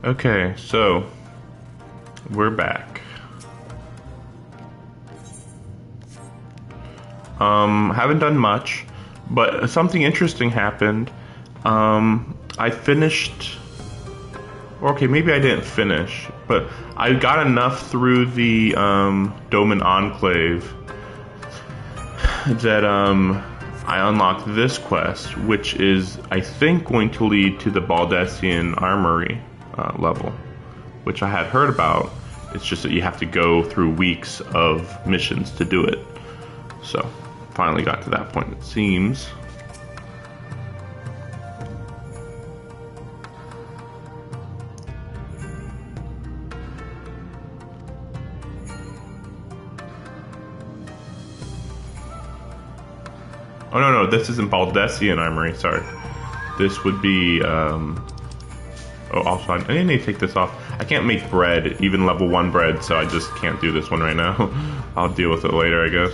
Okay, so we're back. Haven't done much, but something interesting happened. I finished. Okay, maybe I didn't finish, but I got enough through the Doman Enclave that I unlocked this quest, which is I think going to lead to the Baldessian Armory level, which I had heard about. It's just that you have to go through weeks of missions to do it. So, finally got to that point, it seems. Oh, no, this isn't Baldessian Armory, sorry. This would be, oh, also, I need to take this off. I can't make bread, even level 1 bread, so I just can't do this one right now. I'll deal with it later, I guess.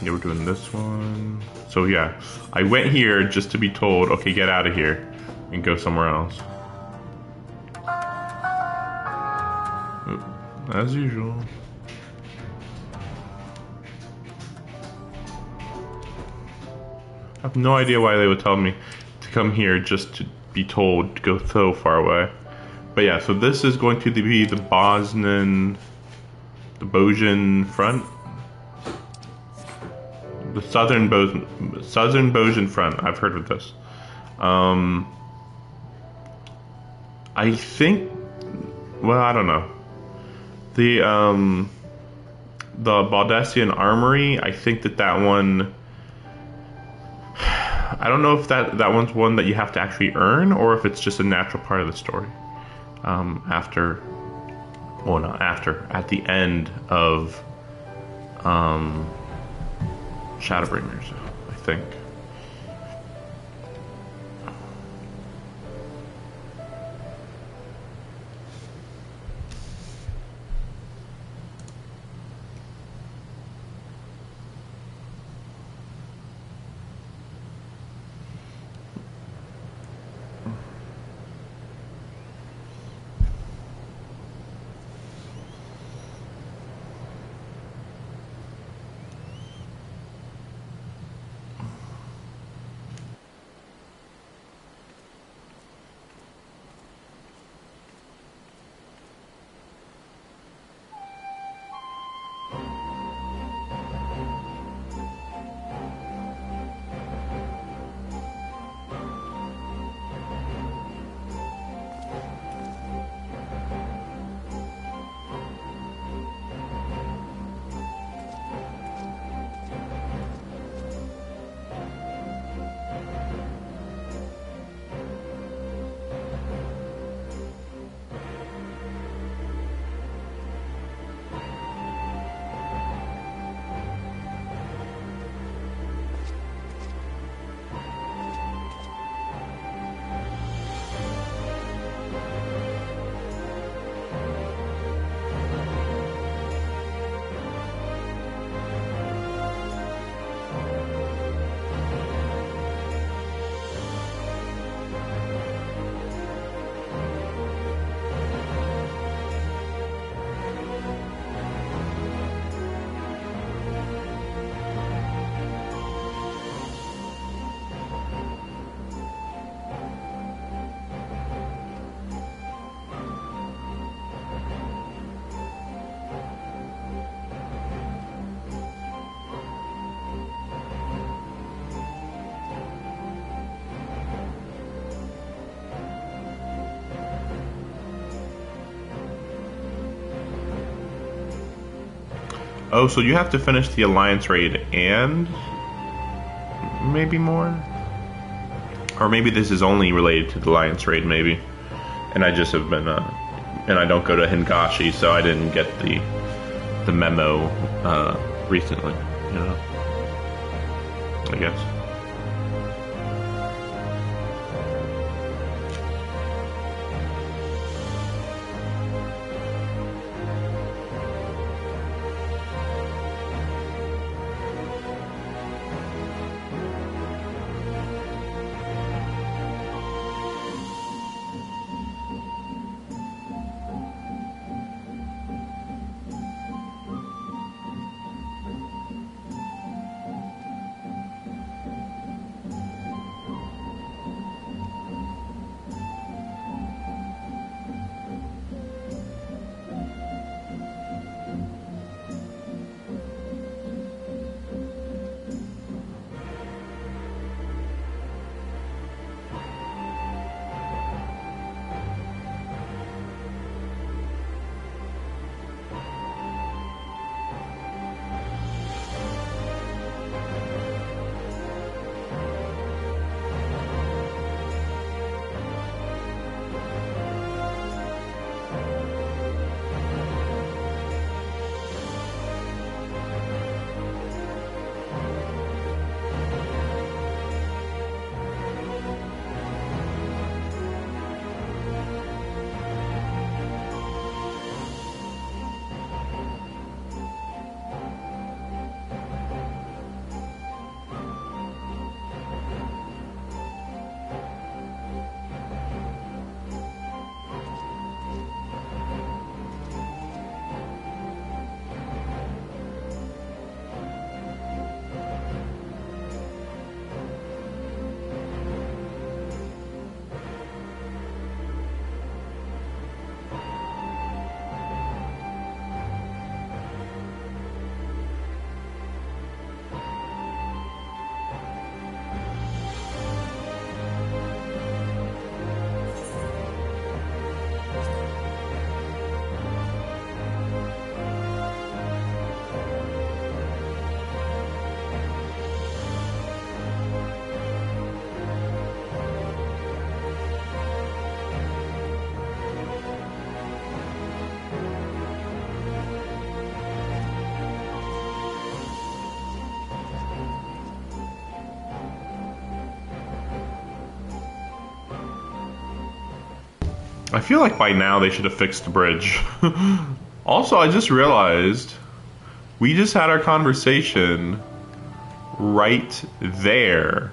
Yeah, we're doing this one. So yeah, I went here just to be told, okay, get out of here and go somewhere else. As usual. I have no idea why they would tell me to come here just to be told to go so far away. But yeah, so this is going to be the Bosnian front. The Southern Bosnian front. I've heard of this. I think. Well, I don't know. The Baldessian Armory. I think that one. I don't know if that one's one that you have to actually earn, or if it's just a natural part of the story. After. Well, not after. At the end of. Shadowbringers, I think. Oh, so you have to finish the Alliance raid and maybe more? Or maybe this is only related to the Alliance raid, maybe. And I just have been, and I don't go to Hingashi, so I didn't get the memo recently, you know? I guess. I feel like by now they should have fixed the bridge. Also, I just realized we just had our conversation right there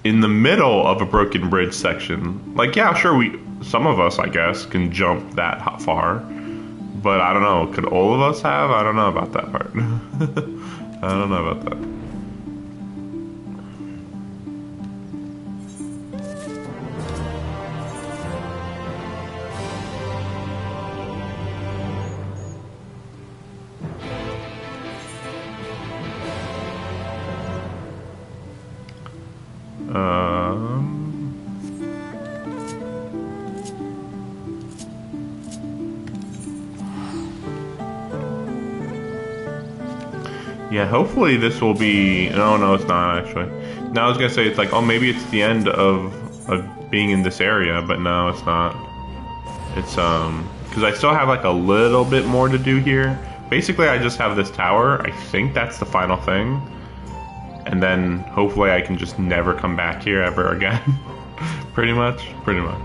in the middle of a broken bridge section. Like, yeah, sure, some of us, I guess, can jump that far. But I don't know, could all of us have? I don't know about that part. I don't know about that. Yeah, hopefully this will be. No, no, it's not actually. Now I was gonna say it's like, oh, maybe it's the end of being in this area, but no, it's not. It's because I still have like a little bit more to do here. Basically, I just have this tower. I think that's the final thing, and then hopefully I can just never come back here ever again. Pretty much, pretty much.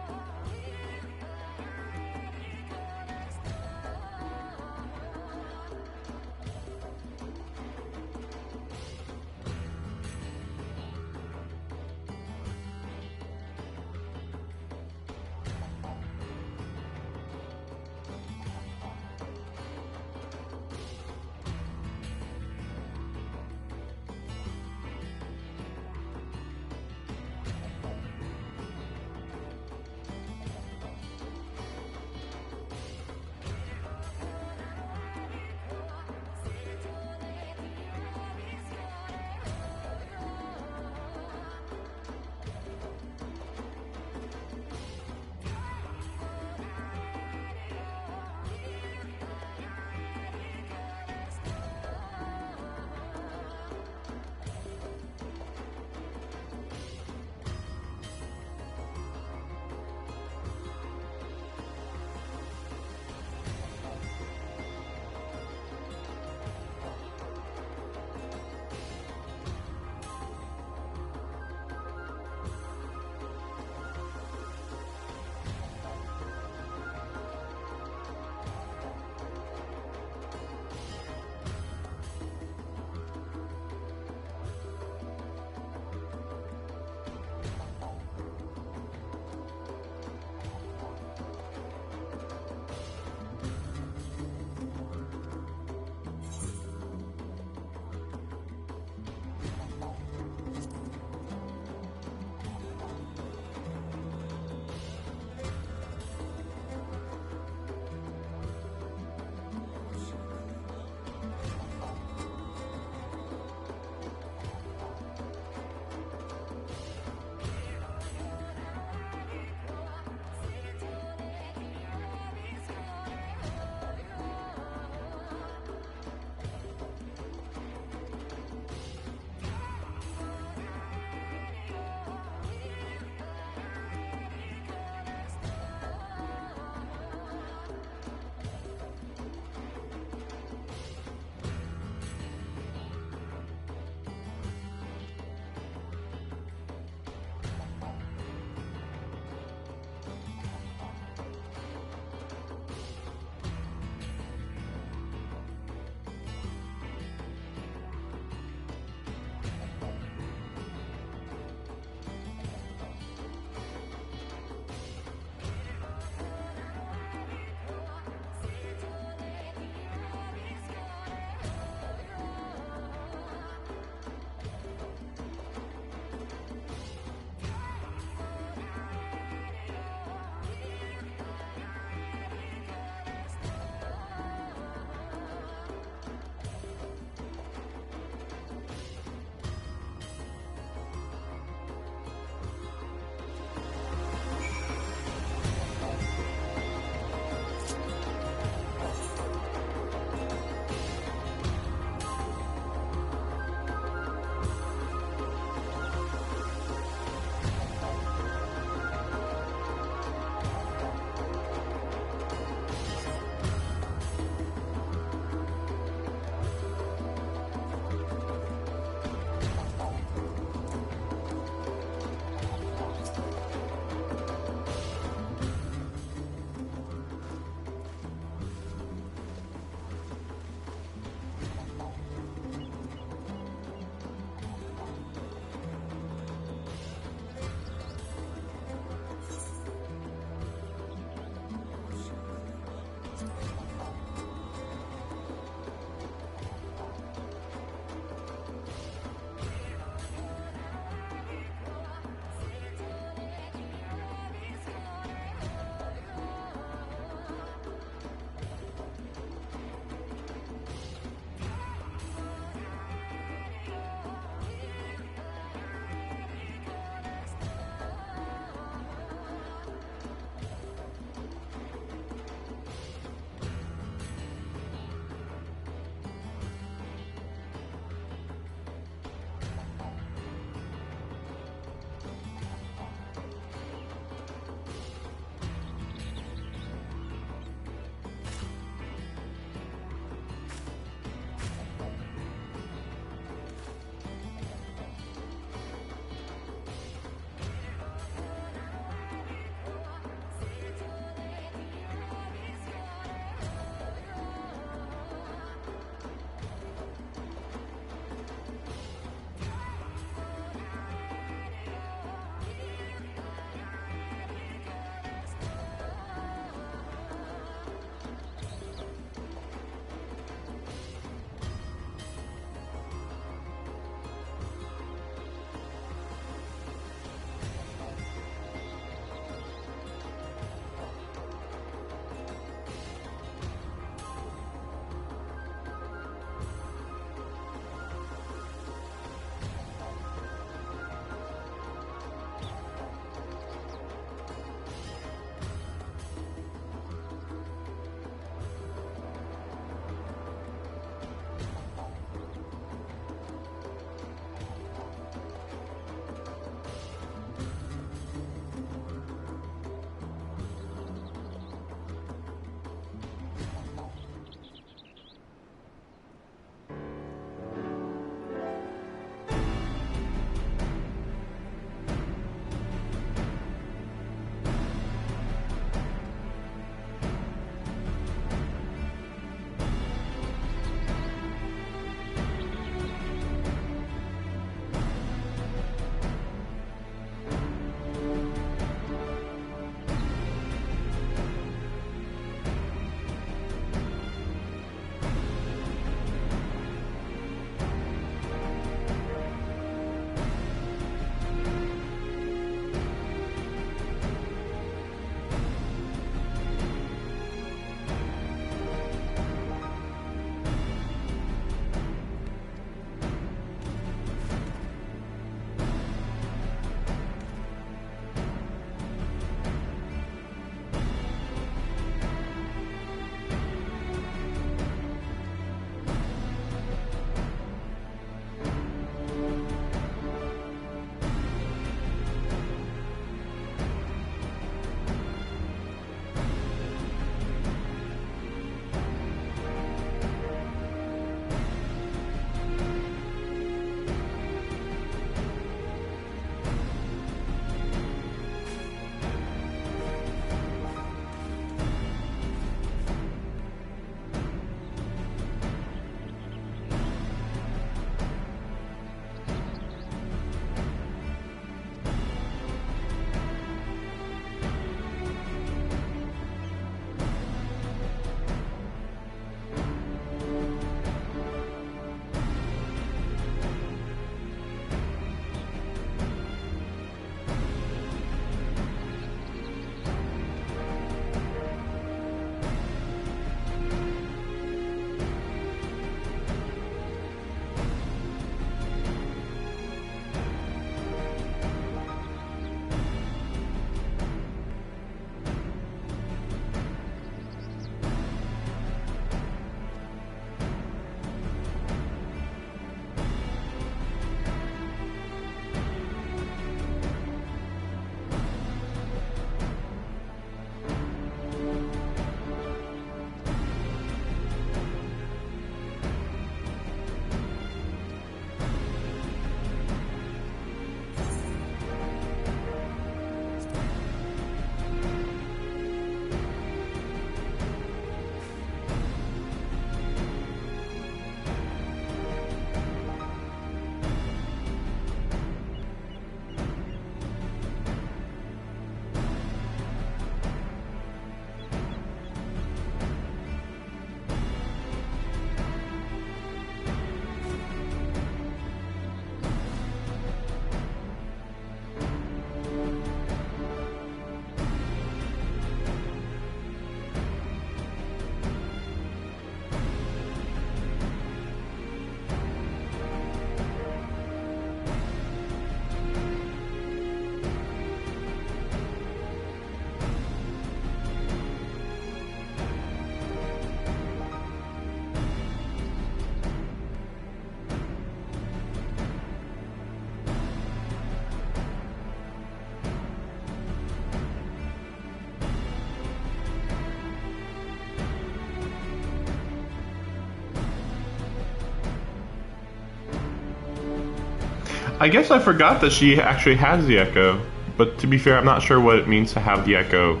I guess I forgot that she actually has the echo. But to be fair, I'm not sure what it means to have the echo,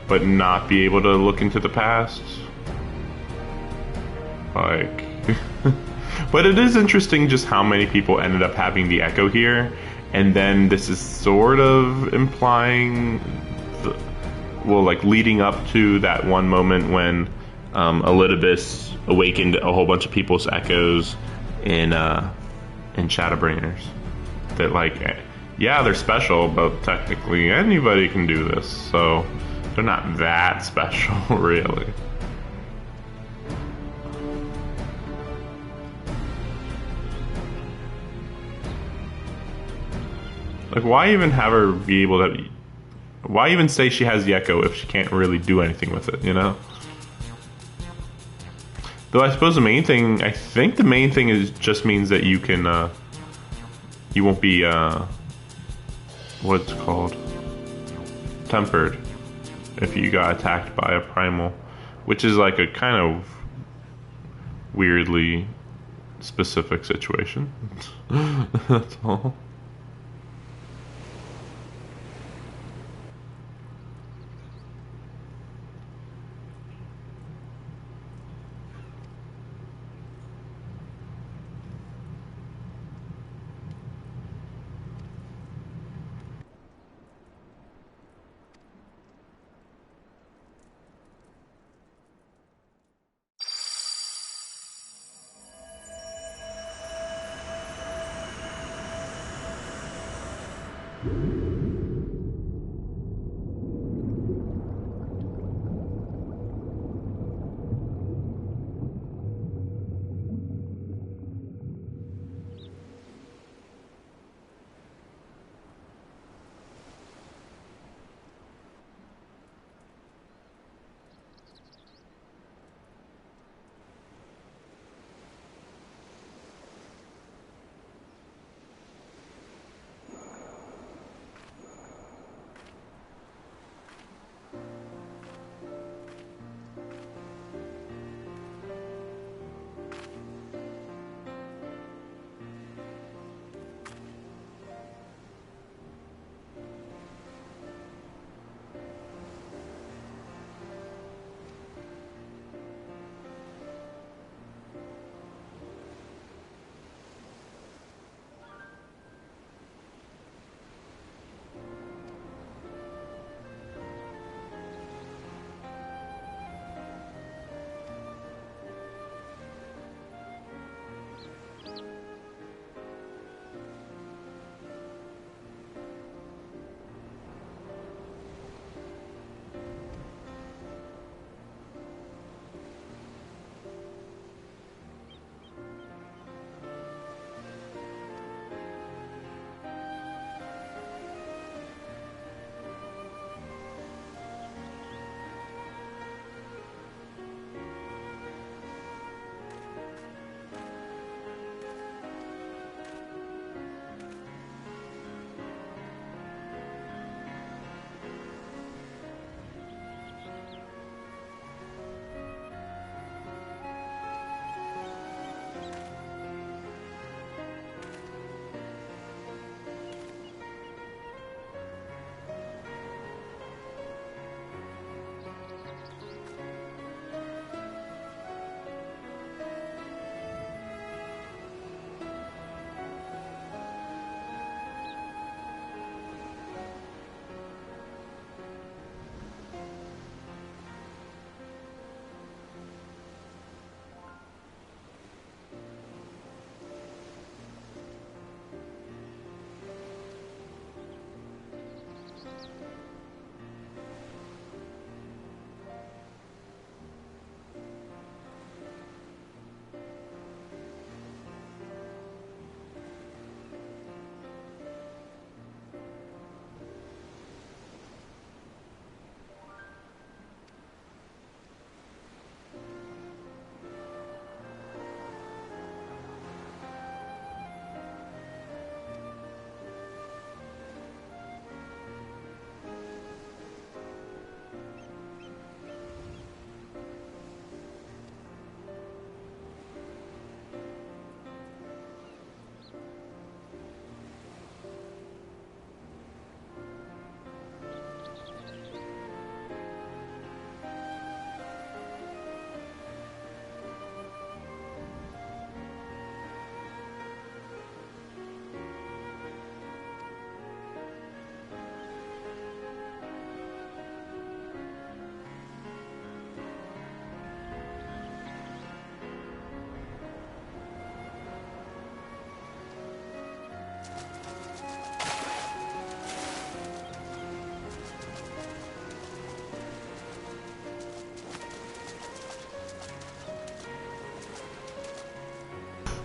but not be able to look into the past. Like, but it is interesting just how many people ended up having the echo here, and then this is sort of implying, well, like leading up to that one moment when Elidibus awakened a whole bunch of people's echoes in Shadowbringers. That like, yeah, they're special, but technically anybody can do this, so they're not that special, really. Like, why even have her be able to... Why even say she has the echo if she can't really do anything with it, you know? Though I suppose the main thing... I think the main thing is just means that you can, you won't be, what's it called? Tempered. If you got attacked by a primal. Which is like a kind of weirdly specific situation. That's all.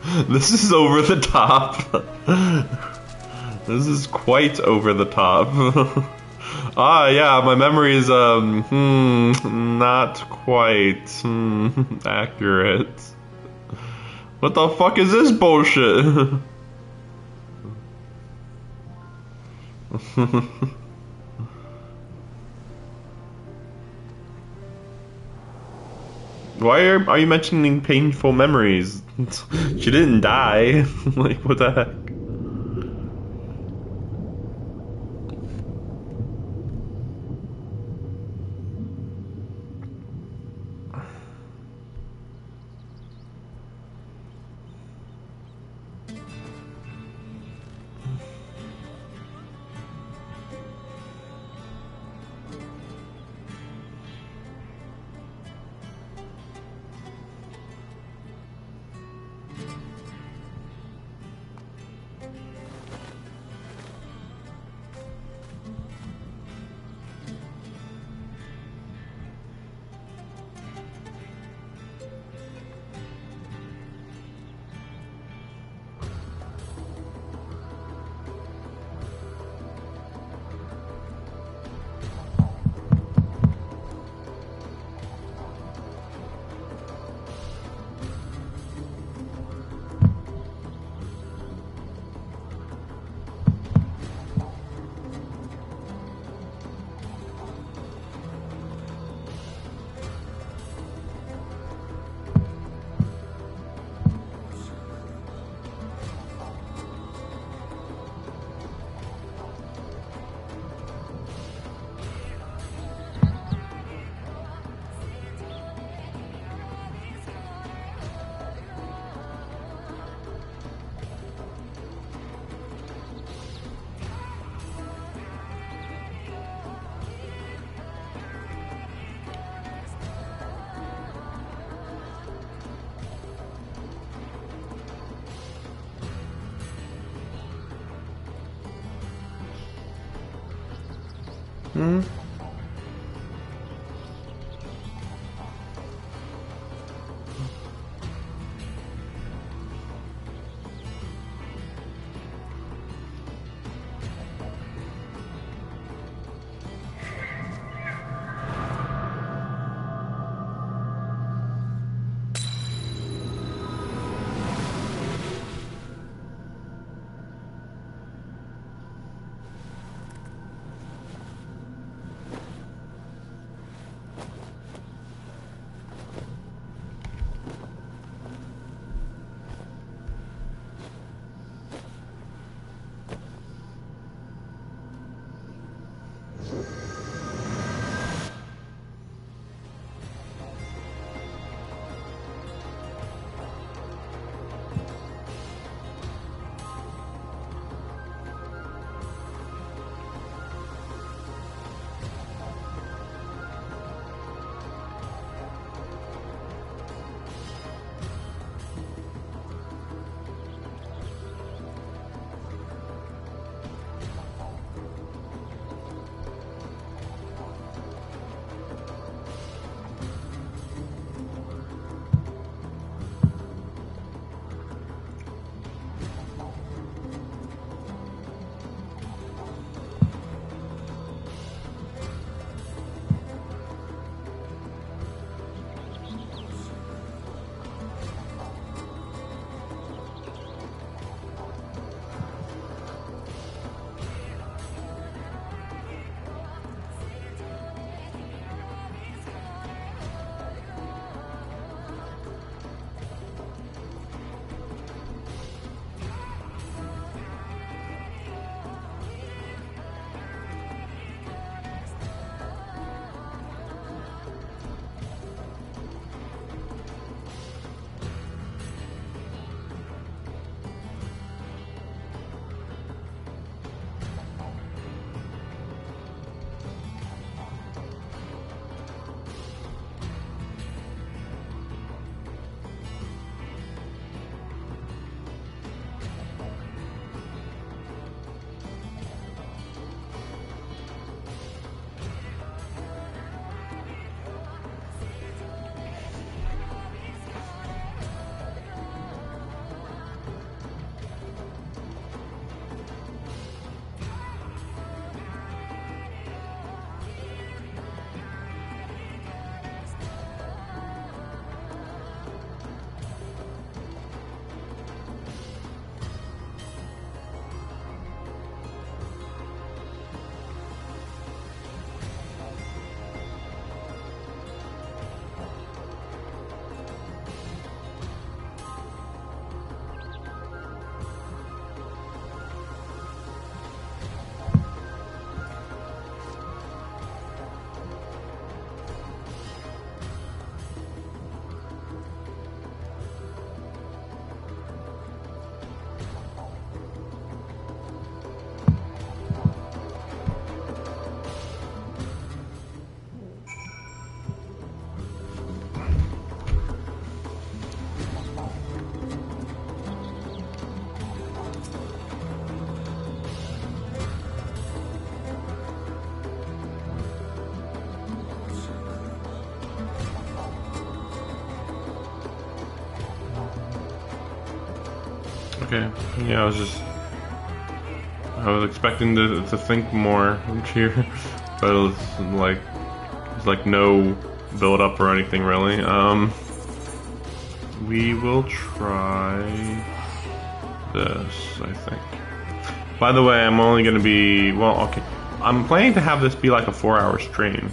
This is over the top. This is quite over the top. Ah, yeah, my memory is, not quite, accurate. What the fuck is this bullshit? Why are you mentioning painful memories? She didn't die. Like, what the heck? Hmm? Okay, yeah, I was expecting to think more here, but it's like no build up or anything really. We will try this, I think. By the way, I'm only gonna be, well, okay. I'm planning to have this be like a 4-hour stream,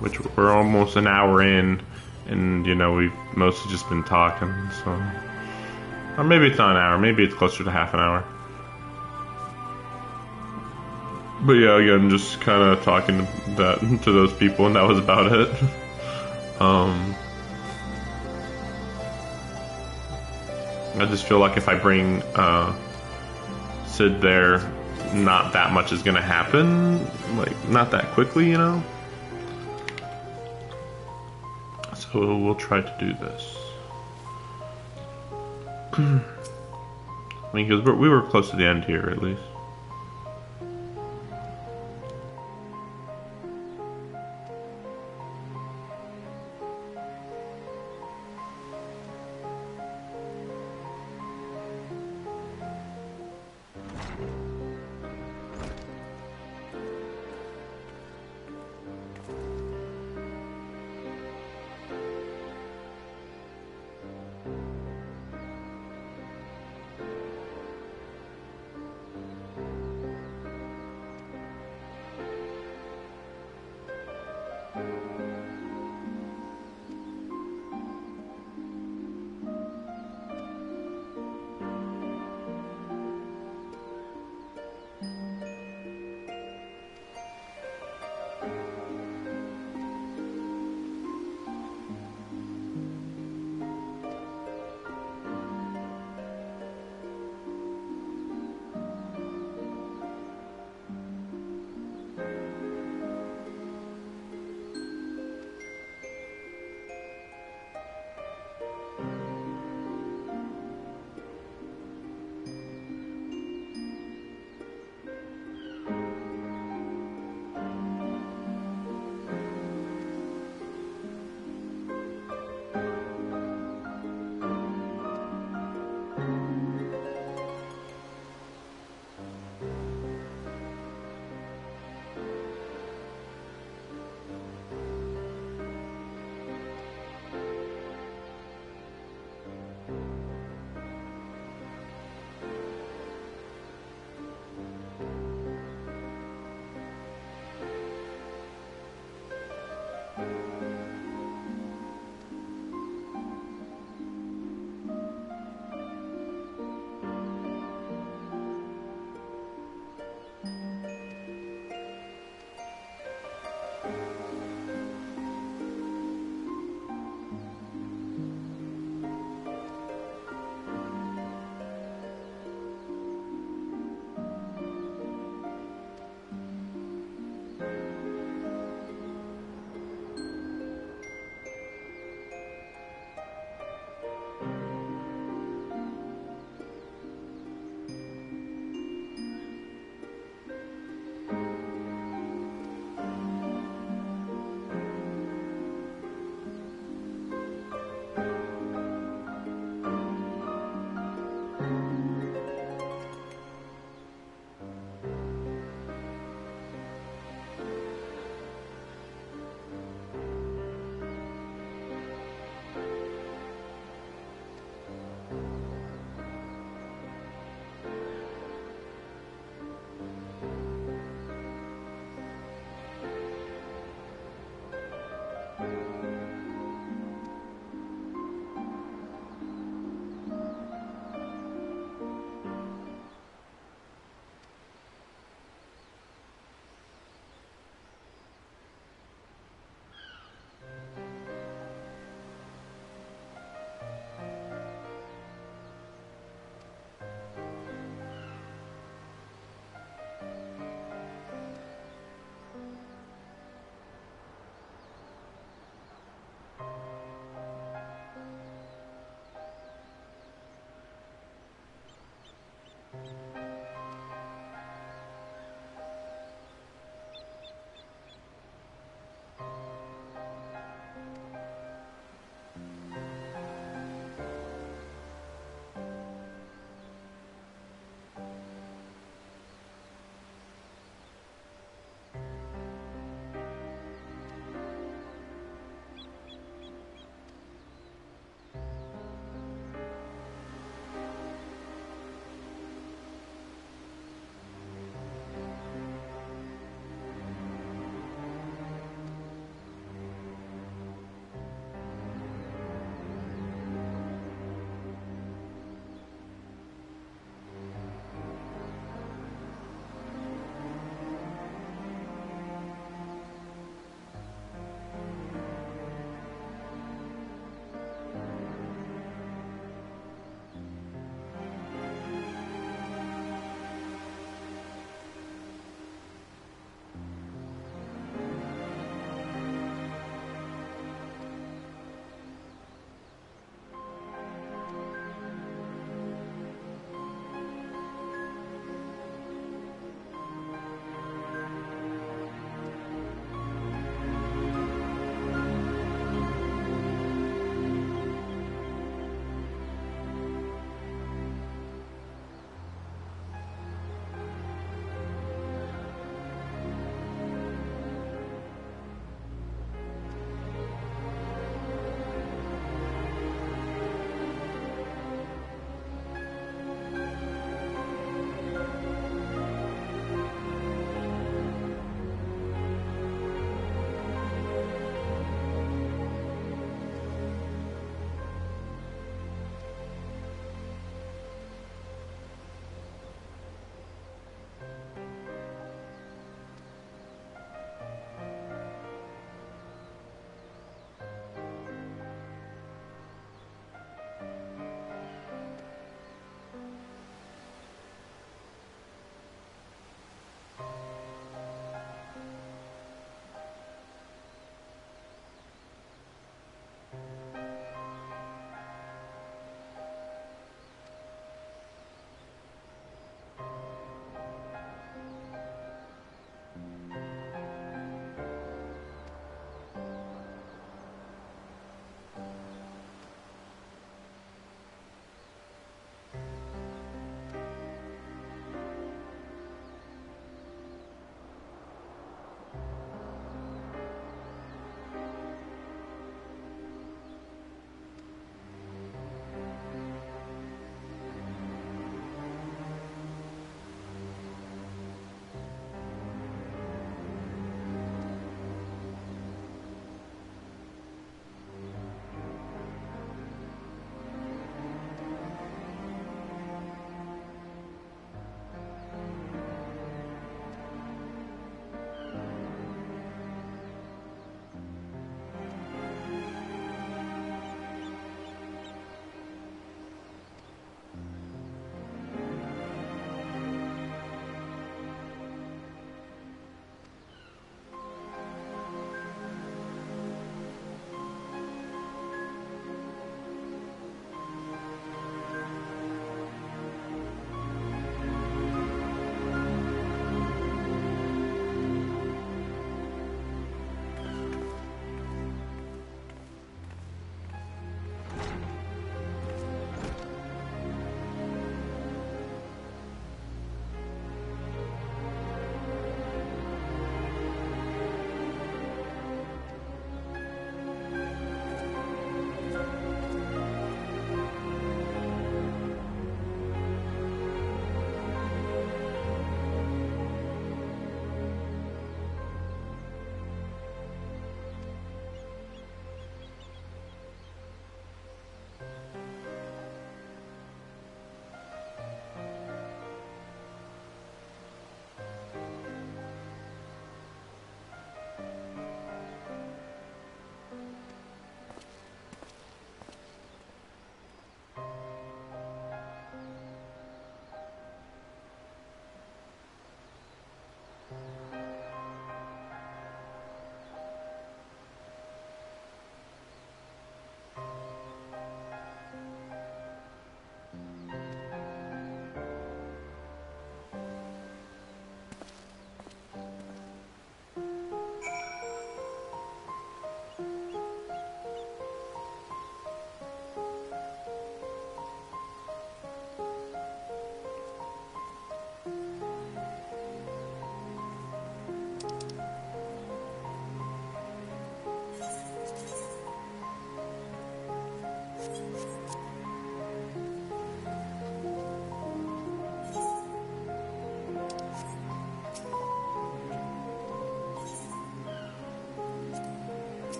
which we're almost an hour in, and you know, we've mostly just been talking, so. Or maybe it's not an hour, maybe it's closer to half an hour. But yeah, again, just kind of talking to those people, and that was about it. I just feel like if I bring Sid there, not that much is gonna happen, like not that quickly, you know. So we'll try to do this. I mean, because we were close to the end here, at least.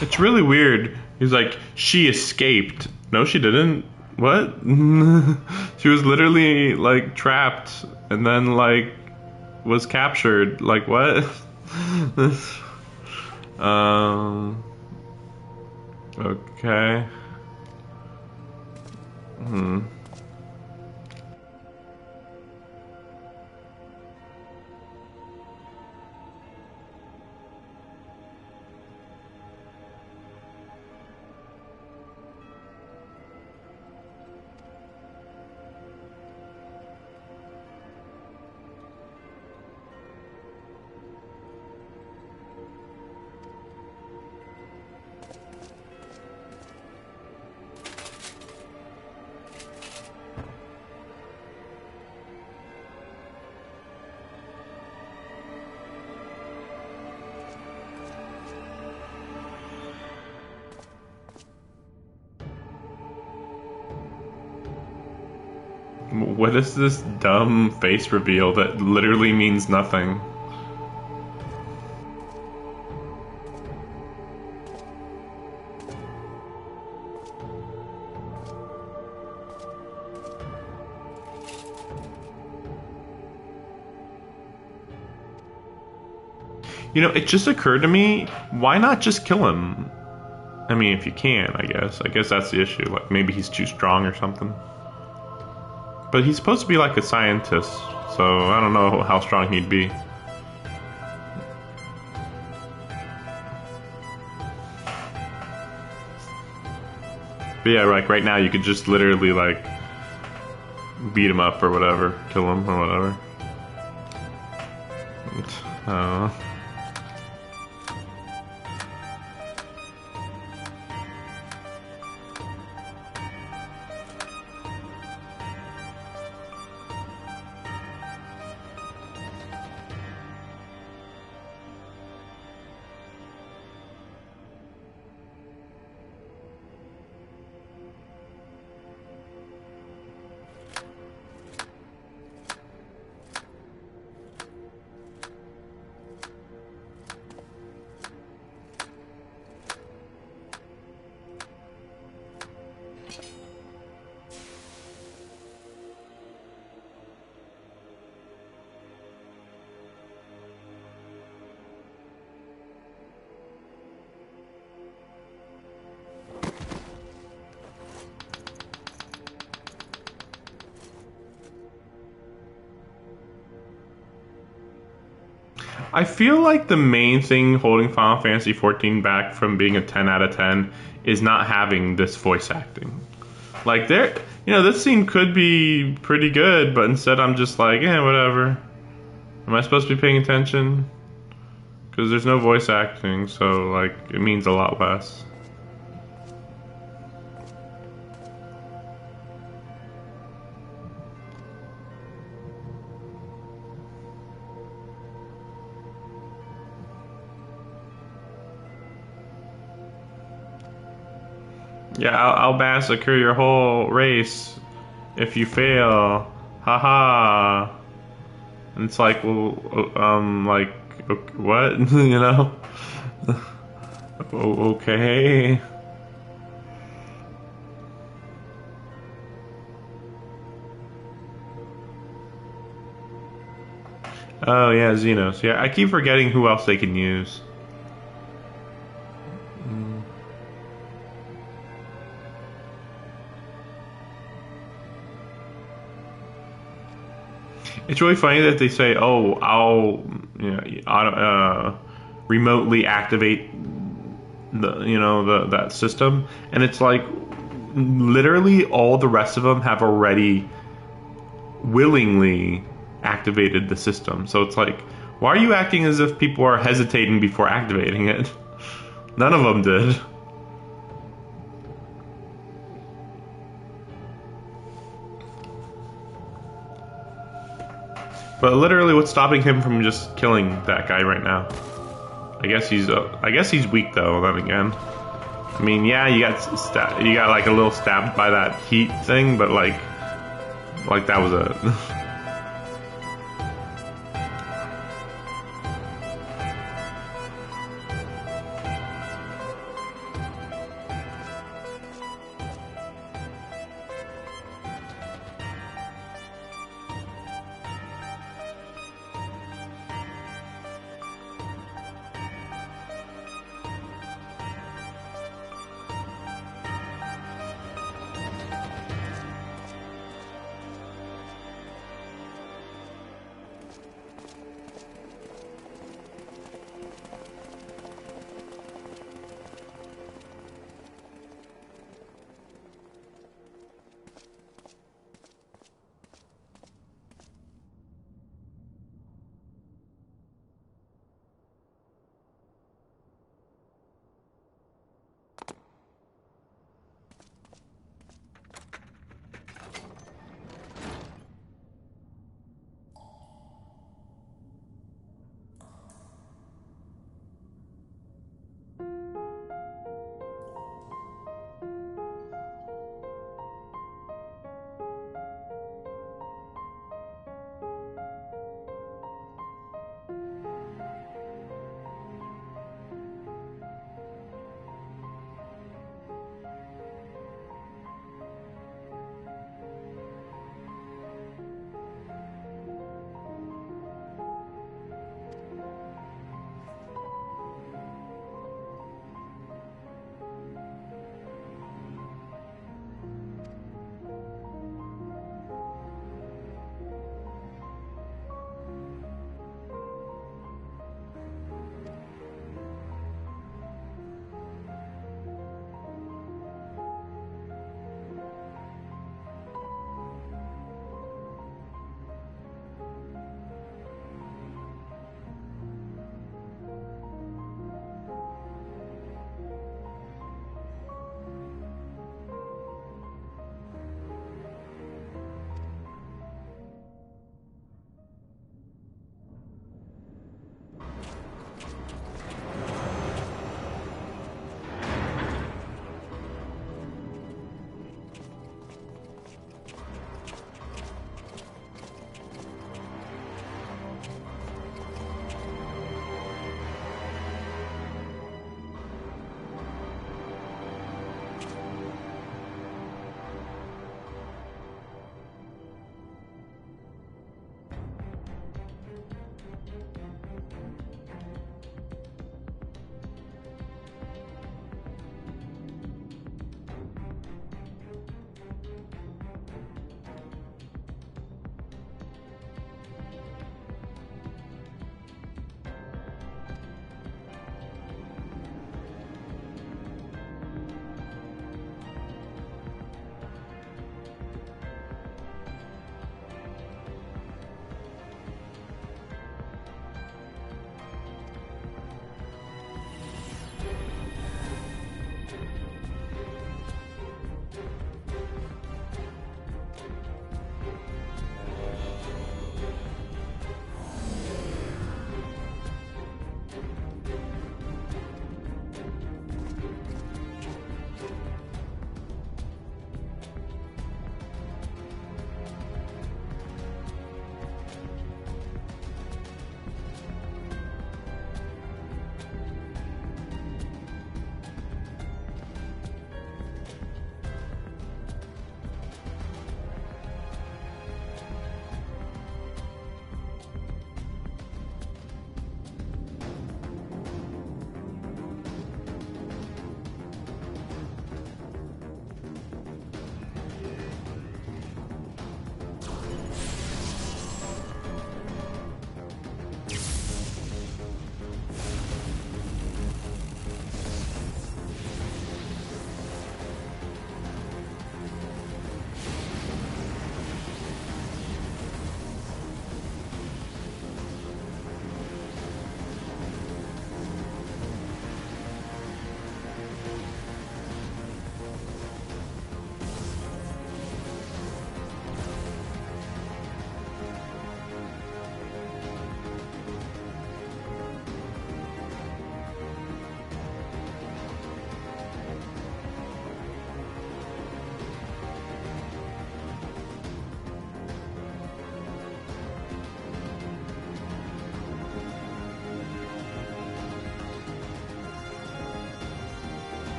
It's really weird. He's like, she escaped. No, she didn't. What? She was literally like trapped and then like was captured. Like what? um. Okay. Hmm. What is this dumb face reveal that literally means nothing? You know, it just occurred to me, why not just kill him? I mean, if you can, I guess. I guess that's the issue. Like, maybe he's too strong or something. But he's supposed to be like a scientist, so I don't know how strong he'd be. But yeah, like right now you could just literally like beat him up or whatever, kill him or whatever. Uh, I feel like the main thing holding Final Fantasy XIV back from being a 10 out of 10 is not having this voice acting. Like there, you know, this scene could be pretty good, but instead I'm just like, whatever. Am I supposed to be paying attention? Because there's no voice acting, so like it means a lot less. Yeah, I'll massacre your whole race if you fail. Haha. And it's like, well, like, what? You know? Okay. Oh yeah, Xenos. Yeah, I keep forgetting who else they can use. It's really funny that they say, "Oh, I'll remotely activate that system," and it's like literally all the rest of them have already willingly activated the system. So it's like, why are you acting as if people are hesitating before activating it? None of them did. But literally, what's stopping him from just killing that guy right now? I guess he's weak though. Then again, I mean, yeah, you got like a little stabbed by that heat thing, but like that was a.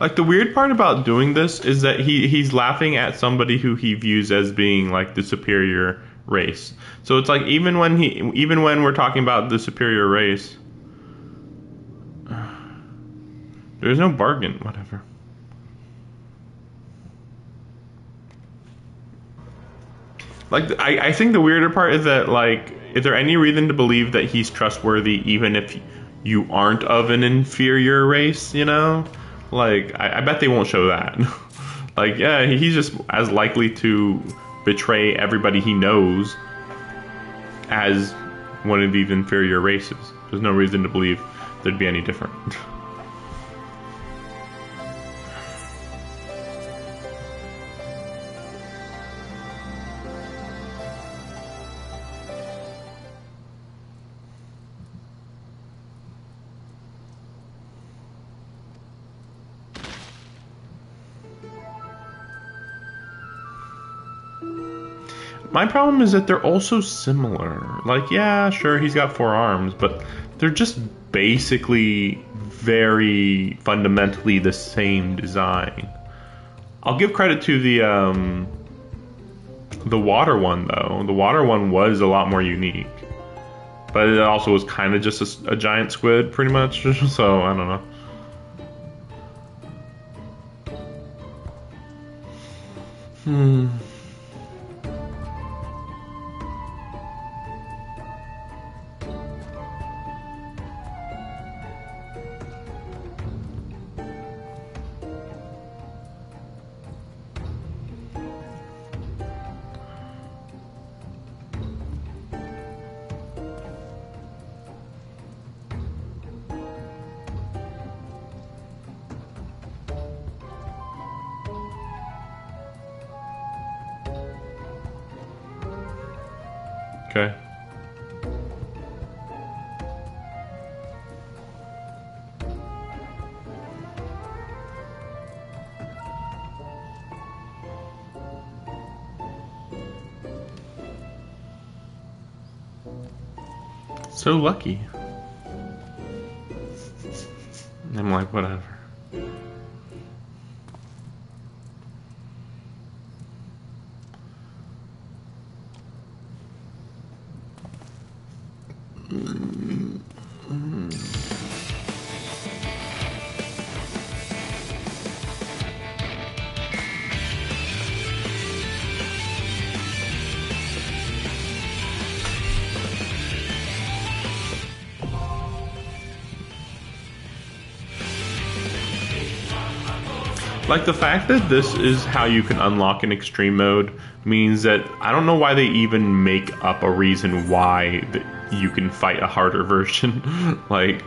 Like the weird part about doing this is that he's laughing at somebody who he views as being like the superior race. So it's like even when we're talking about the superior race, there's no bargain. Whatever. Like I think the weirder part is that like, is there any reason to believe that he's trustworthy even if you aren't of an inferior race? You know, like I bet they won't show that. Like yeah, he's just as likely to betray everybody he knows as one of these inferior races. There's no reason to believe there'd be any different. My problem is that they're all so similar. Like, yeah, sure, he's got 4 arms, but they're just basically very fundamentally the same design. I'll give credit to the water one though. The water one was a lot more unique, but it also was kind of just a giant squid, pretty much. So I don't know. Okay. So lucky. I'm like, whatever. Like the fact that this is how you can unlock an extreme mode means that I don't know why they even make up a reason why that you can fight a harder version. like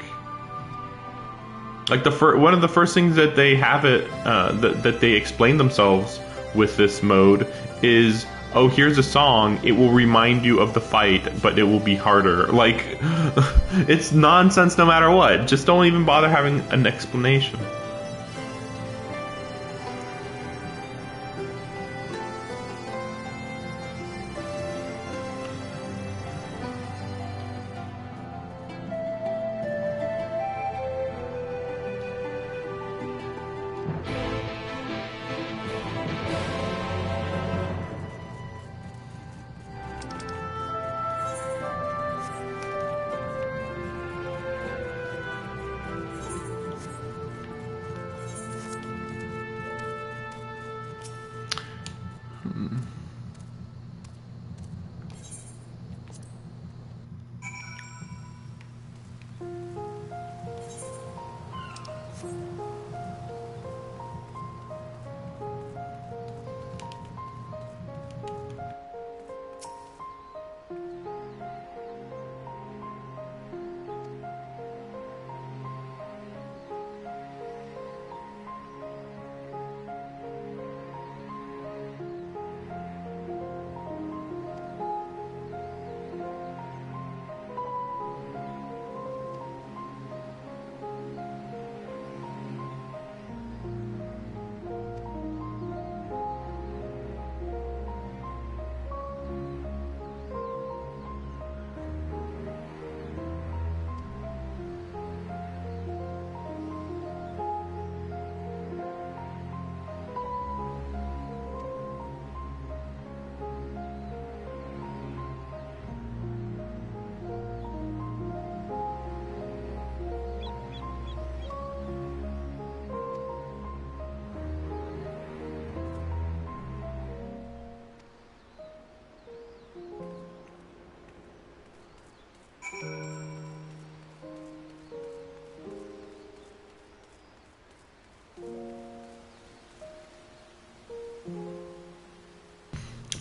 one of the first things that they have that they explain themselves with this mode is, oh, here's a song, it will remind you of the fight, but it will be harder. Like, it's nonsense no matter what. Just don't even bother having an explanation.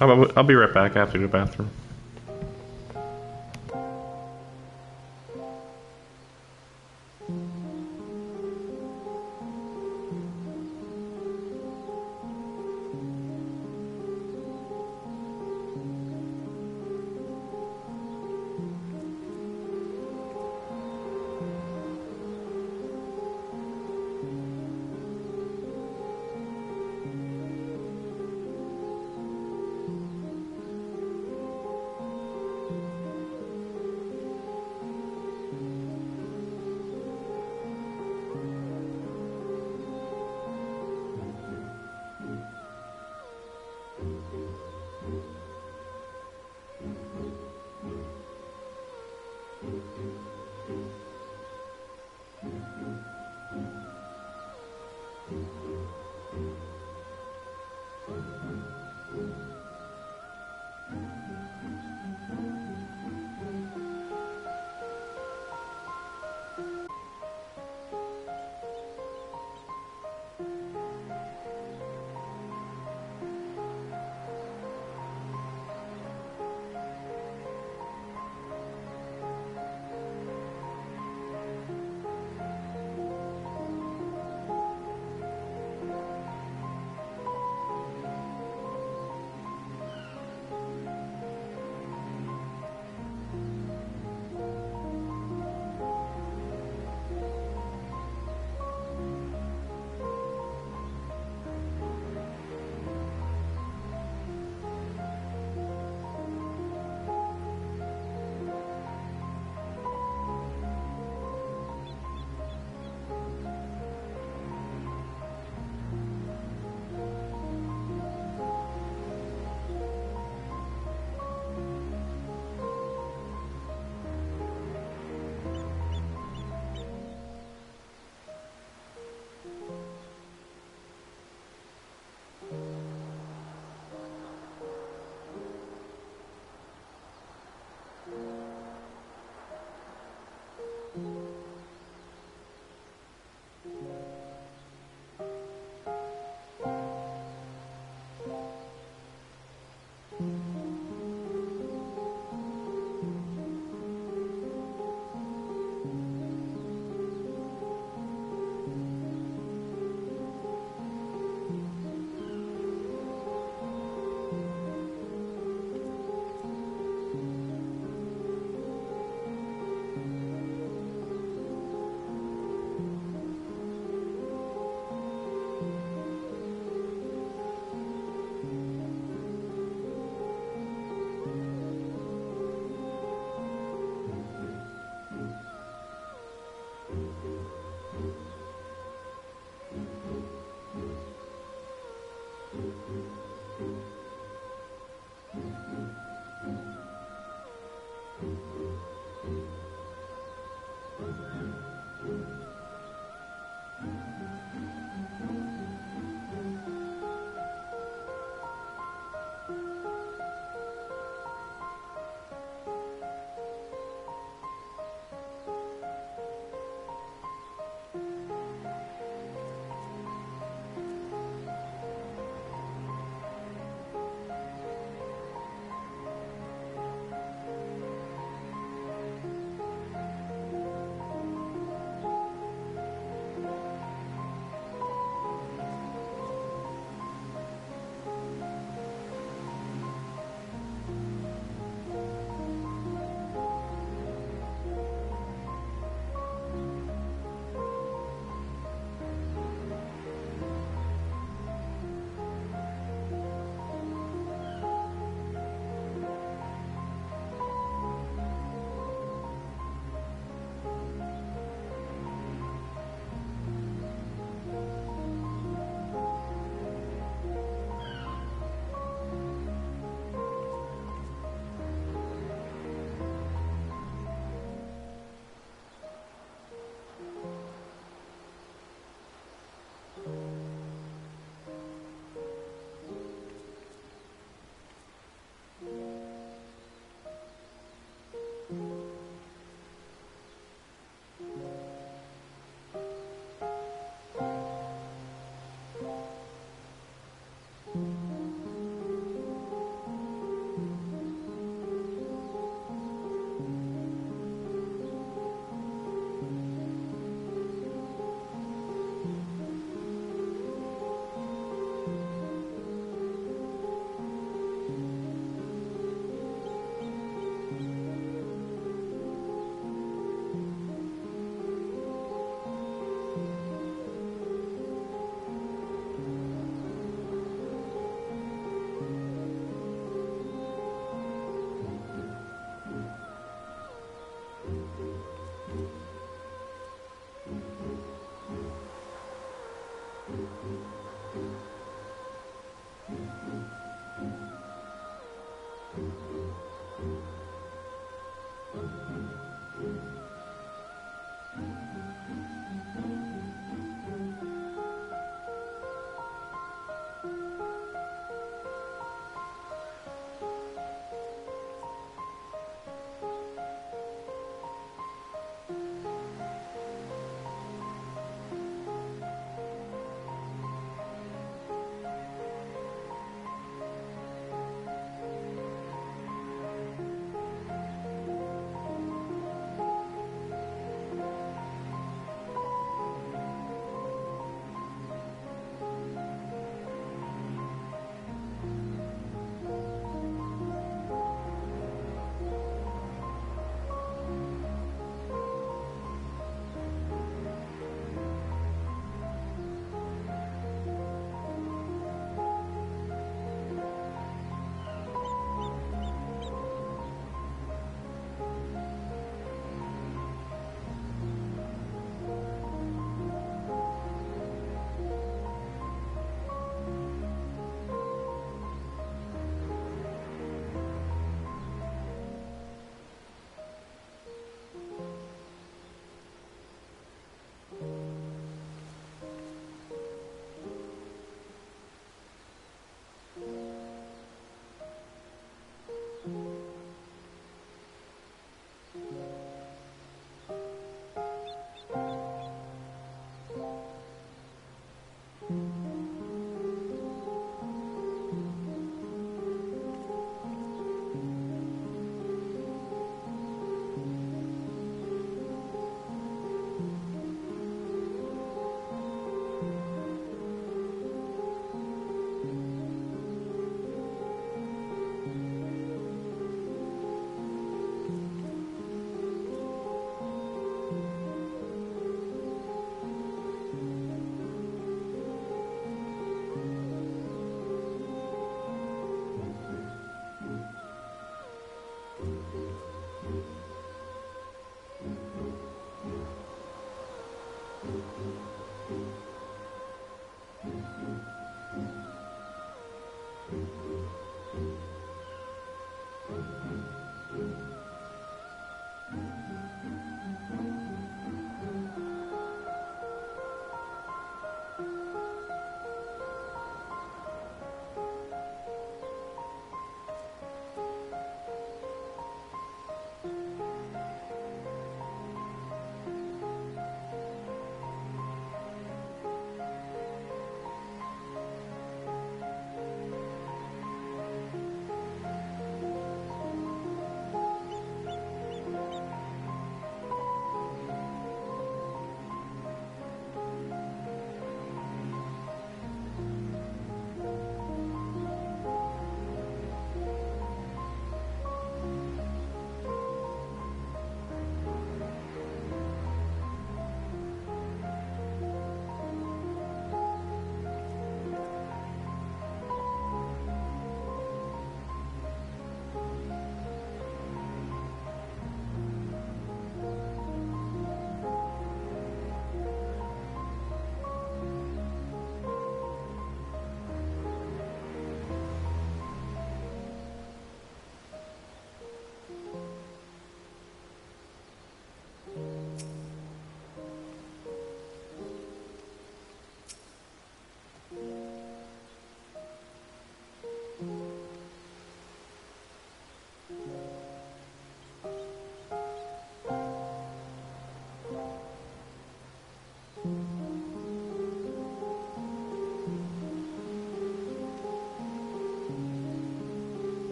I'll be right back. I have to go to the bathroom.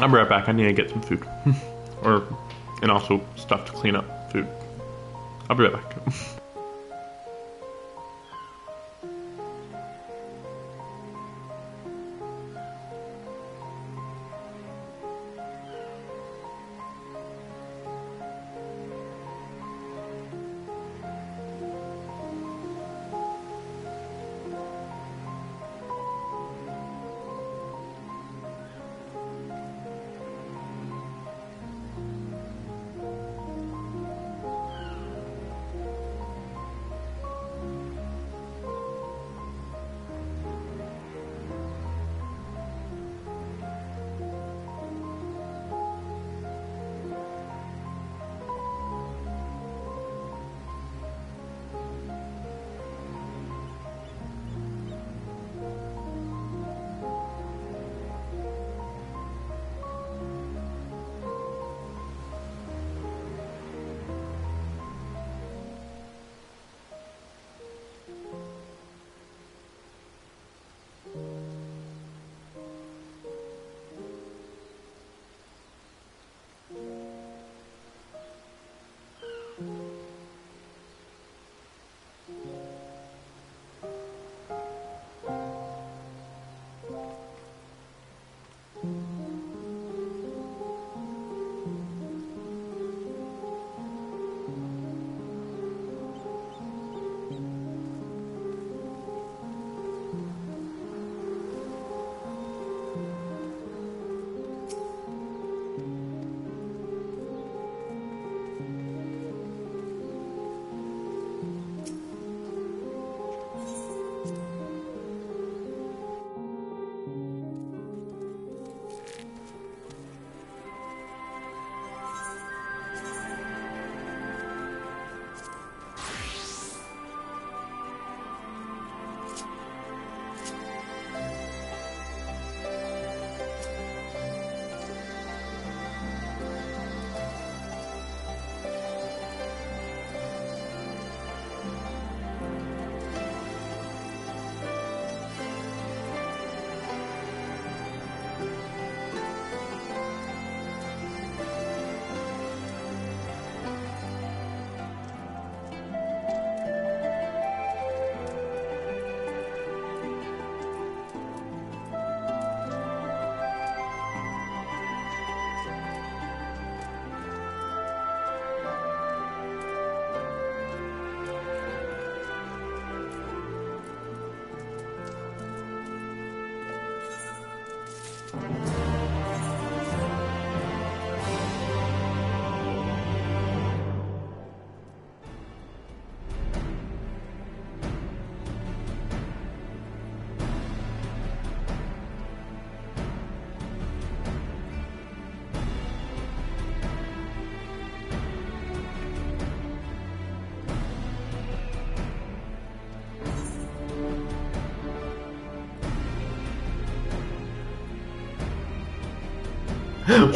I'll be right back. I need to get some food. And also stuff to clean up food. I'll be right back.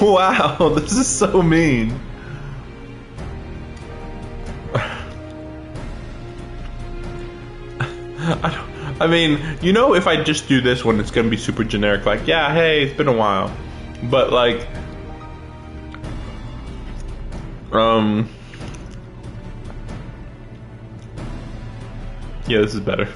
Wow, this is so mean. I mean, you know, if I just do this one, it's gonna be super generic, like, yeah, hey, it's been a while. But, like, yeah, this is better.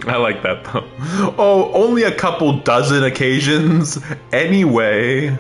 I like that though. Oh, only a couple dozen occasions. Anyway.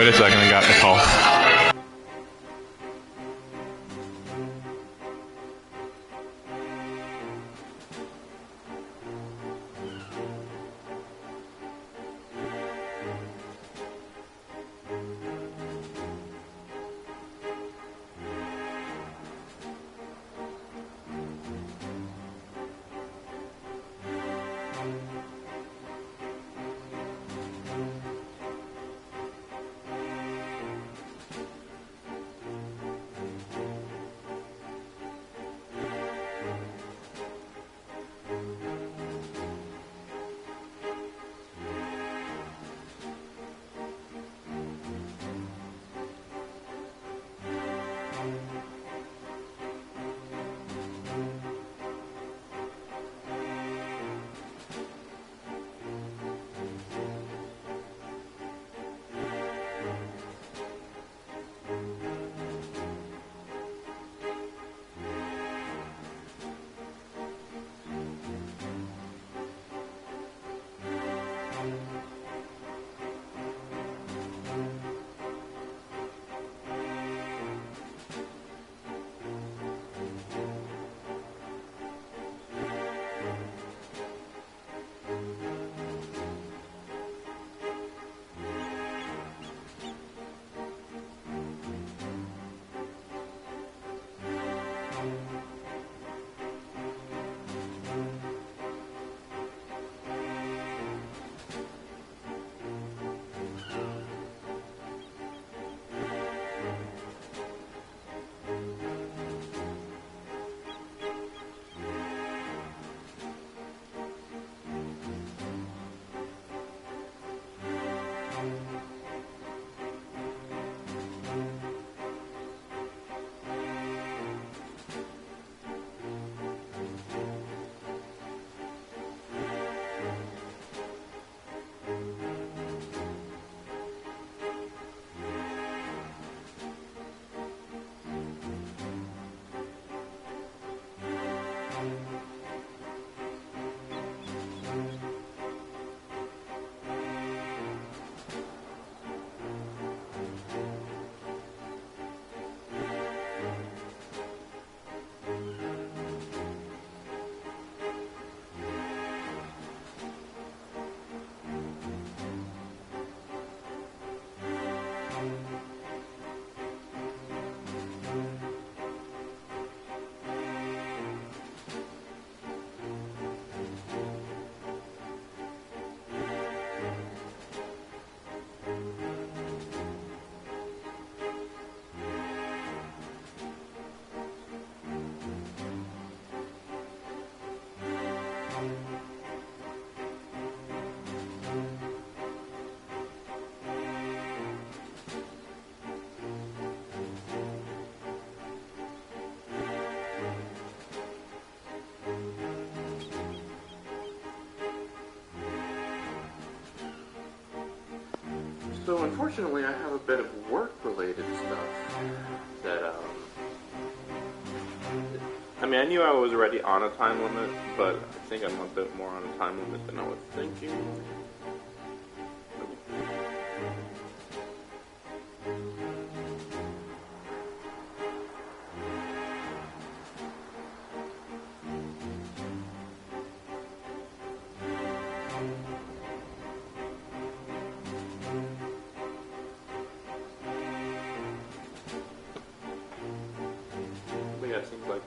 wait a second, I got the call. So unfortunately, I have a bit of work-related stuff that, I mean, I knew I was already on a time limit, but I think I'm a bit more on a time limit than I was thinking. Yeah, it seems like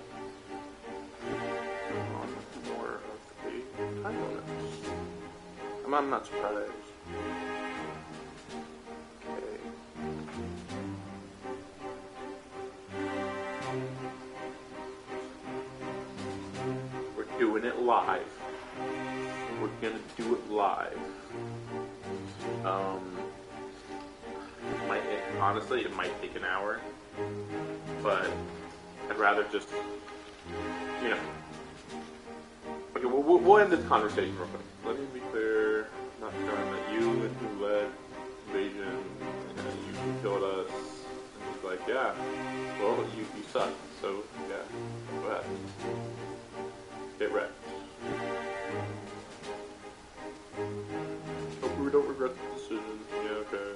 I'm on more of a time limit. I'm not surprised. Okay. We're doing it live. We're gonna do it live. Honestly, it might take an hour, but I'd rather just, you know. Okay, we'll end this conversation real quick. Let me be clear, not showing that you and who led invasion, and you killed us. And he's like, yeah, well, you suck, so yeah, go ahead. Get wrecked. Hope we don't regret the decision. Yeah, okay.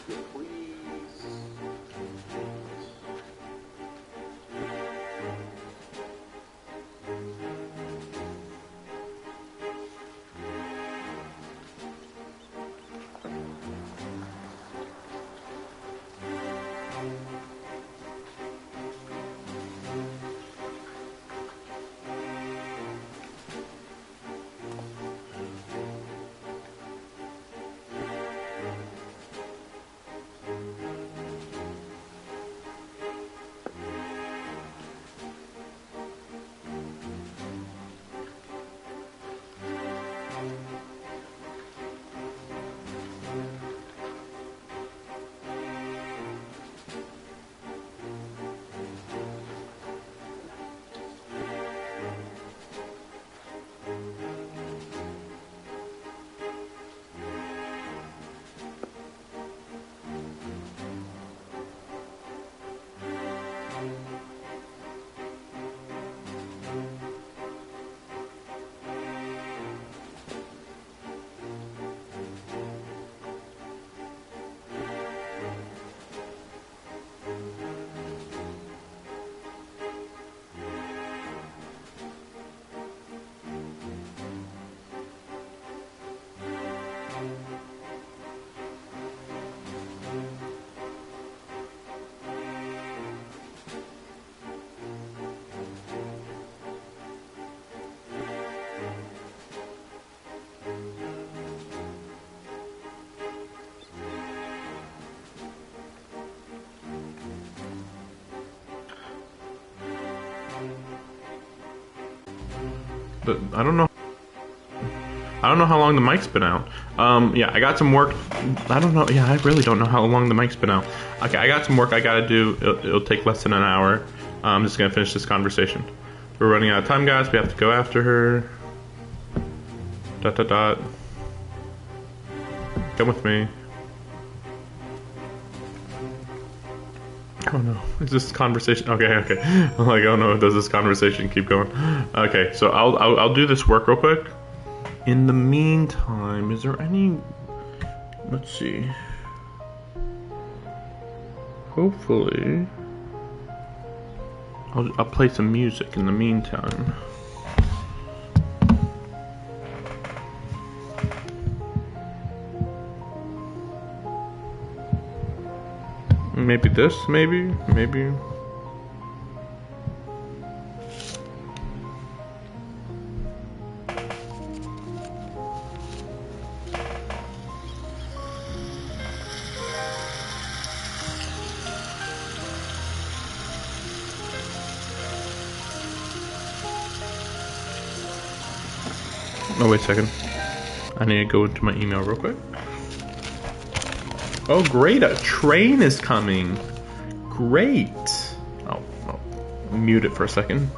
Yes, please. But I don't know. I don't know how long the mic's been out. Yeah, I got some work. I don't know. Yeah, I really don't know how long the mic's been out. Okay, I got some work I gotta do. It'll take less than an hour. I'm just gonna finish this conversation. We're running out of time, guys. We have to go after her. Dot dot dot. Come with me. Oh no, is this conversation? Okay. I'm like, oh no, does this conversation keep going? Okay, so I'll do this work real quick. In the meantime, is there any? Let's see. Hopefully, I'll play some music in the meantime. Maybe this, maybe. Oh, wait a second. I need to go into my email real quick. Oh, great. A train is coming. Great. Oh, mute it for a second.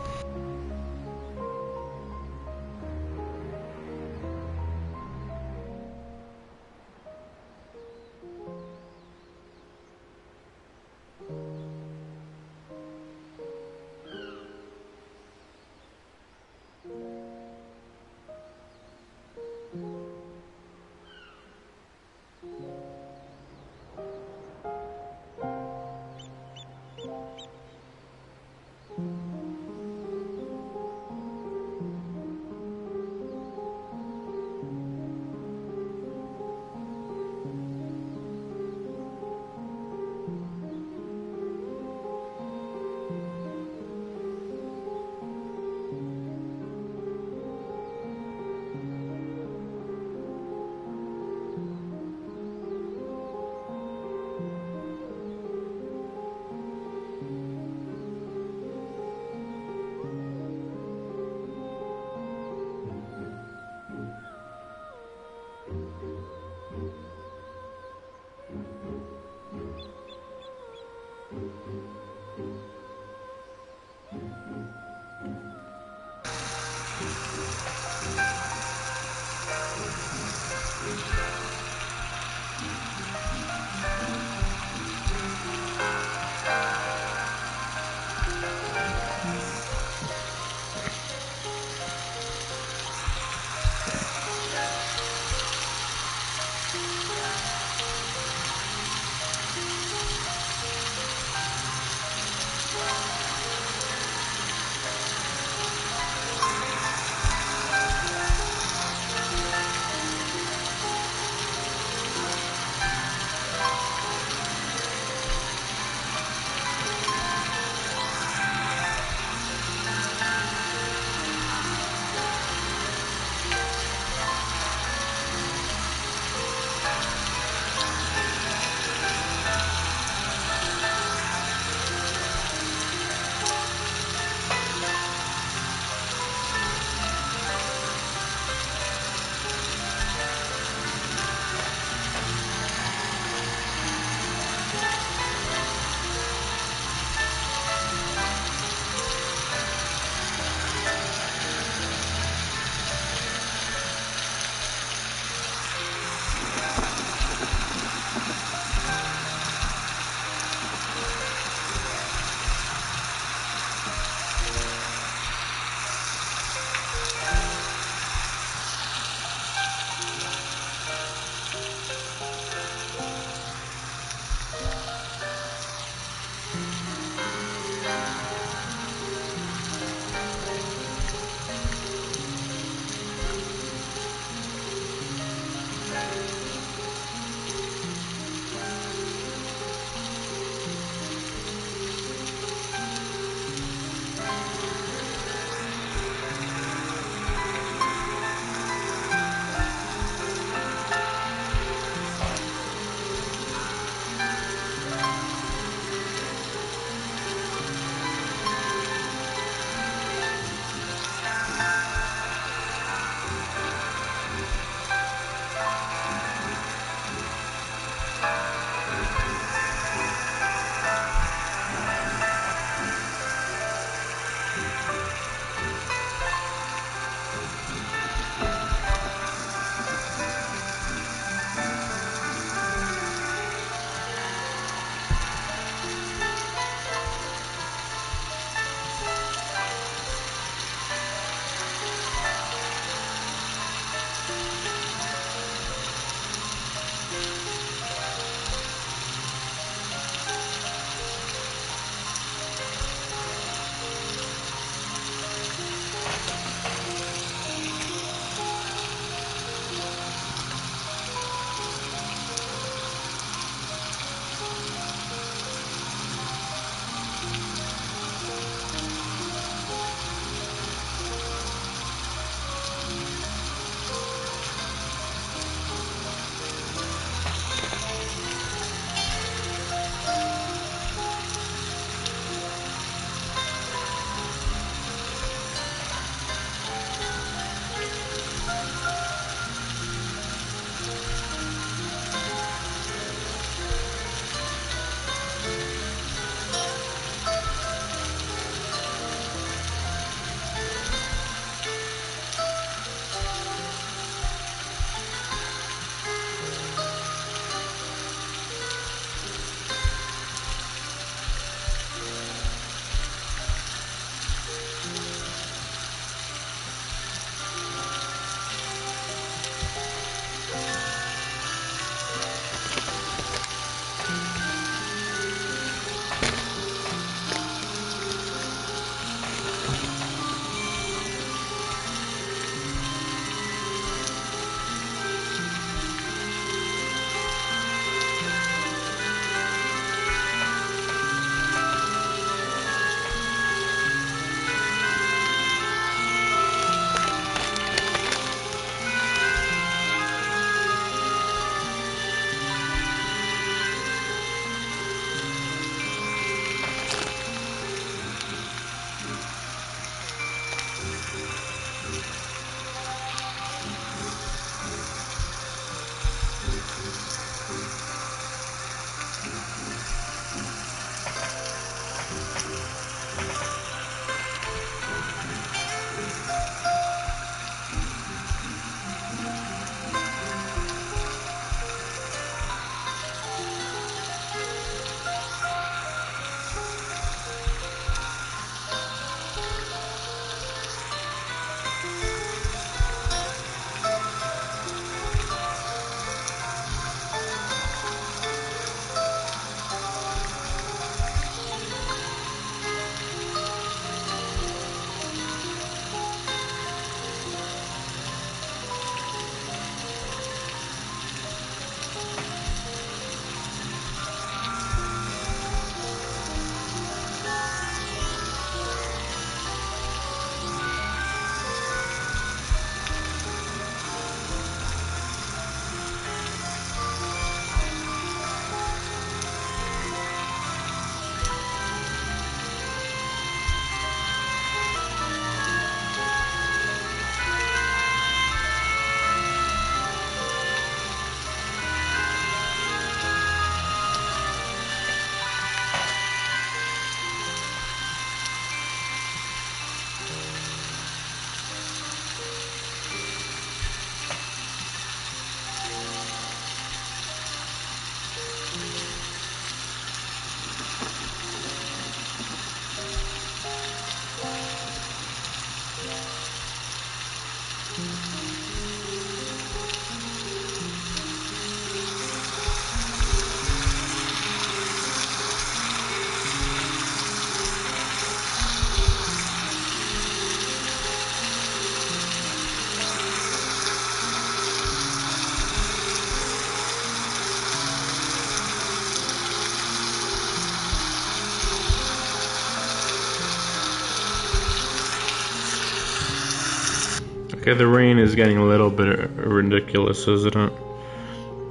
Okay, the rain is getting a little bit ridiculous, isn't it?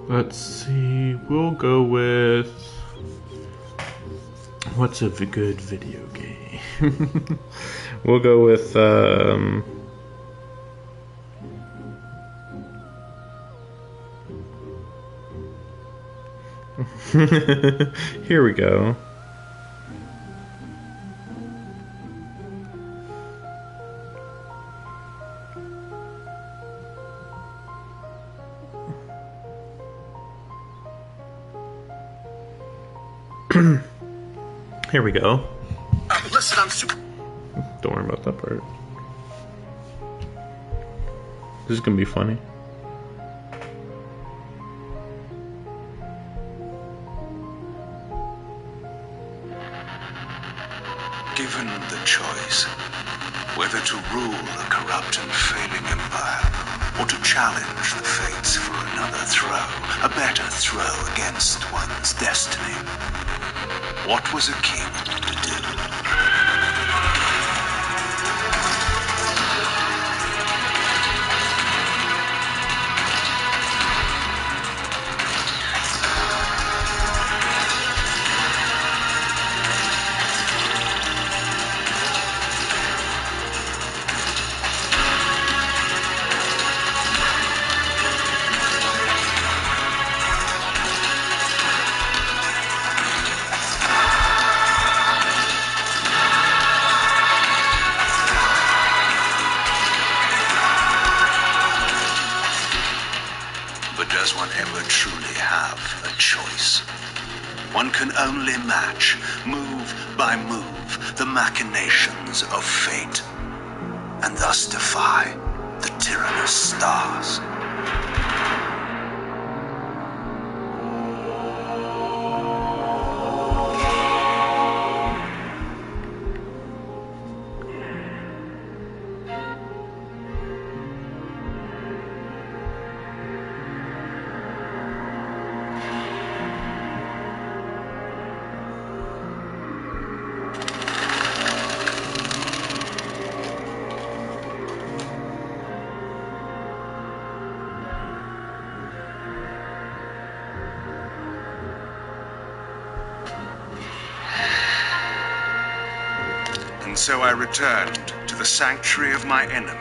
Let's see. We'll go with... What's a good video game? We'll go with... Here we go. Here we go. Listen, I'm super. Don't worry about that part. This is gonna be funny. Given the choice, whether to rule a corrupt and failing empire, or to challenge the fates for another throw, a better throw against one's destiny, what was a king to do? Does one ever truly have a choice? One can only match, move by move, the machinations of fate, and thus defy the tyrannous stars. And so I returned to the sanctuary of my enemy,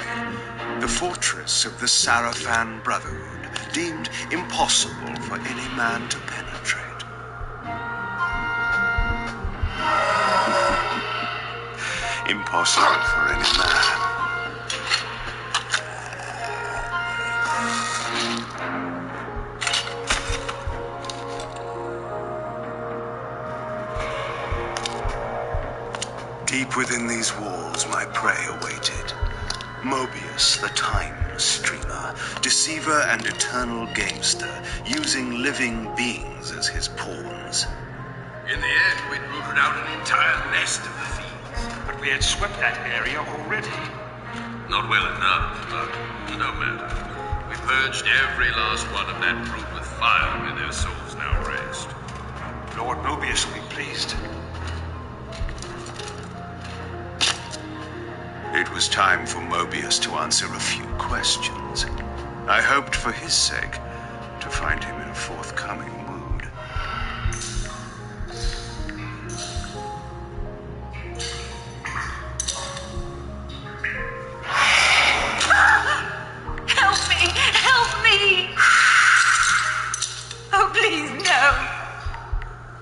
the fortress of the Sarafan Brotherhood, deemed impossible for any man to penetrate. Impossible for any man. Deep within these walls, my prey awaited. Mobius, the time streamer, deceiver and eternal gamester, using living beings as his pawns. In the end, we'd rooted out an entire nest of the thieves. But we had swept that area already. Not well enough, but no matter. We purged every last one of that brood with fire, and their souls now rest. Lord Mobius will be pleased. It was time for Mobius to answer a few questions. I hoped for his sake to find him in a forthcoming mood. Help me! Help me! Oh, please, no!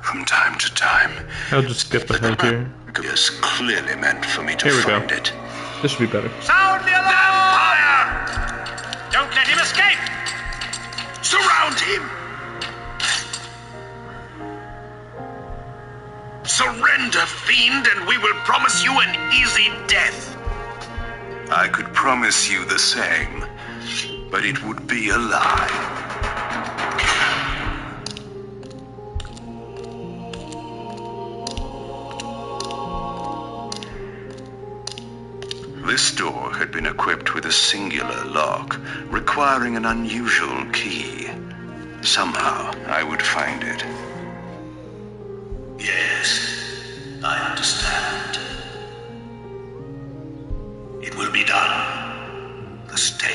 From time to time, I'll just skip ahead here. Mobius clearly meant for me to Here we go. find it. This should be better. Sound the alarm! Fire! Don't let him escape! Surround him! Surrender, fiend, and we will promise you an easy death. I could promise you the same, but it would be a lie. This door had been equipped with a singular lock, requiring an unusual key. Somehow, I would find it. Yes, I understand. It will be done. The stake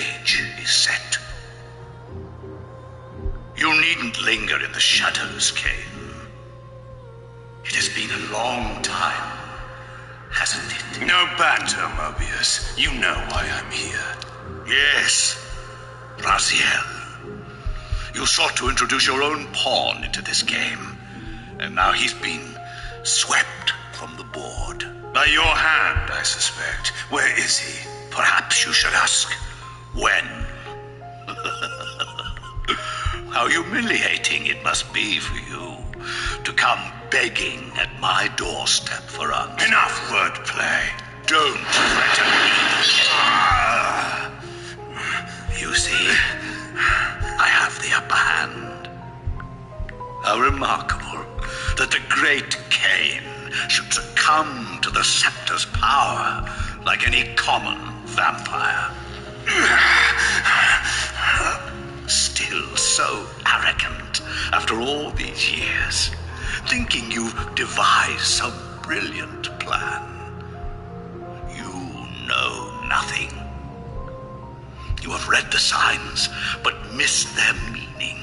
the shadows came. It has been a long time, hasn't it? No banter, Mobius. You know why I'm here. Yes, Raziel. You sought to introduce your own pawn into this game, and now he's been swept from the board. By your hand, I suspect. Where is he? Perhaps you should ask, when? How humiliating it must be for you to come begging at my doorstep for answers. Enough wordplay. Don't threaten me. You see, I have the upper hand. How remarkable that the great Cain should succumb to the scepter's power like any common vampire. Still so arrogant after all these years, thinking you've devised some brilliant plan. You know nothing. You have read the signs, but missed their meaning.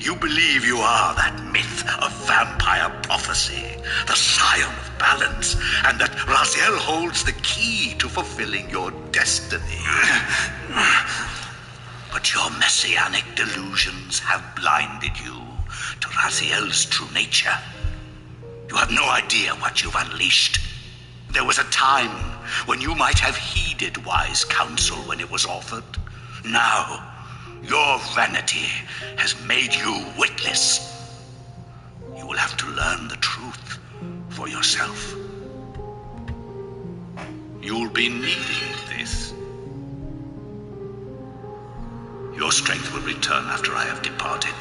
You believe you are that myth of vampire prophecy, the scion of balance, and that Raziel holds the key to fulfilling your destiny. But your messianic delusions have blinded you to Raziel's true nature. You have no idea what you've unleashed. There was a time when you might have heeded wise counsel when it was offered. Now, your vanity has made you witless. You will have to learn the truth for yourself. You'll be needing this. Your strength will return after I have departed.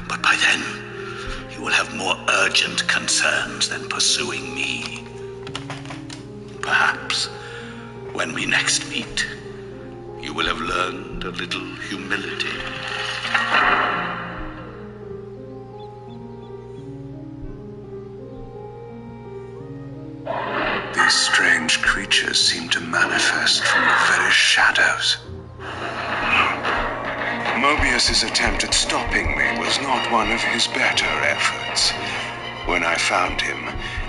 But by then, you will have more urgent concerns than pursuing me. Perhaps, when we next meet, you will have learned a little humility. These strange creatures seem to manifest from the very shadows. Mobius's attempt at stopping me was not one of his better efforts. When I found him,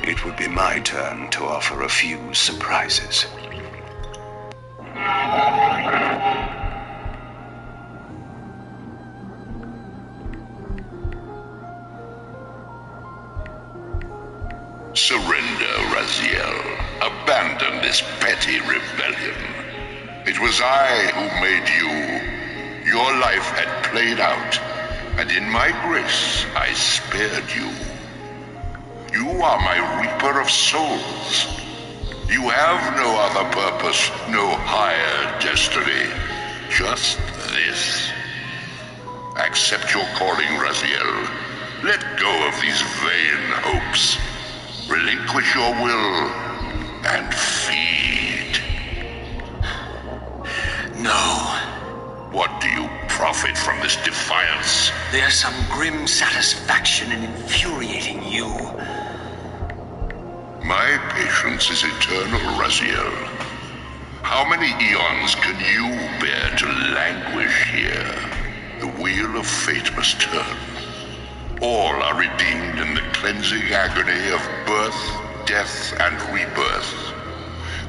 it would be my turn to offer a few surprises. Surrender, Raziel. Abandon this petty rebellion. It was I who made you. Your life had played out, and in my grace I spared you. You are my reaper of souls. You have no other purpose, no higher destiny. Just this. Accept your calling, Raziel. Let go of these vain hopes. Relinquish your will and feed. No. What do you profit from this defiance? There's some grim satisfaction in infuriating you. My patience is eternal, Raziel. How many eons can you bear to languish here? The wheel of fate must turn. All are redeemed in the cleansing agony of birth, death, and rebirth.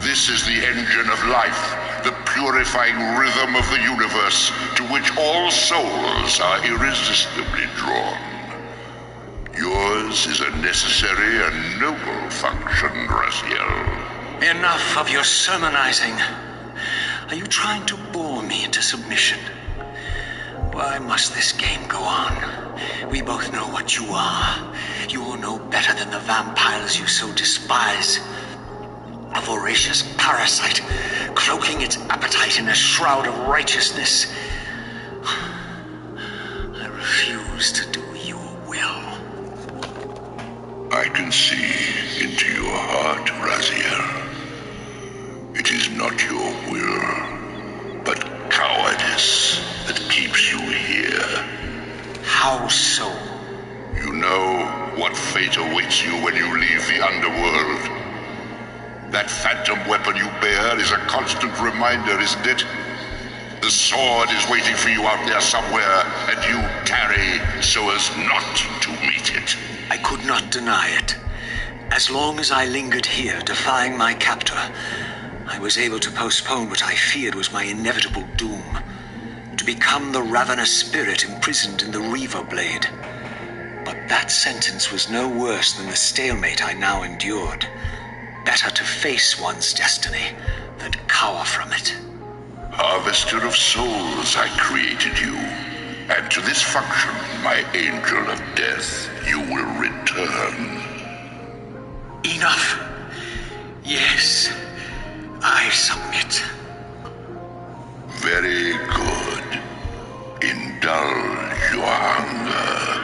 This is the engine of life, the purifying rhythm of the universe, to which all souls are irresistibly drawn. Yours is a necessary and noble function, Raziel. Enough of your sermonizing. Are you trying to bore me into submission? Why must this game go on? We both know what you are. You will know better than the vampires you so despise. A voracious parasite, cloaking its appetite in a shroud of righteousness. I refuse to do your will. I can see into your heart, Raziel. It is not your will, but cowardice that keeps you here. How so? You know what fate awaits you when you leave the underworld. That phantom weapon you bear is a constant reminder, isn't it? The sword is waiting for you out there somewhere, and you tarry so as not to meet it. I could not deny it. As long as I lingered here, defying my captor, I was able to postpone what I feared was my inevitable doom. To become the ravenous spirit imprisoned in the Reaver blade. But that sentence was no worse than the stalemate I now endured. Better to face one's destiny than cower from it. Harvester of souls, I created you. And to this function, my angel of death, you will return. Enough. Yes, I submit. Very good. Indulge your hunger.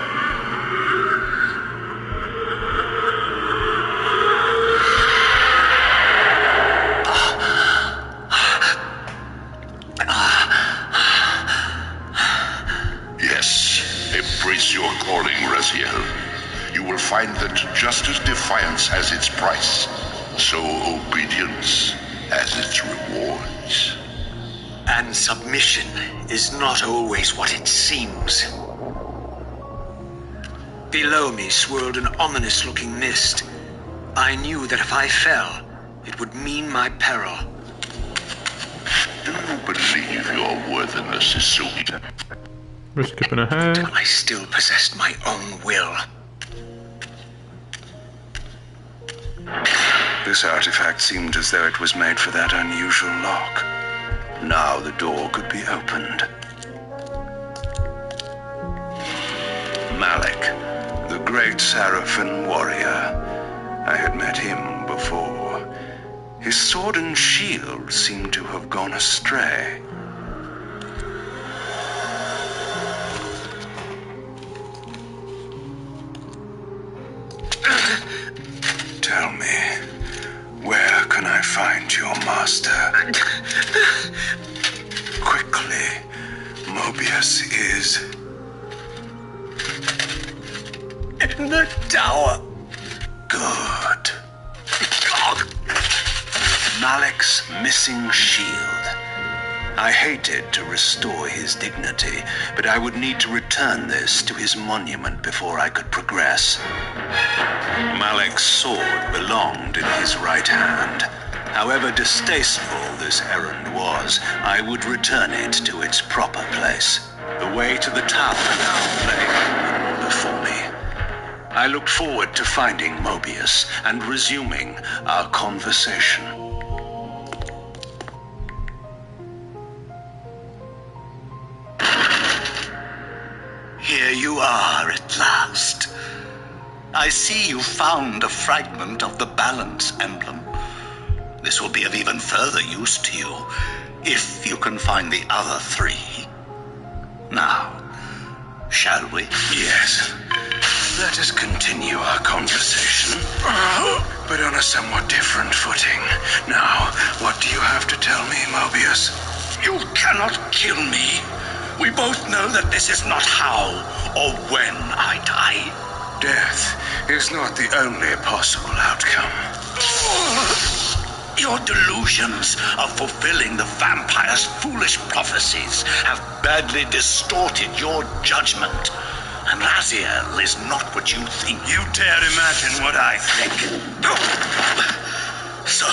Yes, embrace your calling, Raziel. You will find that just as defiance has its price, so obedience has its rewards. And submission is not always what it seems. Below me swirled an ominous-looking mist. I knew that if I fell, it would mean my peril. Do you believe your worthiness is so... We're skipping ahead. I still possessed my own will. This artifact seemed as though it was made for that unusual lock. Now the door could be opened. Malik, the great Seraphim warrior. I had met him before. His sword and shield seemed to have gone astray. Tell me, where can I find your master? Quickly, Mobius is... in the tower. Good. Malik's missing shield. I hated to restore his dignity, but I would need to return this to his monument before I could progress. Malik's sword belonged in his right hand. However distasteful this errand was, I would return it to its proper place. The way to the tower now lay open before me. I looked forward to finding Mobius and resuming our conversation. Here you are at last. I see you found a fragment of the balance emblem. This will be of even further use to you, if you can find the other three. Now, shall we? Yes. Let us continue our conversation, but on a somewhat different footing. Now, what do you have to tell me, Mobius? You cannot kill me. We both know that this is not how or when I die. Death is not the only possible outcome. Your delusions of fulfilling the vampire's foolish prophecies have badly distorted your judgment. And Raziel is not what you think. You dare imagine what I think. So,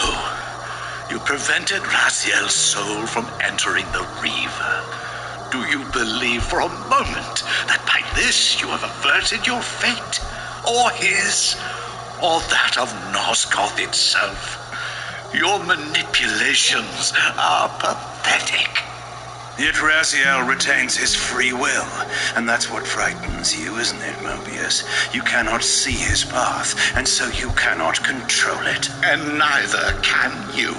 you prevented Raziel's soul from entering the Reaver. Do you believe for a moment that by this you have averted your fate? Or his? Or that of Nosgoth itself? Your manipulations are pathetic. Yet Raziel retains his free will, and that's what frightens you, isn't it, Mobius? You cannot see his path, and so you cannot control it. And neither can you.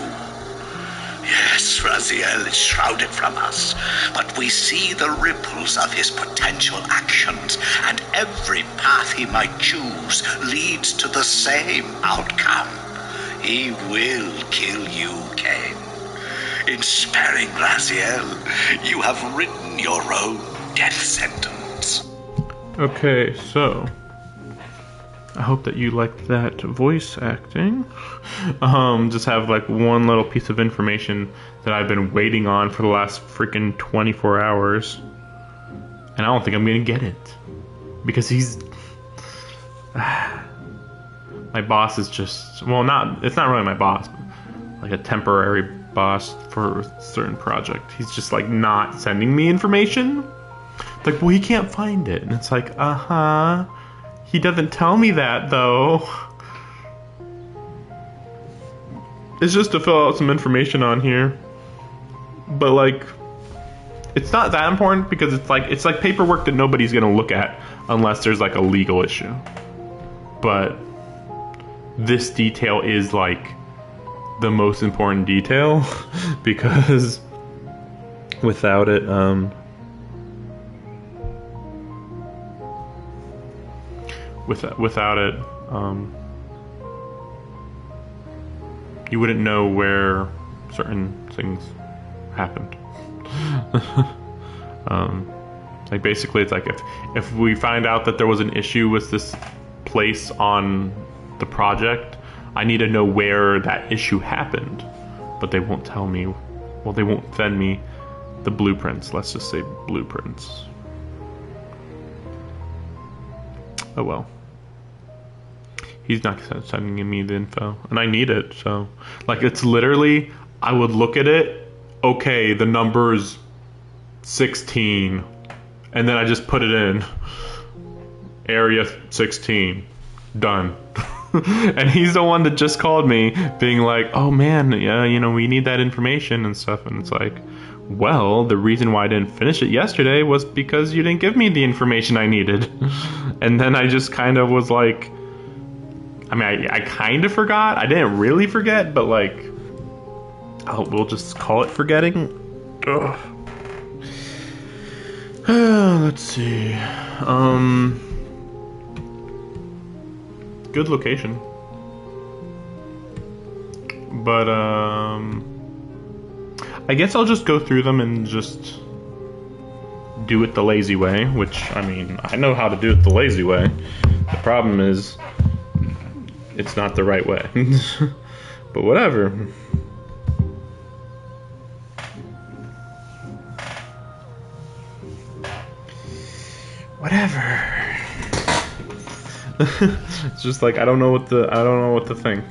Yes, Raziel is shrouded from us, but we see the ripples of his potential actions, and every path he might choose leads to the same outcome. He will kill you, Cain. In sparing Raziel, you have written your own death sentence. Okay, so I hope that you liked that voice acting. Just have like one little piece of information that I've been waiting on for the last freaking 24 hours. And I don't think I'm gonna get it. Because he's... my boss is just... Well, it's not really my boss. But like a temporary boss for a certain project. He's just like not sending me information. Like, well, he can't find it. And it's like, he doesn't tell me that, though. It's just to fill out some information on here. But, like, it's not that important because it's like paperwork that nobody's going to look at unless there's, like, a legal issue. But this detail is, like, the most important detail because without it, without it, you wouldn't know where certain things happened. Like basically, it's like if we find out that there was an issue with this place on the project, I need to know where that issue happened, but they won't tell me. Well, they won't send me the blueprints. Let's just say blueprints. Oh well. He's not sending me the info, and I need it. So, like, it's literally, I would look at it. Okay, the number's 16, and then I just put it in. Area 16, done. And he's the one that just called me, being like, "Oh man, yeah, you know, we need that information and stuff." And it's like, well, the reason why I didn't finish it yesterday was because you didn't give me the information I needed. And then I just kind of was like, I mean, I kind of forgot. I didn't really forget, but like, we'll just call it forgetting. Ugh. Let's see. Good location. But, I guess I'll just go through them and just do it the lazy way, which, I mean, I know how to do it the lazy way. The problem is, it's not the right way. But whatever. Whatever. It's just like I don't know what to think.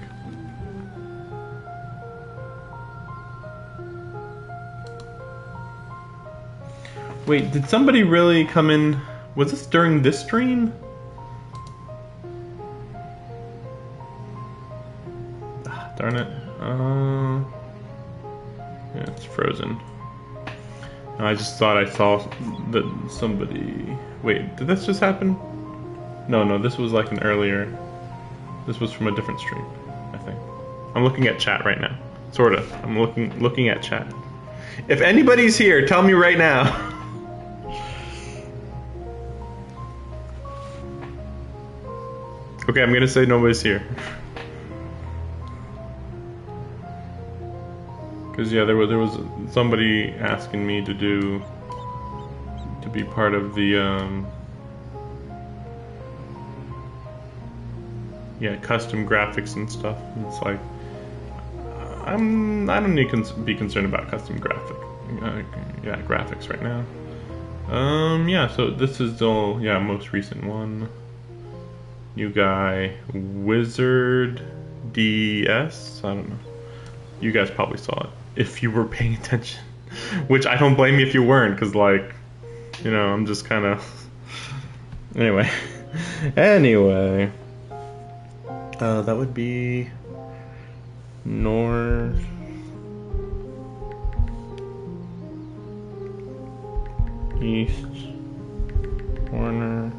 Wait, did somebody really come in? Was this during this stream? Darn it. Yeah, it's frozen. And I just thought I saw that somebody... Wait, did this just happen? No, this was like an earlier... This was from a different stream, I think. I'm looking at chat right now. Sort of. I'm looking at chat. If anybody's here, tell me right now. Okay, I'm gonna say nobody's here. Because yeah, there was somebody asking me to be part of the custom graphics and stuff. And it's like I don't need to be concerned about custom graphics right now. Yeah. So this is the most recent one. New guy, Wizard DS. I don't know. You guys probably saw it if you were paying attention, which I don't blame you if you weren't, because like, you know, I'm just kind of anyway. That would be north east corner.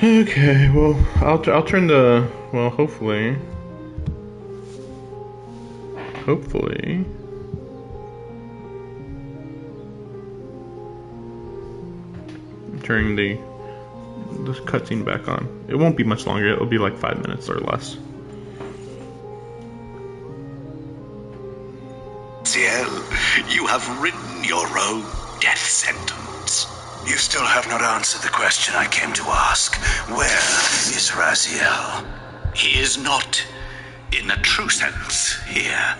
Okay, well, I'll turn the hopefully turning the cutscene back on. It won't be much longer. It'll be like 5 minutes or less. Ciel, you have written your own death sentence. You still have not answered the question I came to ask. Where is Raziel? He is not, in a true sense, here.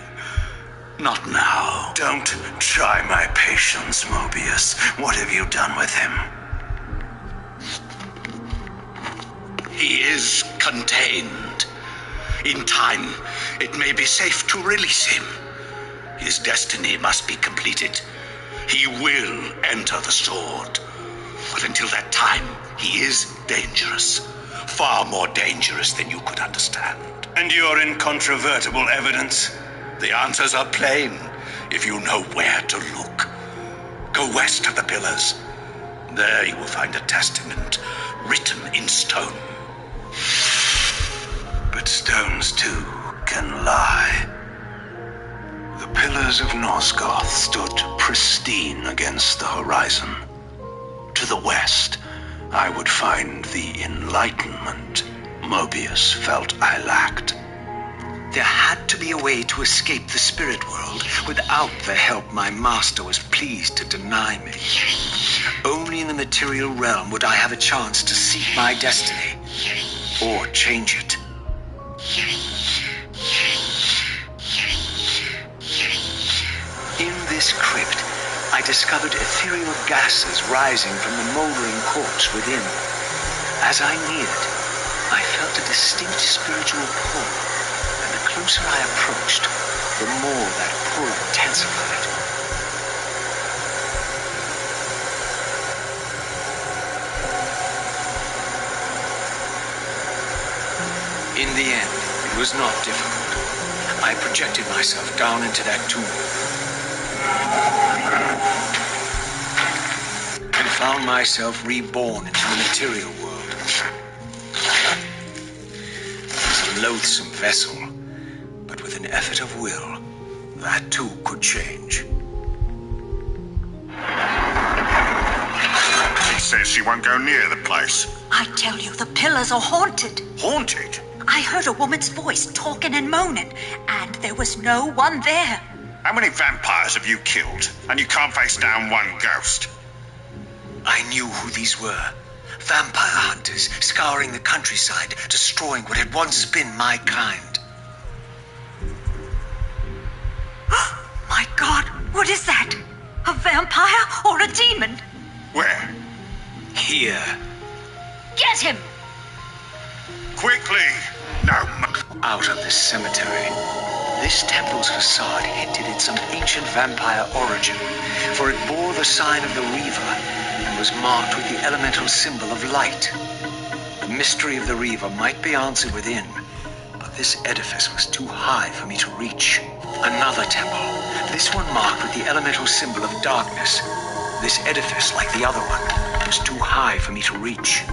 Not now. Don't try my patience, Mobius. What have you done with him? He is contained. In time, it may be safe to release him. His destiny must be completed. He will enter the sword. But until that time, he is dangerous. Far more dangerous than you could understand. And your incontrovertible evidence? The answers are plain, if you know where to look. Go west of the pillars. There you will find a testament written in stone. But stones, too, can lie. The pillars of Nosgoth stood pristine against the horizon. To the west, I would find the enlightenment Mobius felt I lacked. There had to be a way to escape the spirit world without the help my master was pleased to deny me. Only in the material realm would I have a chance to seek my destiny, or change it. In this crypt, I discovered ethereal gases rising from the moldering corpse within. As I neared, I felt a distinct spiritual pull. The closer I approached, the more that pull intensified. In the end, it was not difficult. I projected myself down into that tomb and found myself reborn into the material world. It was a loathsome vessel. With an effort of will, that too could change. It says she won't go near the place. I tell you, the pillars are haunted. Haunted? I heard a woman's voice talking and moaning, and there was no one there. How many vampires have you killed? And you can't face down one ghost. I knew who these were. Vampire hunters scouring the countryside, destroying what had once been my kind. My God, what is that? A vampire or a demon? Where? Here. Get him! Quickly! No. Out of this cemetery. This temple's facade hinted at some ancient vampire origin, for it bore the sign of the Reaver and was marked with the elemental symbol of light. The mystery of the Reaver might be answered within, but this edifice was too high for me to reach. Another temple, this one marked with the elemental symbol of darkness. This edifice, like the other one, was too high for me to reach.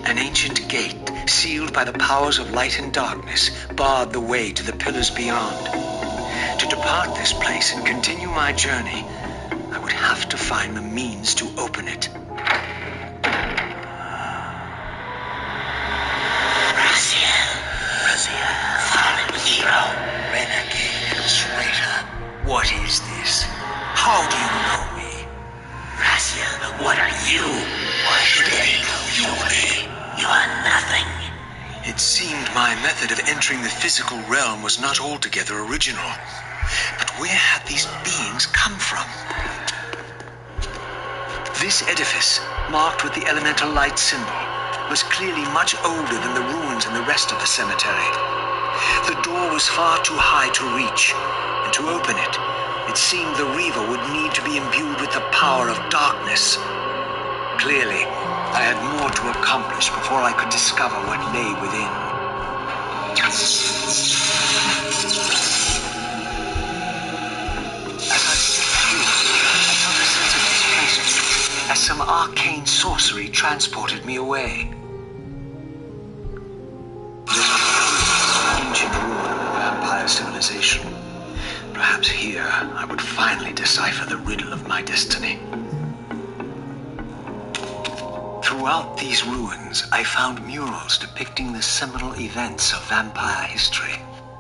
An ancient gate, sealed by the powers of light and darkness, barred the way to the pillars beyond. To depart this place and continue my journey, I would have to find the means to open it. What is this? How do you know me? Raziel, what are you? Why should I know you are nothing. It seemed my method of entering the physical realm was not altogether original. But where had these beings come from? This edifice, marked with the elemental light symbol, was clearly much older than the ruins in the rest of the cemetery. The door was far too high to reach, and to open it, it seemed the Reaver would need to be imbued with the power of darkness. Clearly, I had more to accomplish before I could discover what lay within. As I stepped through, I felt a sense of displacement, as some arcane sorcery transported me away. Ancient ruin of a vampire civilization. Perhaps here I would finally decipher the riddle of my destiny. Throughout these ruins, I found murals depicting the seminal events of vampire history.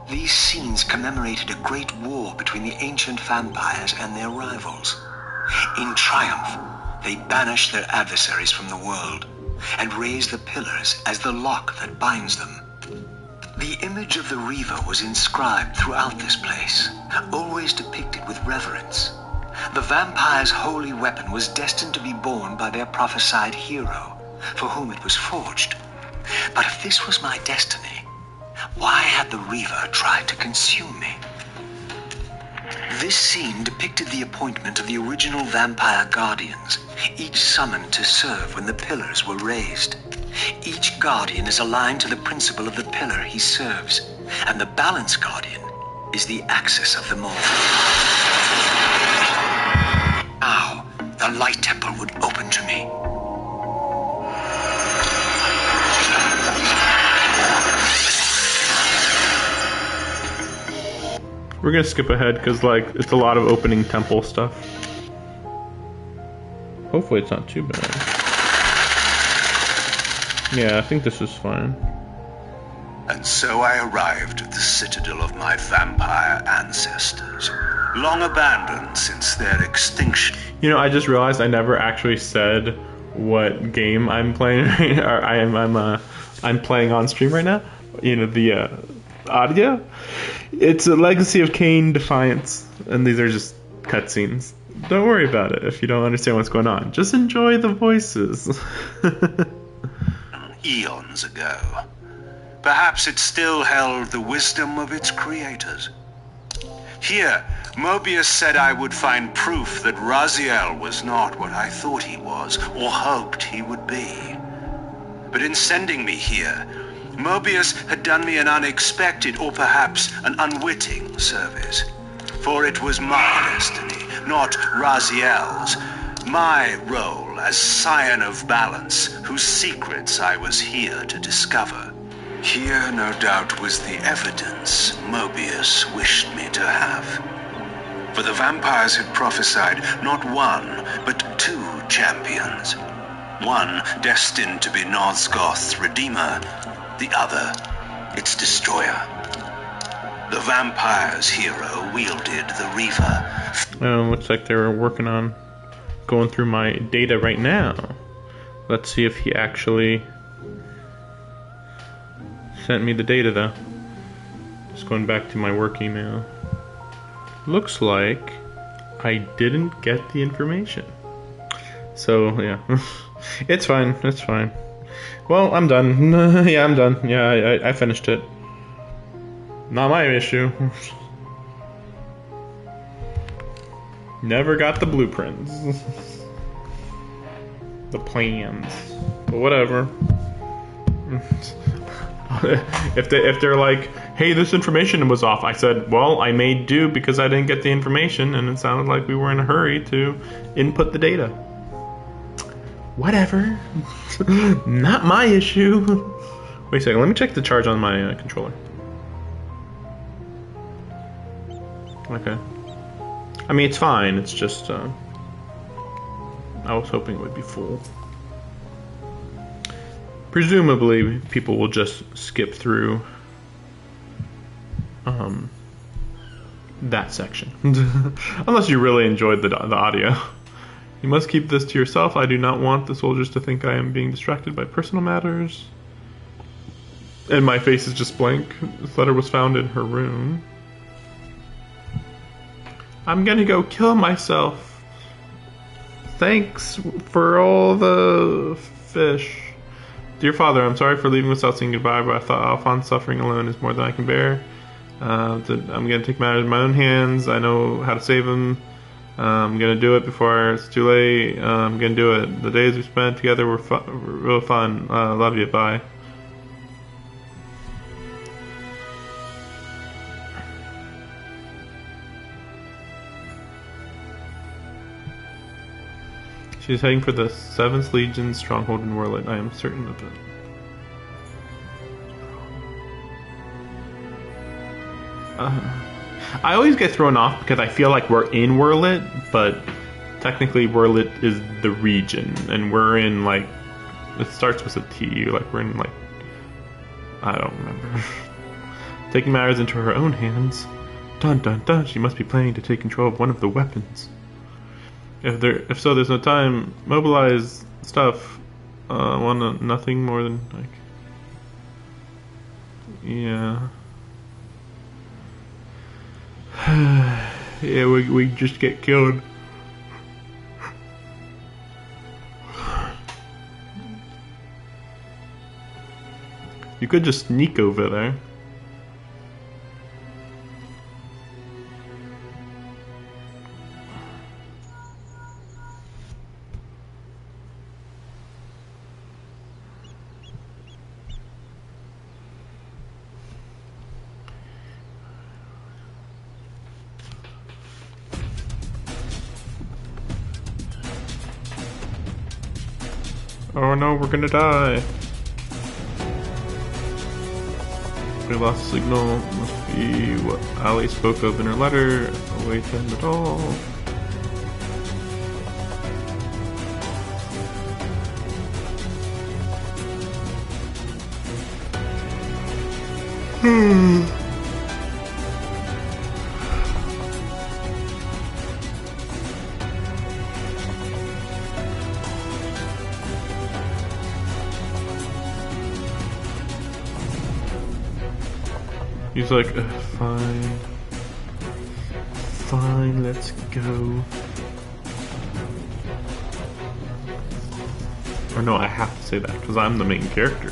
These scenes commemorated a great war between the ancient vampires and their rivals. In triumph, they banished their adversaries from the world and raised the pillars as the lock that binds them. The image of the Reaver was inscribed throughout this place, always depicted with reverence. The vampire's holy weapon was destined to be borne by their prophesied hero, for whom it was forged. But if this was my destiny, why had the Reaver tried to consume me? This scene depicted the appointment of the original vampire guardians, each summoned to serve when the pillars were raised. Each guardian is aligned to the principle of the pillar he serves, and the balance guardian is the axis of them all. Now, the light temple would open to me. We're gonna skip ahead because, like, it's a lot of opening temple stuff. Hopefully it's not too bad. Yeah, I think this is fine. And so I arrived at the citadel of my vampire ancestors, long abandoned since their extinction. You know, I just realized I never actually said what game I'm playing. Or I'm playing on stream right now. You know, the audio. It's a Legacy of Kain Defiance, and these are just cutscenes. Don't worry about it if you don't understand what's going on. Just enjoy the voices. Eons ago. Perhaps it still held the wisdom of its creators. Here, Mobius said I would find proof that Raziel was not what I thought he was, or hoped he would be. But in sending me here, Mobius had done me an unexpected, or perhaps an unwitting service. For it was my destiny, not Raziel's. My role as Scion of Balance, whose secrets I was here to discover. Here, no doubt, was the evidence Mobius wished me to have. For the vampires had prophesied not one, but two champions. One destined to be Nosgoth's redeemer, the other its destroyer. The vampire's hero wielded the Reaver. Looks like they're working on going through my data right now. Let's see if he actually sent me the data, though. Just going back to my work email. Looks like I didn't get the information. So, yeah. It's fine. It's fine. Well, I'm done. Yeah, I'm done. Yeah, I finished it. Not my issue. Never got the blueprints. The plans. But whatever. If they're like, hey, this information was off, I said, well, I made do because I didn't get the information, and it sounded like we were in a hurry to input the data. Whatever. Not my issue. Wait a second, let me check the charge on my controller. Okay. I mean, it's fine, it's just, I was hoping it would be full. Presumably, people will just skip through that section. Unless you really enjoyed the audio. You must keep this to yourself. I do not want the soldiers to think I am being distracted by personal matters. And my face is just blank. This letter was found in her room. I'm gonna go kill myself. Thanks for all the fish. Dear Father, I'm sorry for leaving without saying goodbye, but I thought Alphonse's suffering alone is more than I can bear. I'm gonna take matters in my own hands. I know how to save him. I'm gonna do it before it's too late. I'm gonna do it. The days we spent together were real fun. Love you. Bye. She's heading for the 7th Legion stronghold in Werlet. I am certain of it. I always get thrown off because I feel like we're in Werlet, but technically Werlet is the region, and we're in, like, it starts with a T, like we're in, like, I don't remember. Taking matters into her own hands. Dun dun dun, she must be planning to take control of one of the weapons. If so, there's no time. Mobilize stuff. Nothing more than, like, Yeah. Yeah, we just get killed. You could just sneak over there. Oh no, we're gonna die. We lost the signal. Must be what Ali spoke of in her letter. No way to end it all. He's like, fine. Fine, let's go. Or no, I have to say that, because I'm the main character.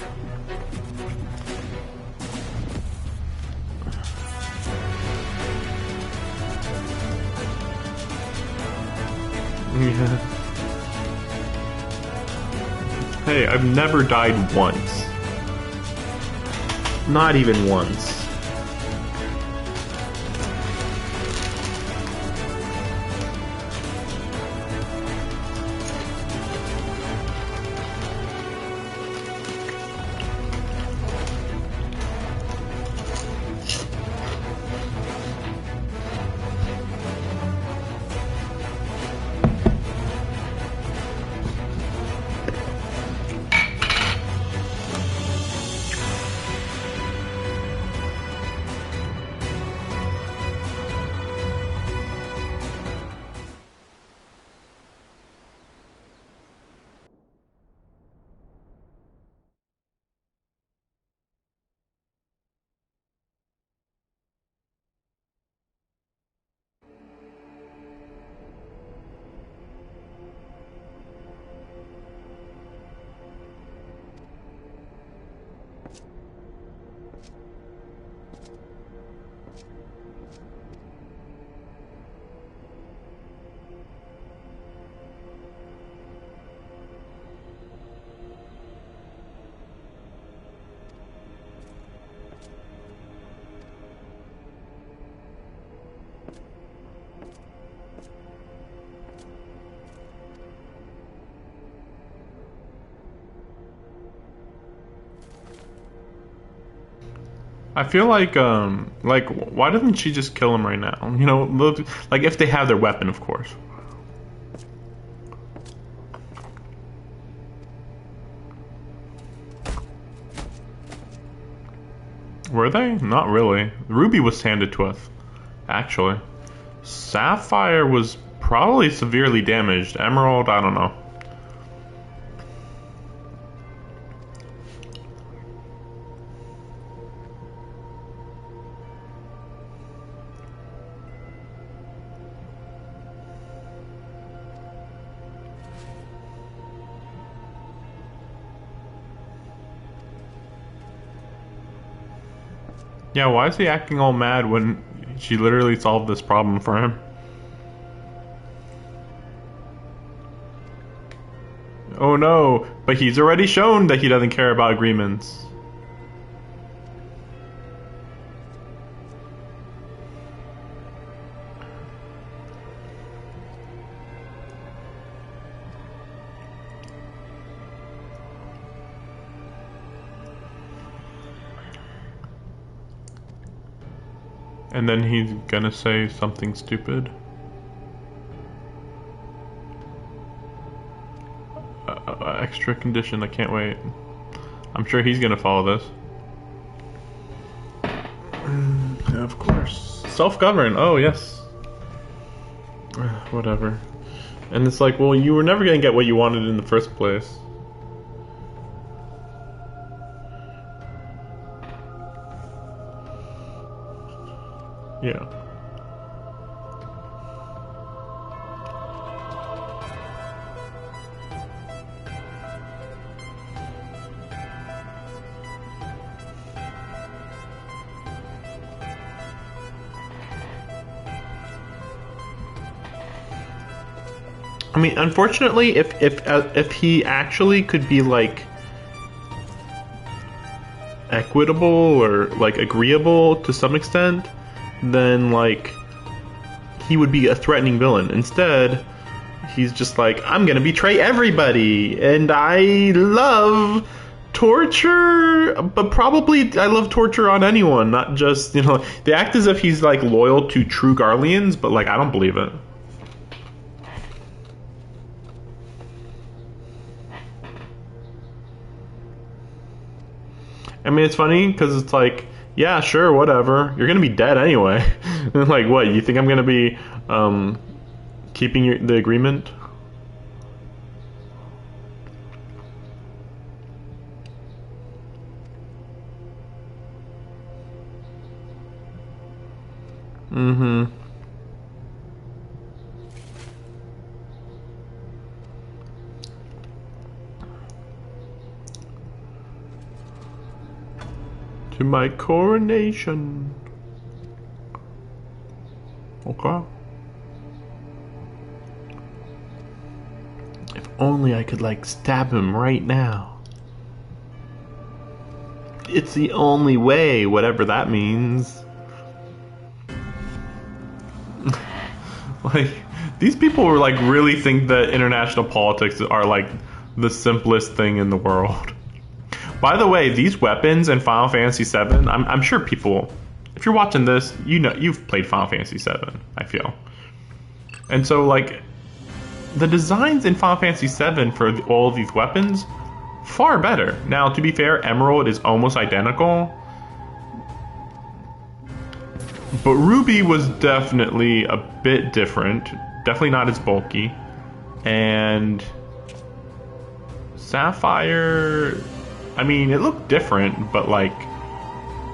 Yeah. Hey, I've never died once. Not even once. I feel like, why doesn't she just kill him right now? You know, look, like, if they have their weapon, of course. Were they? Not really. Ruby was handed to us, actually. Sapphire was probably severely damaged. Emerald, I don't know. Yeah, why is he acting all mad when she literally solved this problem for him? Oh no, but he's already shown that he doesn't care about agreements. And then he's gonna say something stupid. Extra condition, I can't wait. I'm sure he's gonna follow this. Of course. Self-govern, oh yes. Whatever. And it's like, well, you were never gonna get what you wanted in the first place. Yeah. I mean, unfortunately, if he actually could be like equitable or like agreeable to some extent, then like he would be a threatening villain. Instead, he's just like, I'm gonna betray everybody, and I love torture, but probably I love torture on anyone, not just, you know, they act as if he's like loyal to true Garleans, but like I don't believe it. I mean, it's funny because it's like, yeah, sure, whatever. You're gonna be dead anyway. Like, what? You think I'm gonna be keeping the agreement? Mm-hmm. To my coronation. Okay. If only I could, like, stab him right now. It's the only way, whatever that means. Like, these people were like really think that international politics are like the simplest thing in the world. By the way, these weapons in Final Fantasy VII, I'm sure people, if you're watching this, you know you've played Final Fantasy VII, I feel. And so like the designs in Final Fantasy VII for all of these weapons, far better. Now, to be fair, Emerald is almost identical. But Ruby was definitely a bit different. Definitely not as bulky. And Sapphire, I mean, it looked different, but like,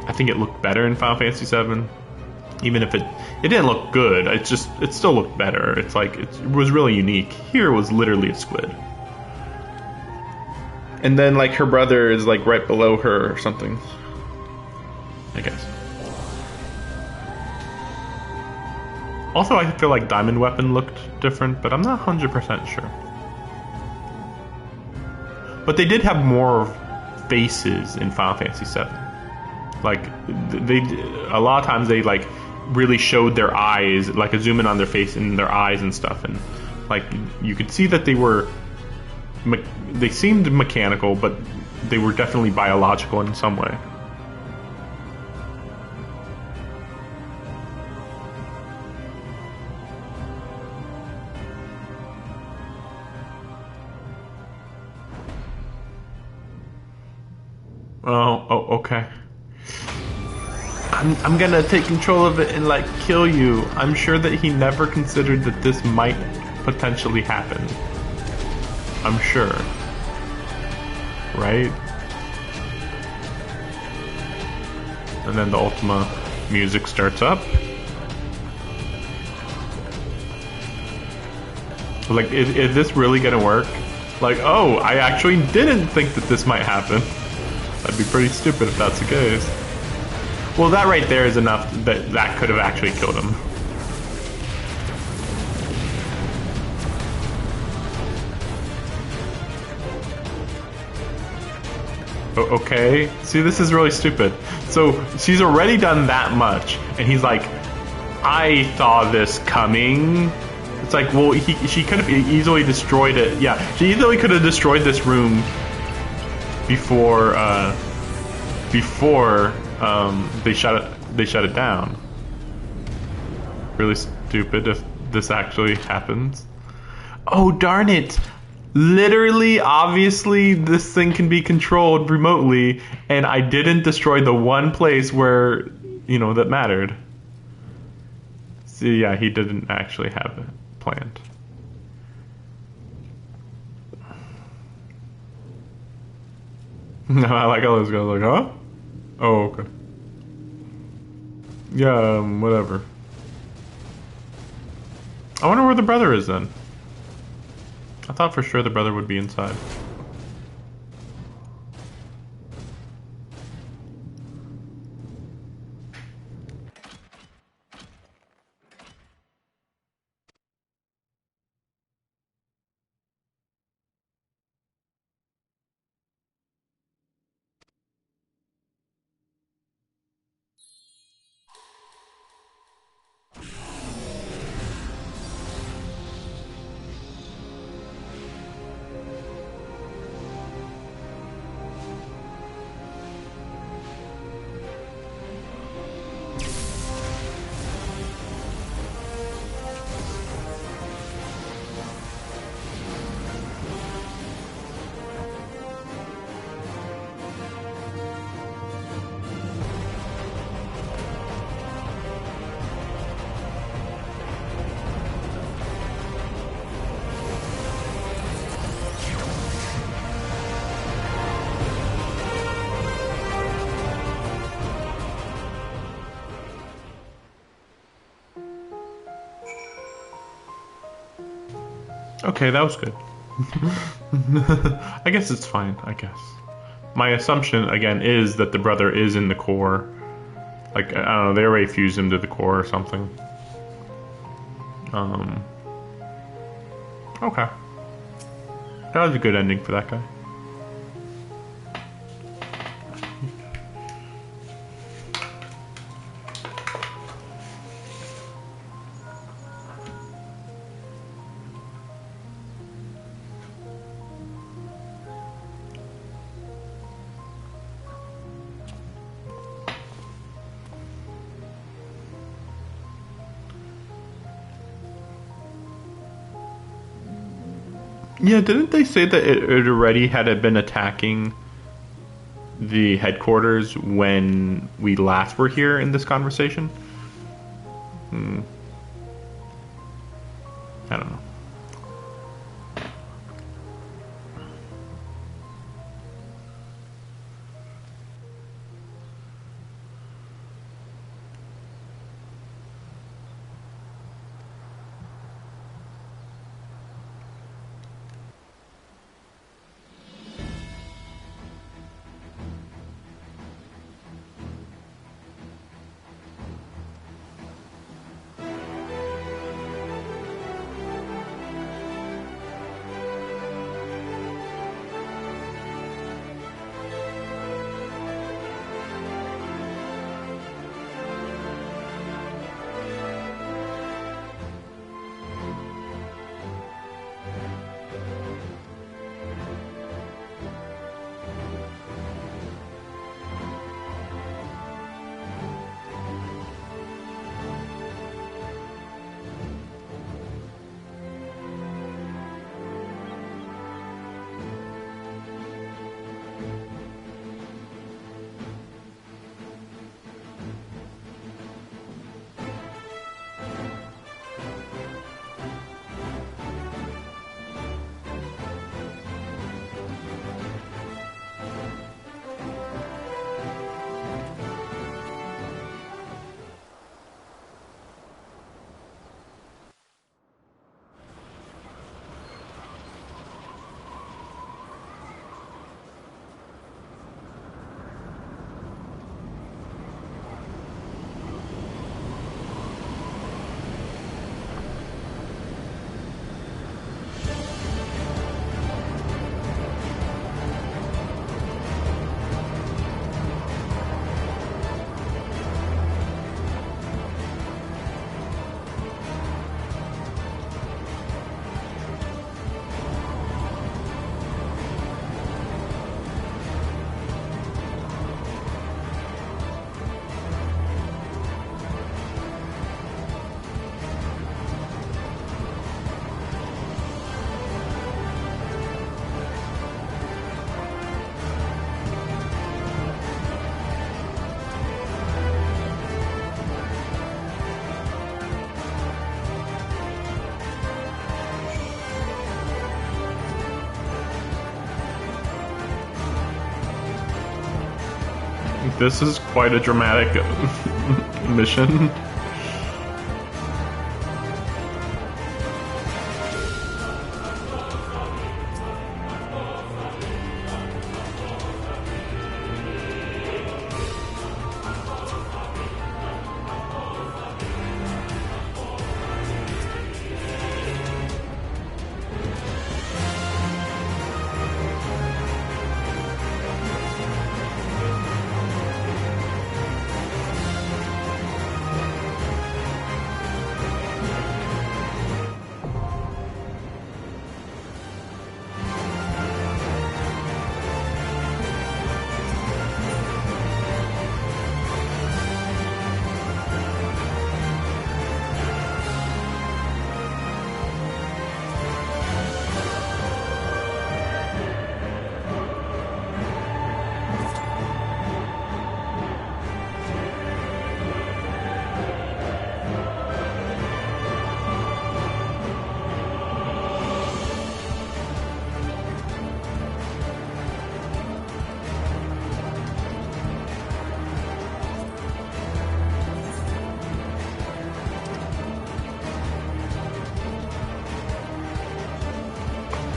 I think it looked better in Final Fantasy VII. Even if it didn't look good, it still looked better. It's like, it was really unique. Here it was literally a squid. And then like her brother is like right below her or something, I guess. Also, I feel like Diamond Weapon looked different, but I'm not 100% sure. But they did have more faces in Final Fantasy VII. Like, a lot of times they like really showed their eyes, like a zoom in on their face and their eyes and stuff, and like you could see that they seemed mechanical, but they were definitely biological in some way. Oh, okay. I'm gonna take control of it and like kill you. I'm sure that he never considered that this might potentially happen. I'm sure. Right? And then the Ultima music starts up. Like, is this really gonna work? Like, oh, I actually didn't think that this might happen. That'd be pretty stupid if that's the case. Well, that right there is enough that could have actually killed him. Okay, see, this is really stupid. So she's already done that much, and he's like, I saw this coming. It's like, well, she could have easily destroyed it. Yeah, she easily could have destroyed this room before they shut it down. Really stupid if this actually happens. Oh, darn it! Literally, obviously, this thing can be controlled remotely, and I didn't destroy the one place where, you know, that mattered. See, yeah, he didn't actually have it planned. No, I like how this goes like, huh? Oh, okay. Yeah, whatever. I wonder where the brother is then. I thought for sure the brother would be inside. Okay, that was good. I guess it's fine, I guess. My assumption, again, is that the brother is in the core. Like, I don't know, they already fused him to the core or something. Okay. That was a good ending for that guy. Yeah, didn't they say that it already had been attacking the headquarters when we last were here in this conversation? I don't know. This is quite a dramatic mission.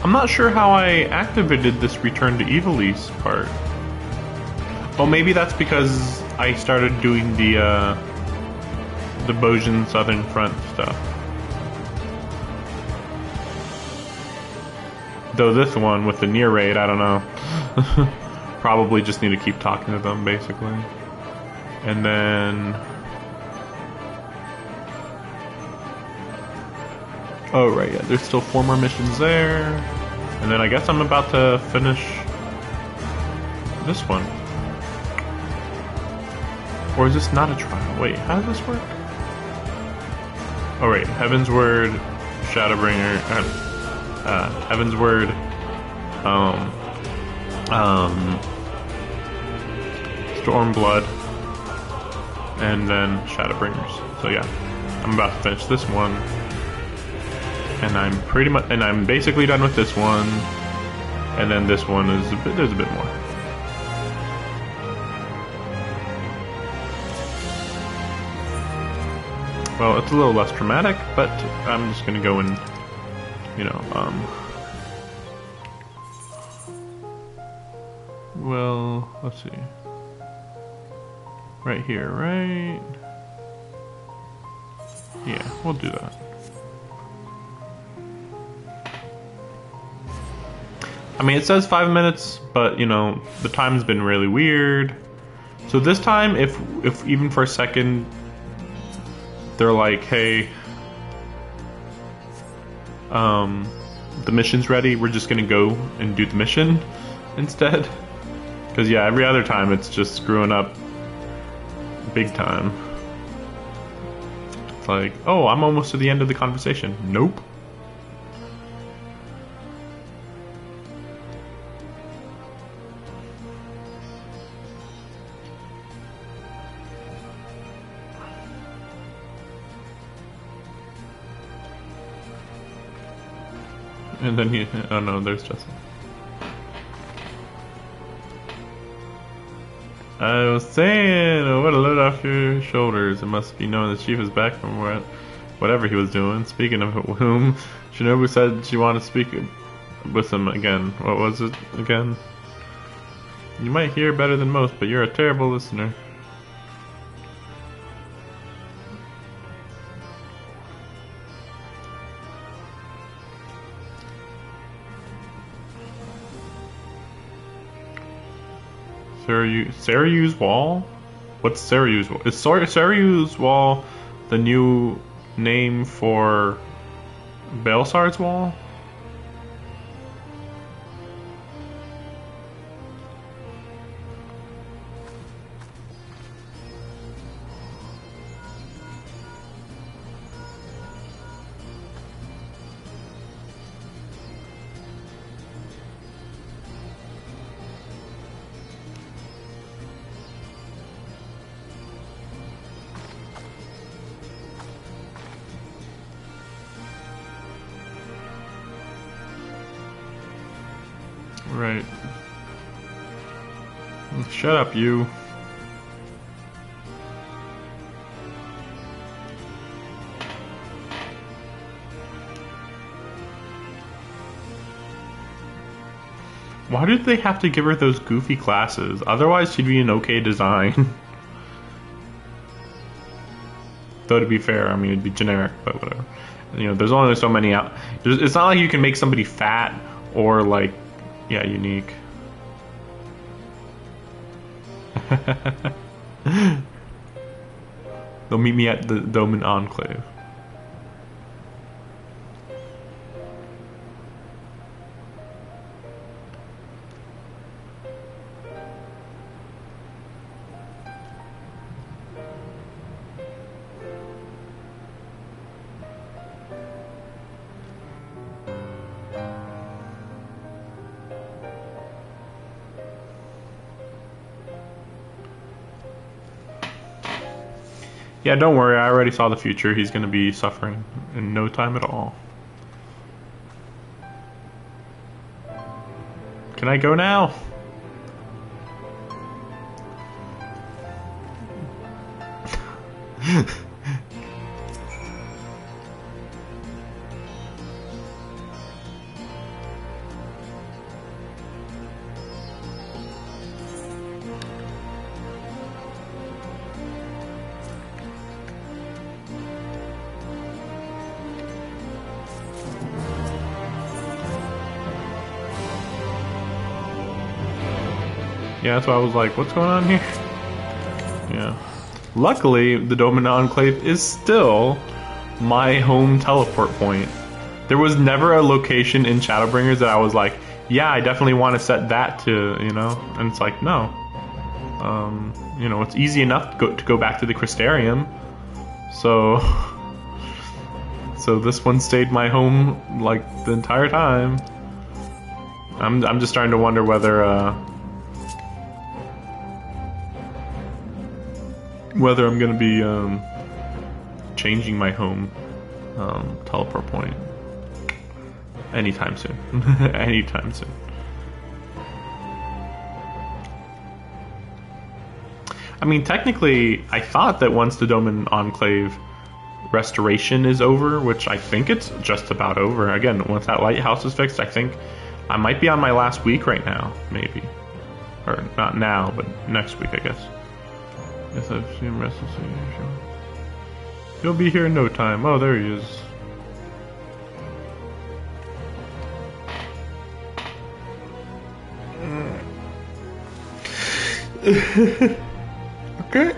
I'm not sure how I activated this Return to Evilise part. Oh, maybe that's because I started doing the Bojan Southern Front stuff. Though this one with the near raid, I don't know. Probably just need to keep talking to them, basically. And then... oh, right, yeah, there's still 4 more missions there. And then I guess I'm about to finish this one. Or is this not a trial? Wait, how does this work? Oh, wait, Heaven's Word, Shadowbringer, Heaven's Word, Stormblood, and then Shadowbringers. So yeah, I'm about to finish this one. And I'm basically done with this one, and then this one is there's a bit more. Well, it's a little less dramatic, but I'm just gonna go and, you know, well, let's see, right here, right? Yeah, we'll do that. I mean, it says 5 minutes, but, you know, the time's been really weird. So this time, if even for a second, they're like, hey, the mission's ready, we're just gonna go and do the mission instead. Because, yeah, every other time it's just screwing up big time. It's like, oh, I'm almost to the end of the conversation. Nope. And then he, oh no, there's Justin. I was saying, oh, what a load off your shoulders. It must be knowing the chief is back from whatever he was doing. Speaking of whom, Shinobu said she wanted to speak with him again. What was it again? You might hear better than most, but you're a terrible listener. Saryu's Wall? What's Saryu's Wall? Is Saryu's Wall the new name for Baelsar's Wall? Right. Shut up, you. Why did they have to give her those goofy glasses? Otherwise, she'd be an okay design. Though to be fair, I mean, it'd be generic, but whatever. You know, there's only so many out. It's not like you can make somebody fat or like, yeah, unique. They'll meet me at the Doman Enclave. Yeah, don't worry, I already saw the future. He's gonna be suffering in no time at all. Can I go now? Yeah, that's why I was like, what's going on here? Yeah. Luckily, the Doman Enclave is still my home teleport point. There was never a location in Shadowbringers that I was like, yeah, I definitely want to set that to, you know? And it's like, no. You know, it's easy enough to go back to the Crystarium. So this one stayed my home, like, the entire time. I'm just starting to wonder whether I'm gonna be changing my home teleport point anytime soon. Anytime soon. I mean, technically, I thought that once the Doman Enclave restoration is over, which I think it's just about over. Again, once that lighthouse is fixed, I think I might be on my last week right now, maybe. Or not now, but next week, I guess. Yes, I've seen Restless. He'll be here in no time. Oh, there he is. Okay.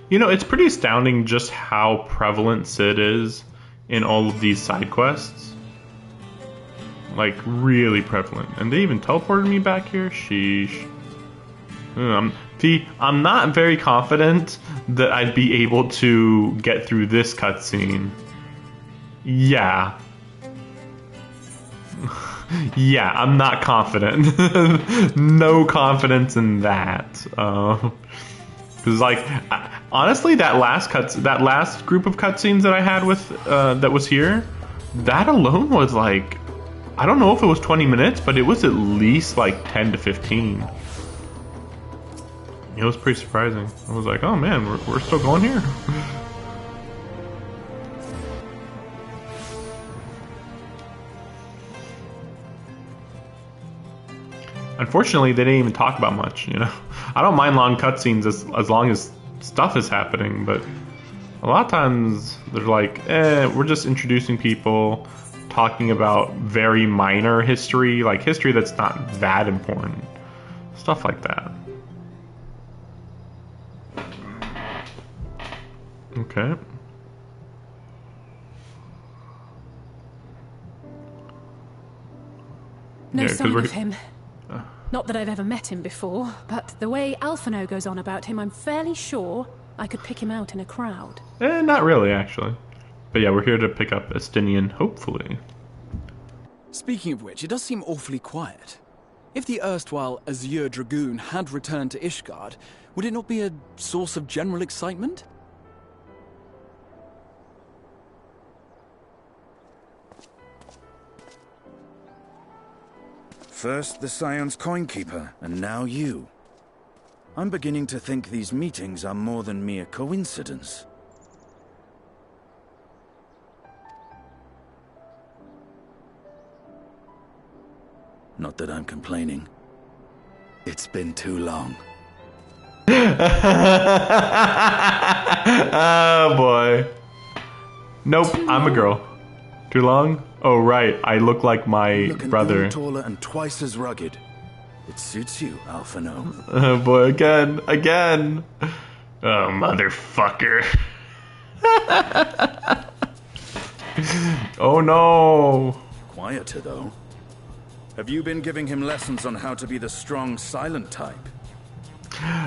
You know, it's pretty astounding just how prevalent Sid is in all of these side quests. Like, really prevalent. And they even teleported me back here? Sheesh. I'm not very confident that I'd be able to get through this cutscene. Yeah. Yeah, I'm not confident. No confidence in that. Because, like, honestly, that last group of cutscenes that I had with that was here, that alone was like, I don't know if it was 20 minutes, but it was at least like 10 to 15. It was pretty surprising. I was like, oh man, we're still going here. Unfortunately, they didn't even talk about much, you know. I don't mind long cutscenes as long as stuff is happening, but a lot of times they're like, we're just introducing people, talking about very minor history, like history that's not that important. Stuff like that. Okay. No sign of him. Not that I've ever met him before, but the way Alphino goes on about him, I'm fairly sure I could pick him out in a crowd. Not really, actually. But yeah, we're here to pick up Estinian, hopefully. Speaking of which, it does seem awfully quiet. If the erstwhile Azure Dragoon had returned to Ishgard, would it not be a source of general excitement? First the Scion's Coinkeeper, and now you. I'm beginning to think these meetings are more than mere coincidence. Not that I'm complaining. It's been too long. Oh boy. Nope, I'm a girl. Too long? Oh right, I look like my brother. Looking taller and twice as rugged. It suits you, Alphino. Oh boy, again. Oh motherfucker. Oh no. Quieter though. Have you been giving him lessons on how to be the strong, silent type?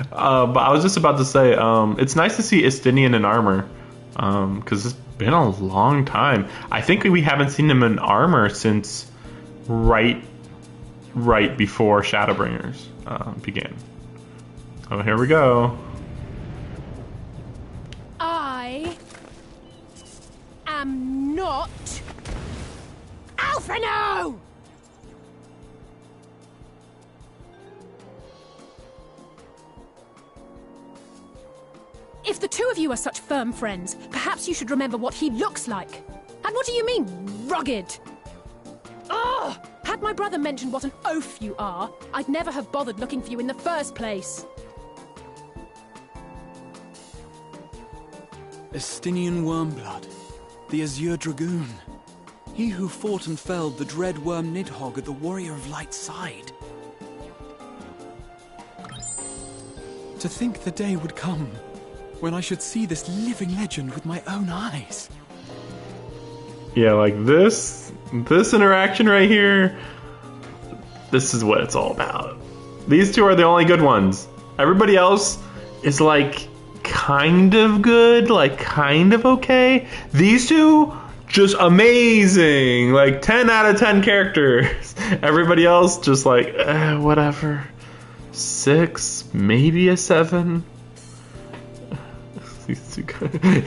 But I was just about to say, it's nice to see Estinian in armor, because it's been a long time. I think we haven't seen him in armor since right before Shadowbringers began. Oh, here we go. I am not Alphino! If the two of you are such firm friends, perhaps you should remember what he looks like. And what do you mean, rugged? Ugh! Had my brother mentioned what an oaf you are, I'd never have bothered looking for you in the first place. Estinian Wormblood, the Azure Dragoon. He who fought and felled the dread worm Nidhogg at the Warrior of Light's side. To think the day would come when I should see this living legend with my own eyes. Yeah, like this interaction right here, this is what it's all about. These two are the only good ones. Everybody else is like kind of good, like kind of okay. These two, just amazing. Like 10 out of 10 characters. Everybody else just like, whatever. 6, maybe a 7.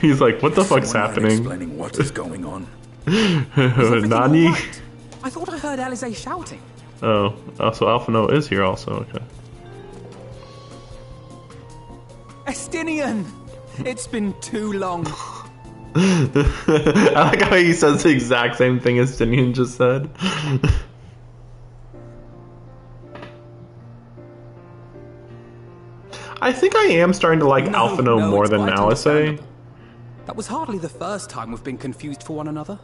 He's like, what the fuck's happening? Explaining what is going on. Nani? Right? I thought I heard Alize shouting. Oh, so Alphino is here also, okay. Estinian! It's been too long. I like how he says the exact same thing as Estinian just said. I think I am starting to like Alphino more than Alice. That was hardly the first time we've been confused for one another.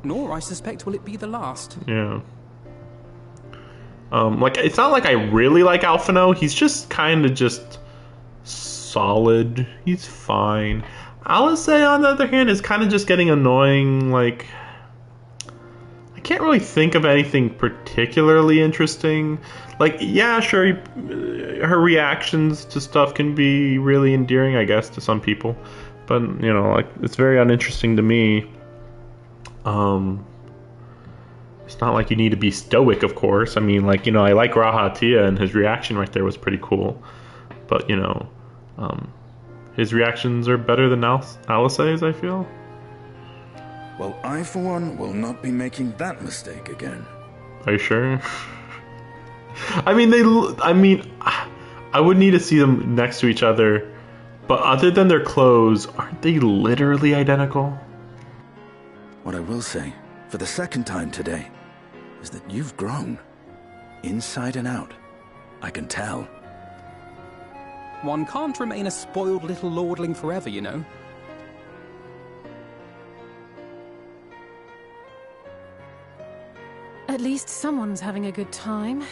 Nor, I suspect, will it be the last. Yeah. Like, it's not like I really like Alphino. He's just kind of just solid. He's fine. Alice, on the other hand, is kind of just getting annoying. Like, I can't really think of anything particularly interesting. Like, yeah, sure, her reactions to stuff can be really endearing, I guess, to some people. But, you know, like, it's very uninteresting to me. It's not like you need to be stoic, of course. I mean, like, you know, I like Rahatia, and his reaction right there was pretty cool. But, you know, his reactions are better than Alice's, I feel. Well, I, for one, will not be making that mistake again. Are you sure? I I would need to see them next to each other. But other than their clothes, aren't they literally identical? What I will say, for the second time today, is that you've grown. Inside and out. I can tell. One can't remain a spoiled little lordling forever, you know. At least someone's having a good time.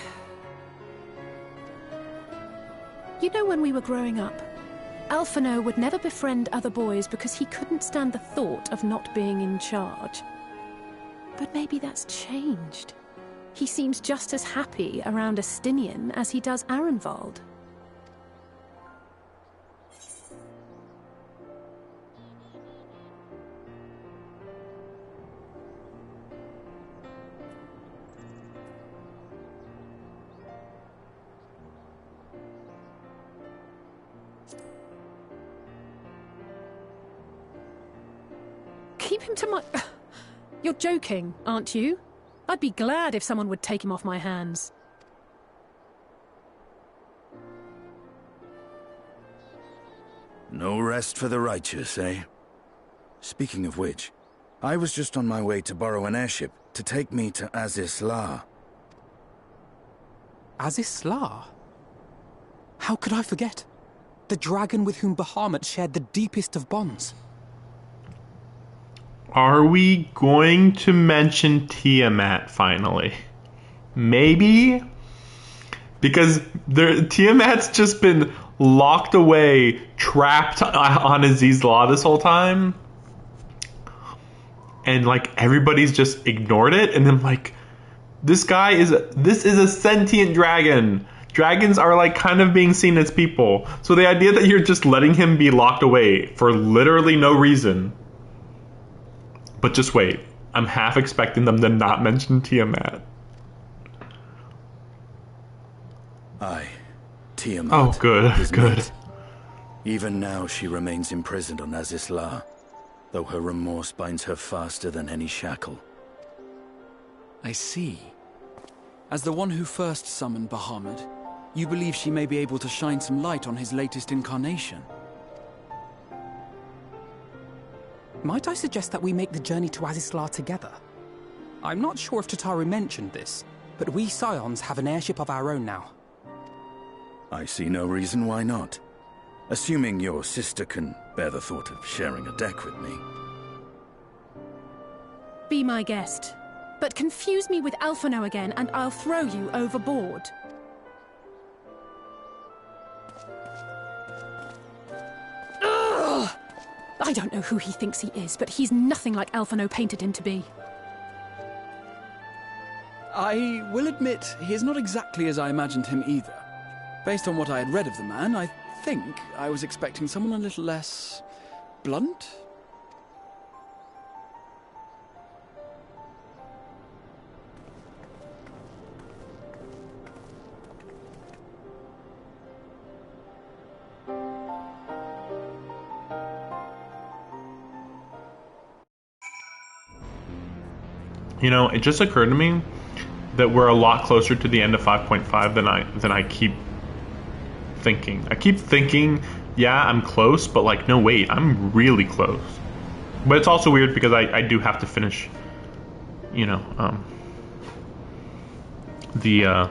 You know, when we were growing up, Alphino would never befriend other boys because he couldn't stand the thought of not being in charge. But maybe that's changed. He seems just as happy around Astinian as he does Arenvald. Keep him to my... You're joking, aren't you? I'd be glad if someone would take him off my hands. No rest for the righteous, eh? Speaking of which, I was just on my way to borrow an airship to take me to Azisla. Azisla? How could I forget? The dragon with whom Bahamut shared the deepest of bonds. Are we going to mention Tiamat finally? Maybe? Because Tiamat's just been locked away, trapped on Aziz Law this whole time. And like everybody's just ignored it. And then like, this is a sentient dragon. Dragons are like kind of being seen as people. So the idea that you're just letting him be locked away for literally no reason. But just wait, I'm half expecting them to not mention Tiamat. Aye, Tiamat. Oh, good, good. Mate. Even now she remains imprisoned on Azisla, though her remorse binds her faster than any shackle. I see. As the one who first summoned Bahamut, you believe she may be able to shine some light on his latest incarnation? Might I suggest that we make the journey to Azisla together? I'm not sure if Tataru mentioned this, but we Scions have an airship of our own now. I see no reason why not. Assuming your sister can bear the thought of sharing a deck with me. Be my guest. But confuse me with Alphino again and I'll throw you overboard. Ugh! I don't know who he thinks he is, but he's nothing like Alphino painted him to be. I will admit, he is not exactly as I imagined him either. Based on what I had read of the man, I think I was expecting someone a little less... blunt? You know, it just occurred to me that we're a lot closer to the end of 5.5 than I keep thinking. I keep thinking, yeah, I'm close, but like, no, wait, I'm really close. But it's also weird because I do have to finish, you know, the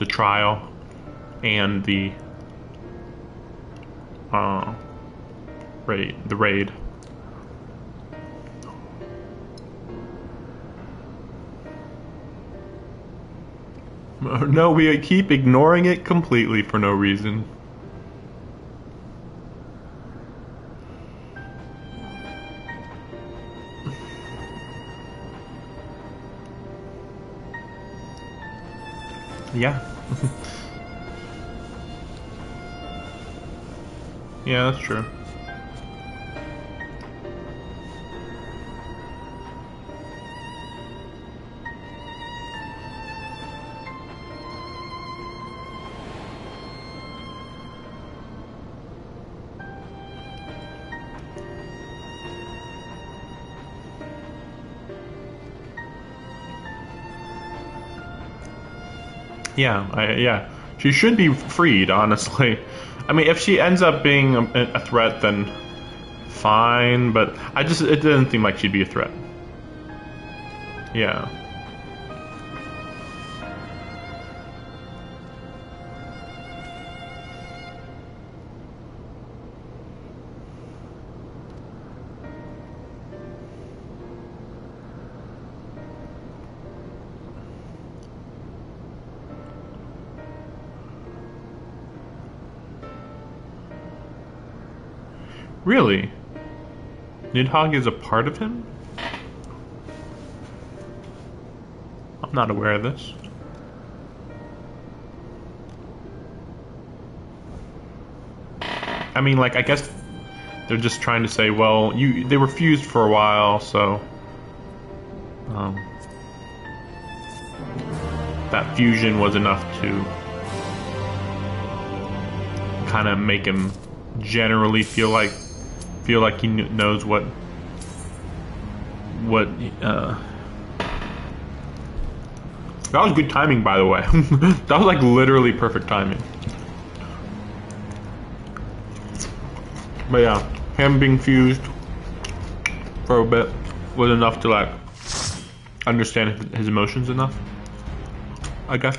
trial and the raid. No, we keep ignoring it completely for no reason. Yeah. Yeah, that's true. Yeah, She should be freed, honestly. I mean, if she ends up being a threat, then fine, but it didn't seem like she'd be a threat. Yeah. Really? Nidhogg is a part of him? I'm not aware of this. I mean, like, I guess they're just trying to say, well, they were fused for a while, so that fusion was enough to kind of make him generally feel like he knows what that was good timing, by the way. That was like literally perfect timing. But yeah, him being fused for a bit was enough to like understand his emotions enough, I guess.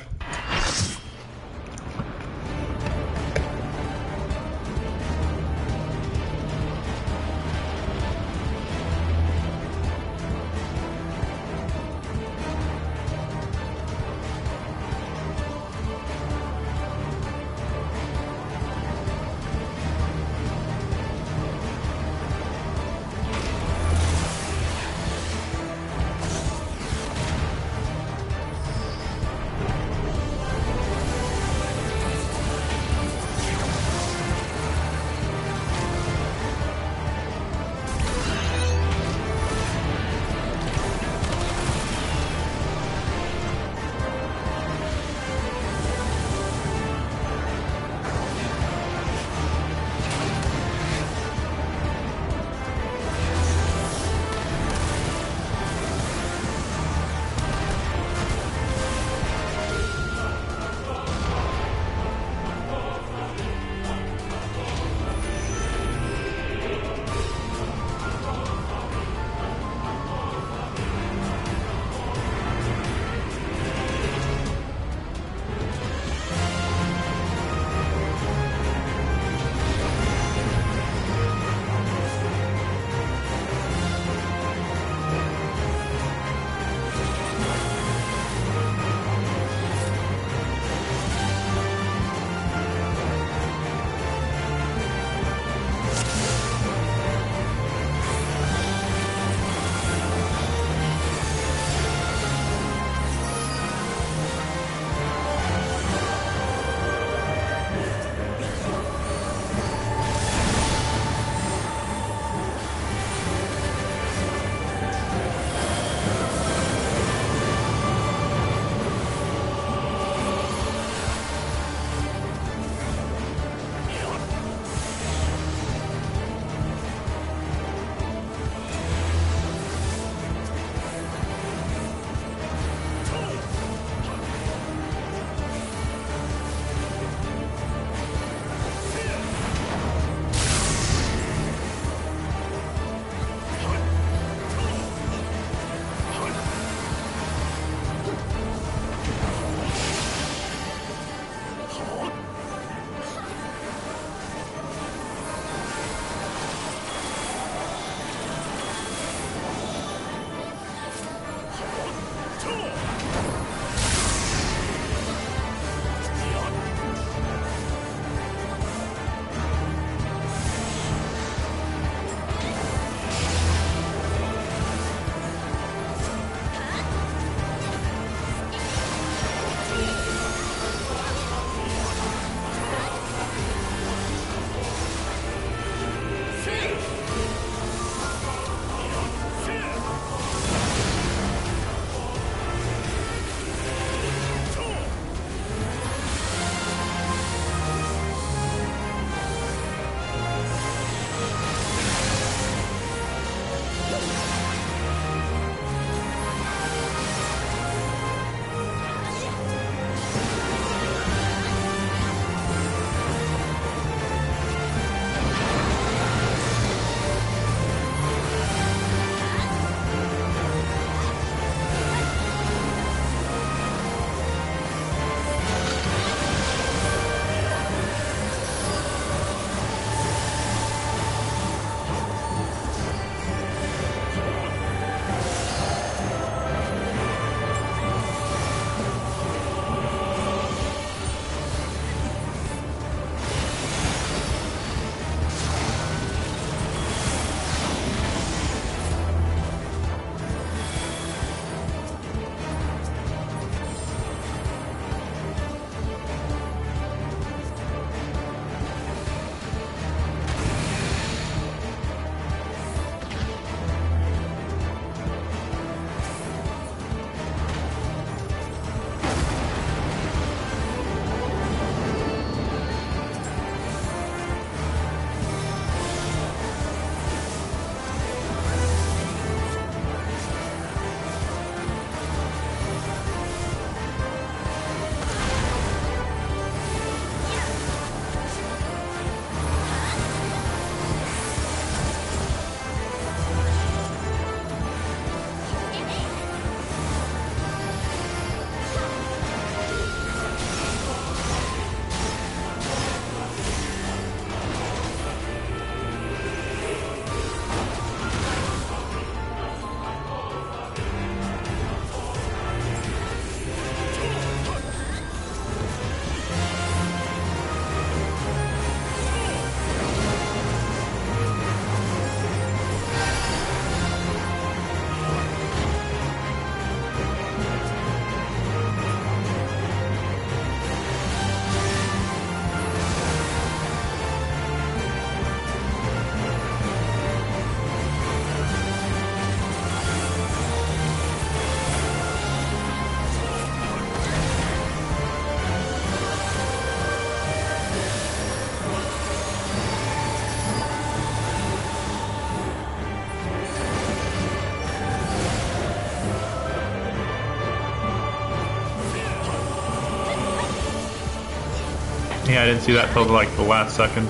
Yeah, I didn't see that till like the last second.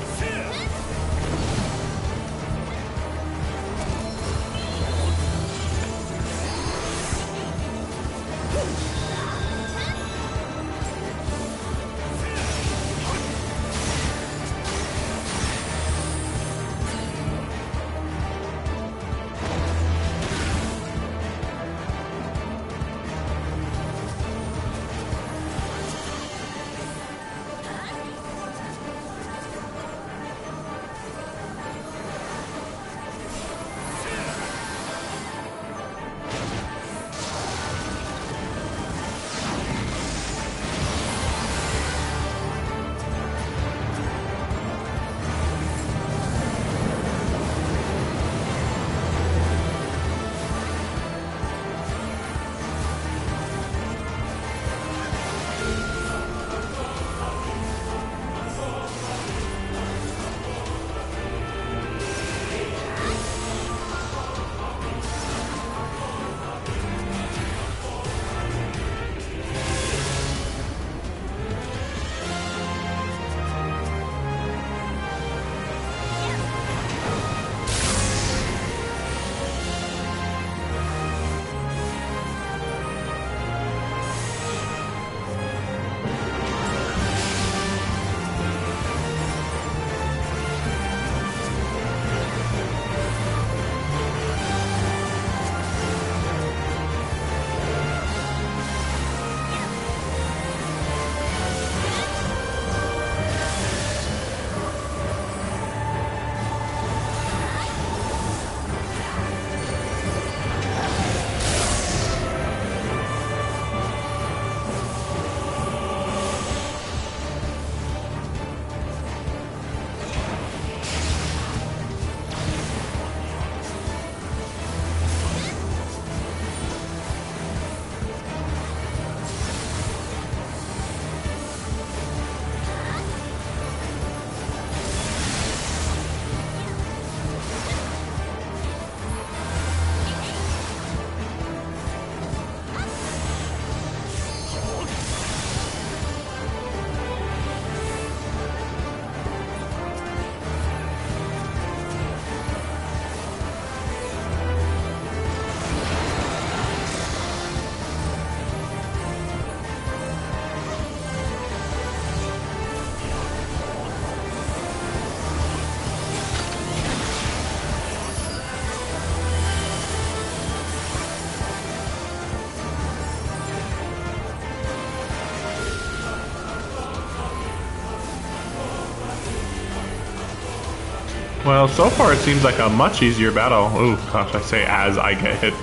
Well, so far it seems like a much easier battle. Oh gosh, I say as I get hit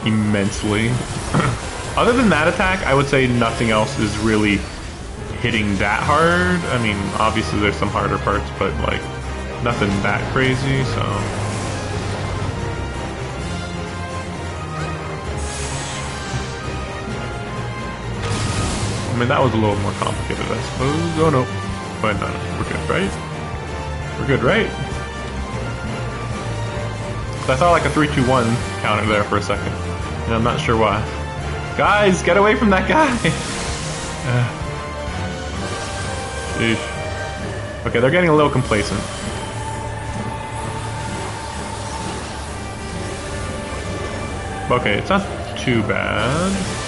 immensely. Other than that attack, I would say nothing else is really hitting that hard. I mean, obviously there's some harder parts, but like nothing that crazy, so. I mean, that was a little more complicated, I suppose. Oh no. But no, we're good, right? We're good, right? I saw like a 3-2-1 counter there for a second, and I'm not sure why. Guys, get away from that guy! Sheesh. Okay, they're getting a little complacent. Okay, it's not too bad.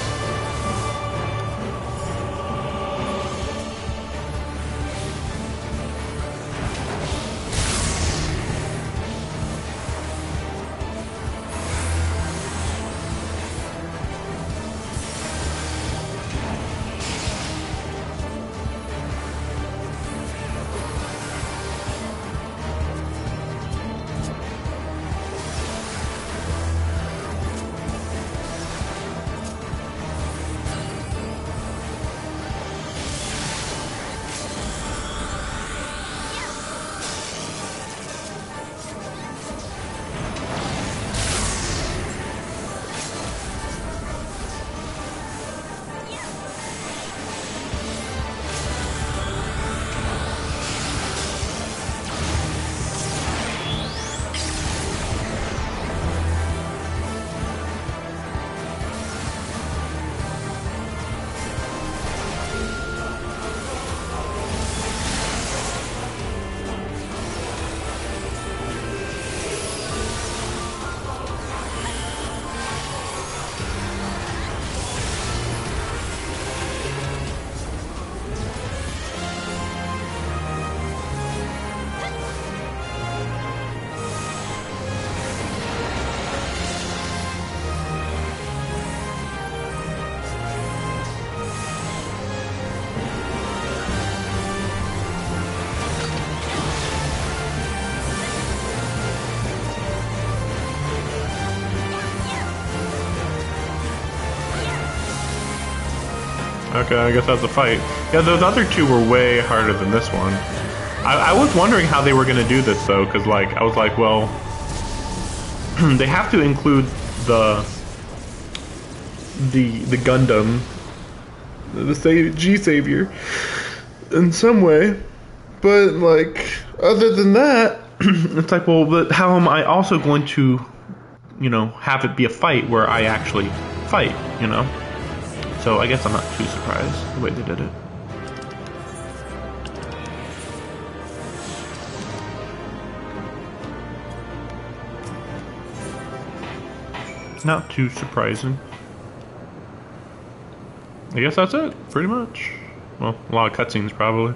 okay, I guess that's a fight. Yeah, those other two were way harder than this one. I was wondering how they were going to do this, though, because, like, I was like, well, they have to include the Gundam, the G-Savior, in some way. But, like, other than that, it's like, well, but how am I also going to, you know, have it be a fight where I actually fight, you know? So I guess I'm not too surprised the way they did it. Not too surprising. I guess that's it, pretty much. Well, a lot of cutscenes probably.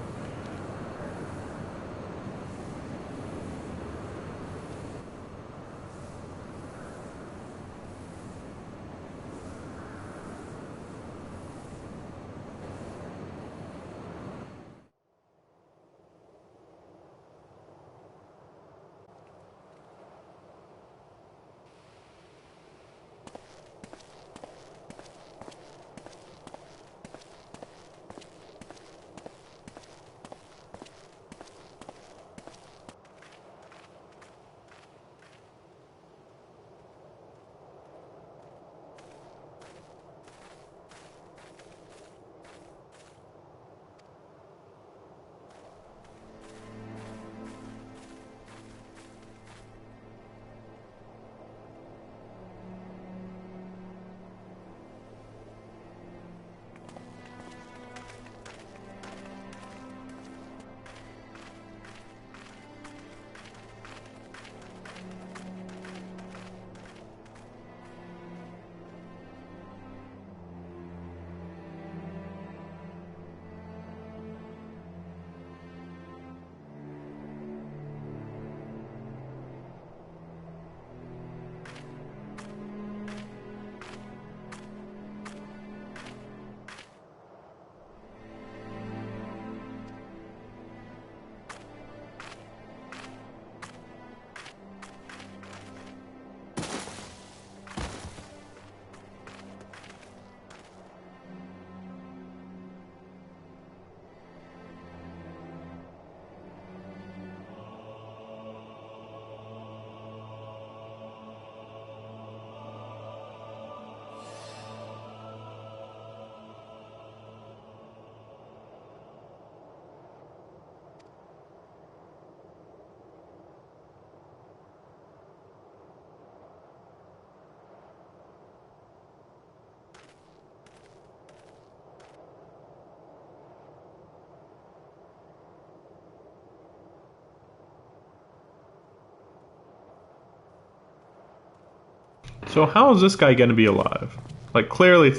So how is this guy gonna be alive? Like, clearly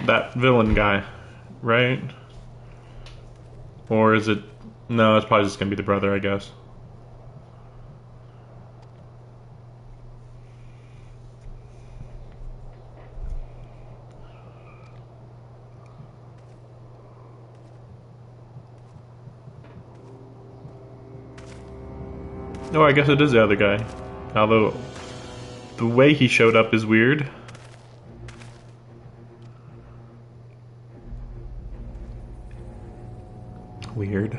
that villain guy, right? Or is it... No, it's probably just gonna be the brother, I guess. Oh, I guess it is the other guy. Although, the way he showed up is weird. Weird.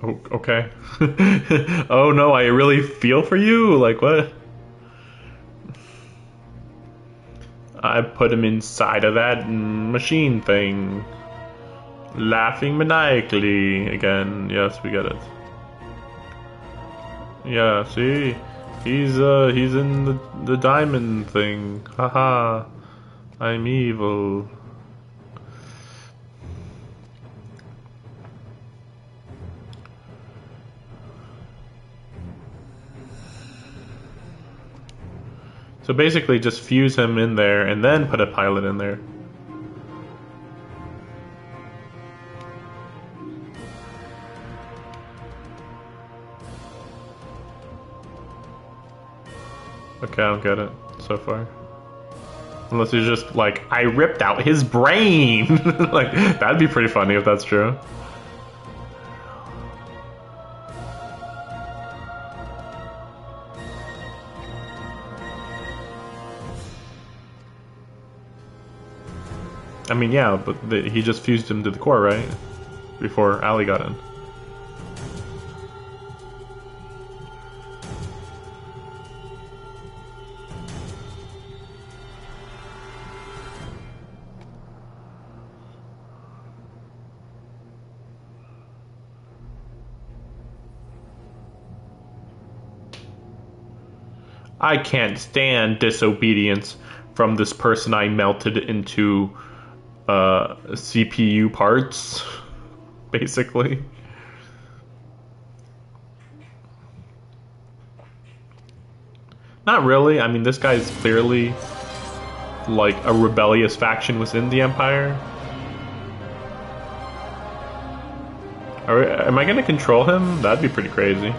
Oh, okay. Oh no, I really feel for you? Like, what? I put him inside of that machine thing. Laughing maniacally again. Yes, we get it. Yeah, see? He's in the diamond thing. Haha. I'm evil. So basically just fuse him in there and then put a pilot in there. Okay, I don't get it so far. Unless he's just like, I ripped out his brain. Like, that'd be pretty funny if that's true. I mean, yeah, but he just fused him to the core, right? Before Allie got in. I can't stand disobedience from this person I melted into CPU parts, basically. Not really. I mean, this guy's clearly like a rebellious faction within the Empire. Am I gonna control him? That'd be pretty crazy.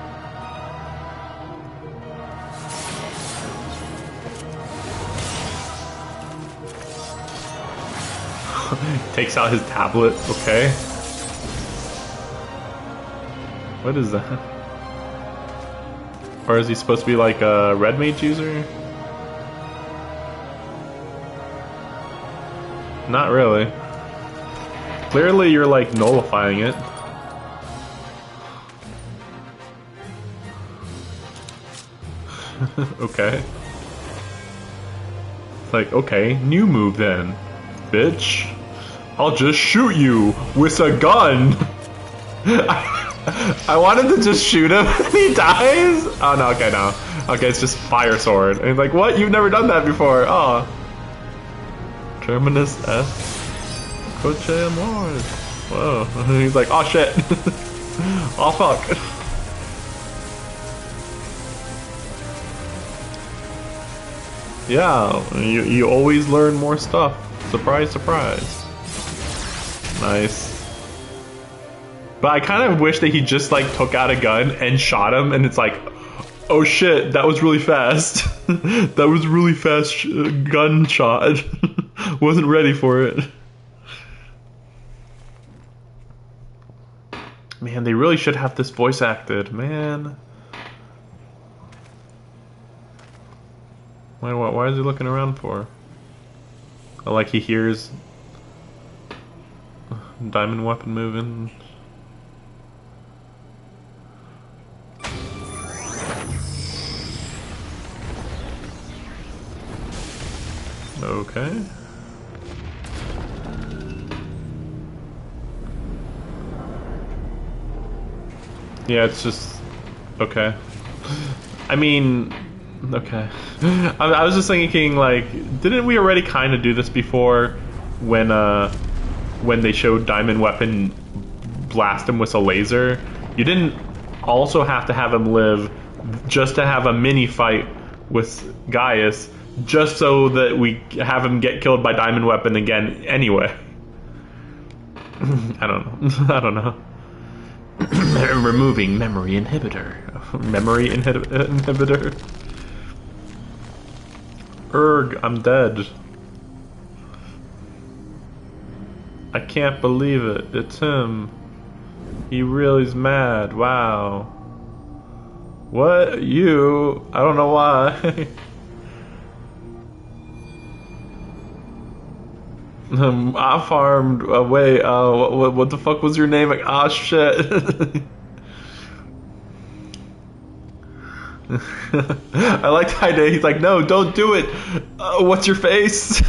Takes out his tablet, okay. What is that? Or is he supposed to be like a red mage user? Not really. Clearly you're like nullifying it. Okay. It's like, okay, new move then, bitch. I'll just shoot you with a gun. I wanted to just shoot him and he dies? Oh no, okay, no. Okay, it's just fire sword. And he's like, what? You've never done that before. Oh. Terminus S. Coche Amor. Whoa. He's like, oh shit. Oh fuck. Yeah, you always learn more stuff. Surprise, surprise. Nice. But I kind of wish that he just like took out a gun and shot him, and it's like, oh shit, that was really fast. That was really fast gunshot. Wasn't ready for it. Man, they really should have this voice acted, man. Why is he looking around for? Oh, like he hears diamond weapon moving. Okay. Yeah, it's just okay. I mean, okay. I was just thinking, like, didn't we already kind of do this before when they showed Diamond Weapon blast him with a laser? You didn't also have to have him live just to have a mini fight with Gaius, just so that we have him get killed by Diamond Weapon again anyway. I don't know. I don't know. Removing memory inhibitor. Memory inhibitor. Erg, I'm dead. I can't believe it. It's him. He really's mad. Wow. What? You? I don't know why. I farmed away. What the fuck was your name? Like, ah, shit. I like the idea. He's like, no, don't do it. What's your face?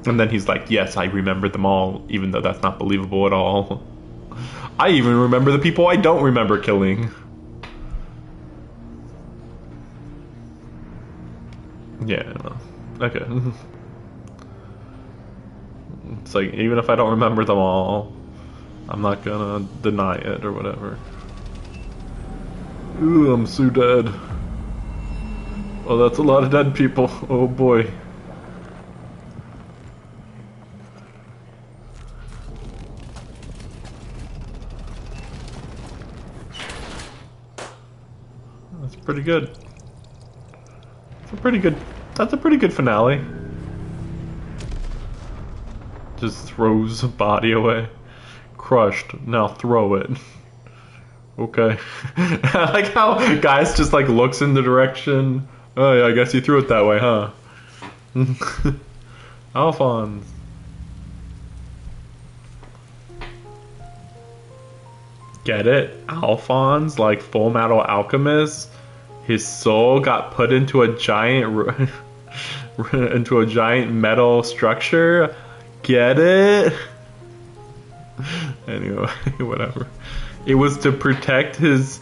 And then he's like, yes, I remember them all, even though that's not believable at all. I even remember the people I don't remember killing. Yeah, okay. It's like, even if I don't remember them all, I'm not gonna deny it or whatever. Ooh, I'm so dead. Oh, that's a lot of dead people. Oh boy. That's pretty good. pretty good. That's a pretty good finale. Just throws the body away. Crushed. Now throw it. Okay. I like how guys just like looks in the direction. Oh yeah, I guess you threw it that way, huh? Alphonse. Get it? Alphonse, like Full Metal Alchemist. His soul got put into a giant into a giant metal structure. Get it? Anyway, whatever. It was to protect his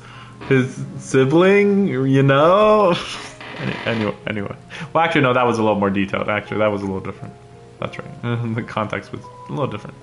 sibling, you know? Anyway. Well, actually, no, that was a little more detailed. Actually, that was a little different. That's right. The context was a little different.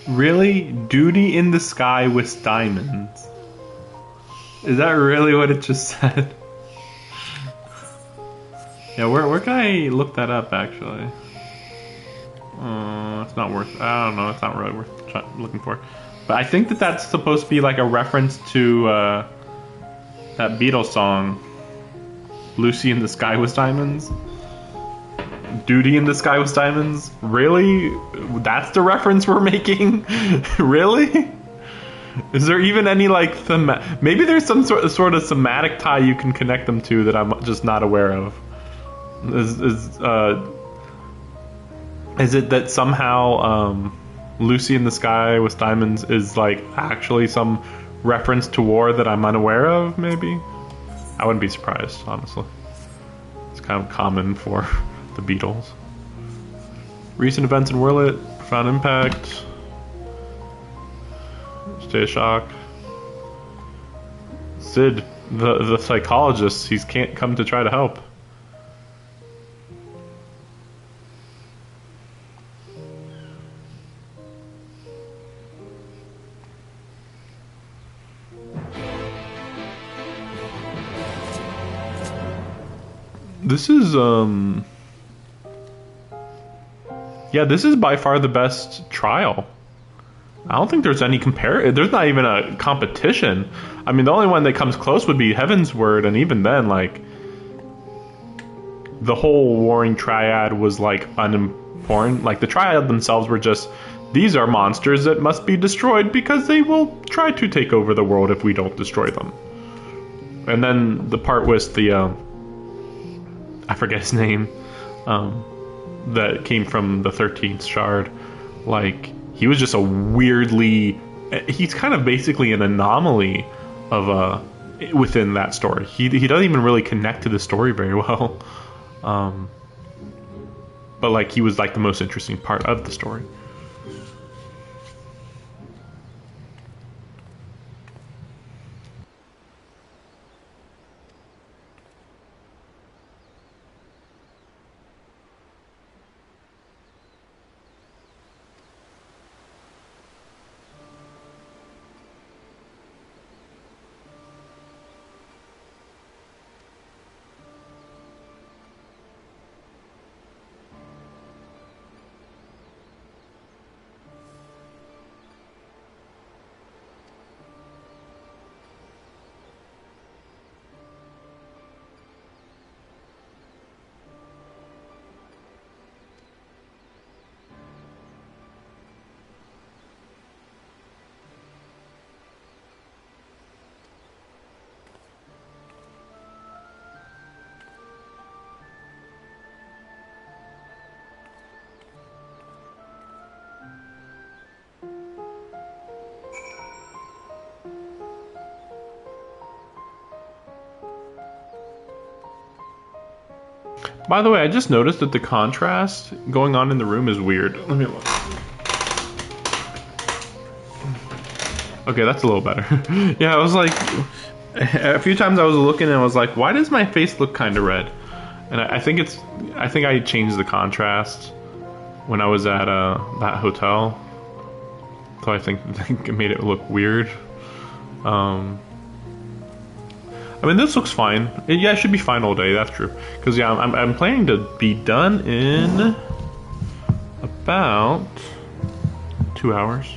Really? Duty in the sky with diamonds. Is that really what it just said? Yeah, where can I look that up, actually? It's not worth... I don't know, it's not really worth looking for. But I think that that's supposed to be like a reference to that Beatles song, Lucy in the Sky with Diamonds. Duty in the Sky with Diamonds? Really? That's the reference we're making? Really? Is there even any like maybe there's some sort of thematic tie you can connect them to that I'm just not aware of. Is it that somehow Lucy in the Sky with Diamonds is like actually some reference to war that I'm unaware of? Maybe. I wouldn't be surprised, honestly. It's kind of common for the Beatles. Recent events in Wurlit, profound impact. Stay shock. Sid, the psychologist, he's can't come to try to help. This is yeah, this is by far the best trial. I don't think there's any there's not even a competition. I mean, the only one that comes close would be Heaven's Word, and even then, like, the whole Warring Triad was, like, unimportant. Like, the Triad themselves were just, these are monsters that must be destroyed because they will try to take over the world if we don't destroy them. And then the part with the, I forget his name, that came from the 13th Shard. Like, he was just a weirdly... He's kind of basically an anomaly of within that story. He doesn't even really connect to the story very well. But, like, he was, like, the most interesting part of the story. By the way, I just noticed that the contrast going on in the room is weird. Let me look. Okay, that's a little better. Yeah, I was like... A few times I was looking and I was like, why does my face look kind of red? And I think it's... I think I changed the contrast when I was at that hotel. So I think it made it look weird. I mean, this looks fine. Yeah, it should be fine all day, that's true. Because, yeah, I'm planning to be done in about 2 hours.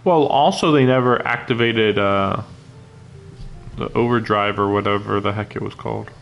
Well, also they never activated the overdrive or whatever the heck it was called.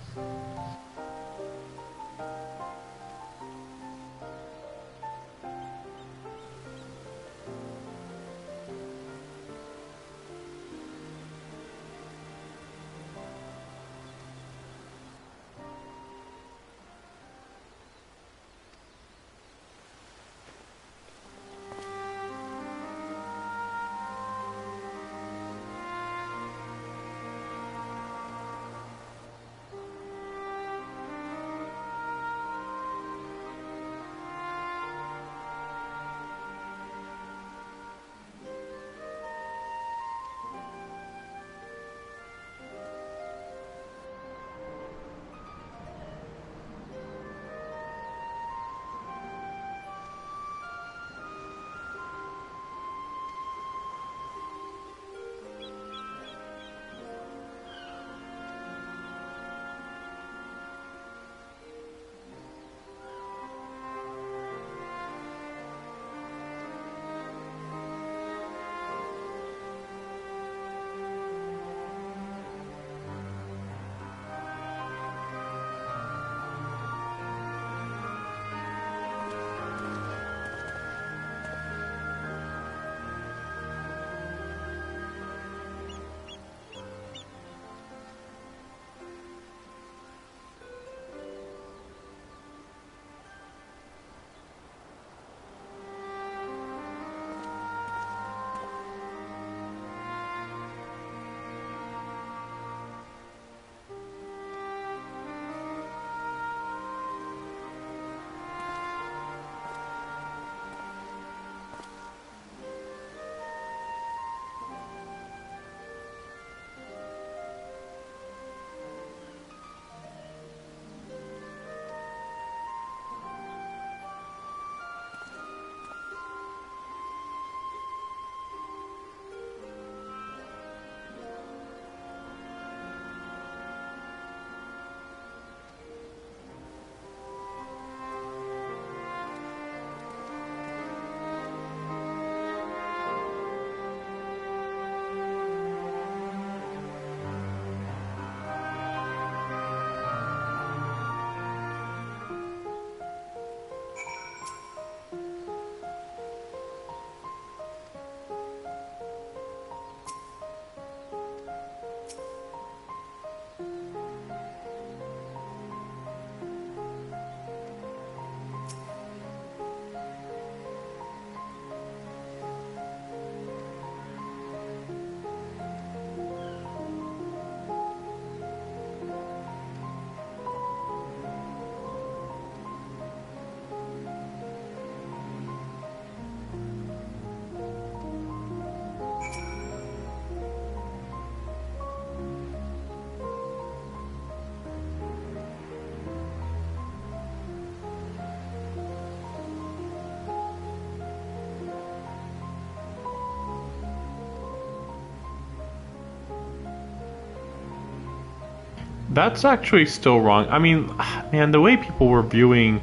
That's actually still wrong. I mean, man, the way people were viewing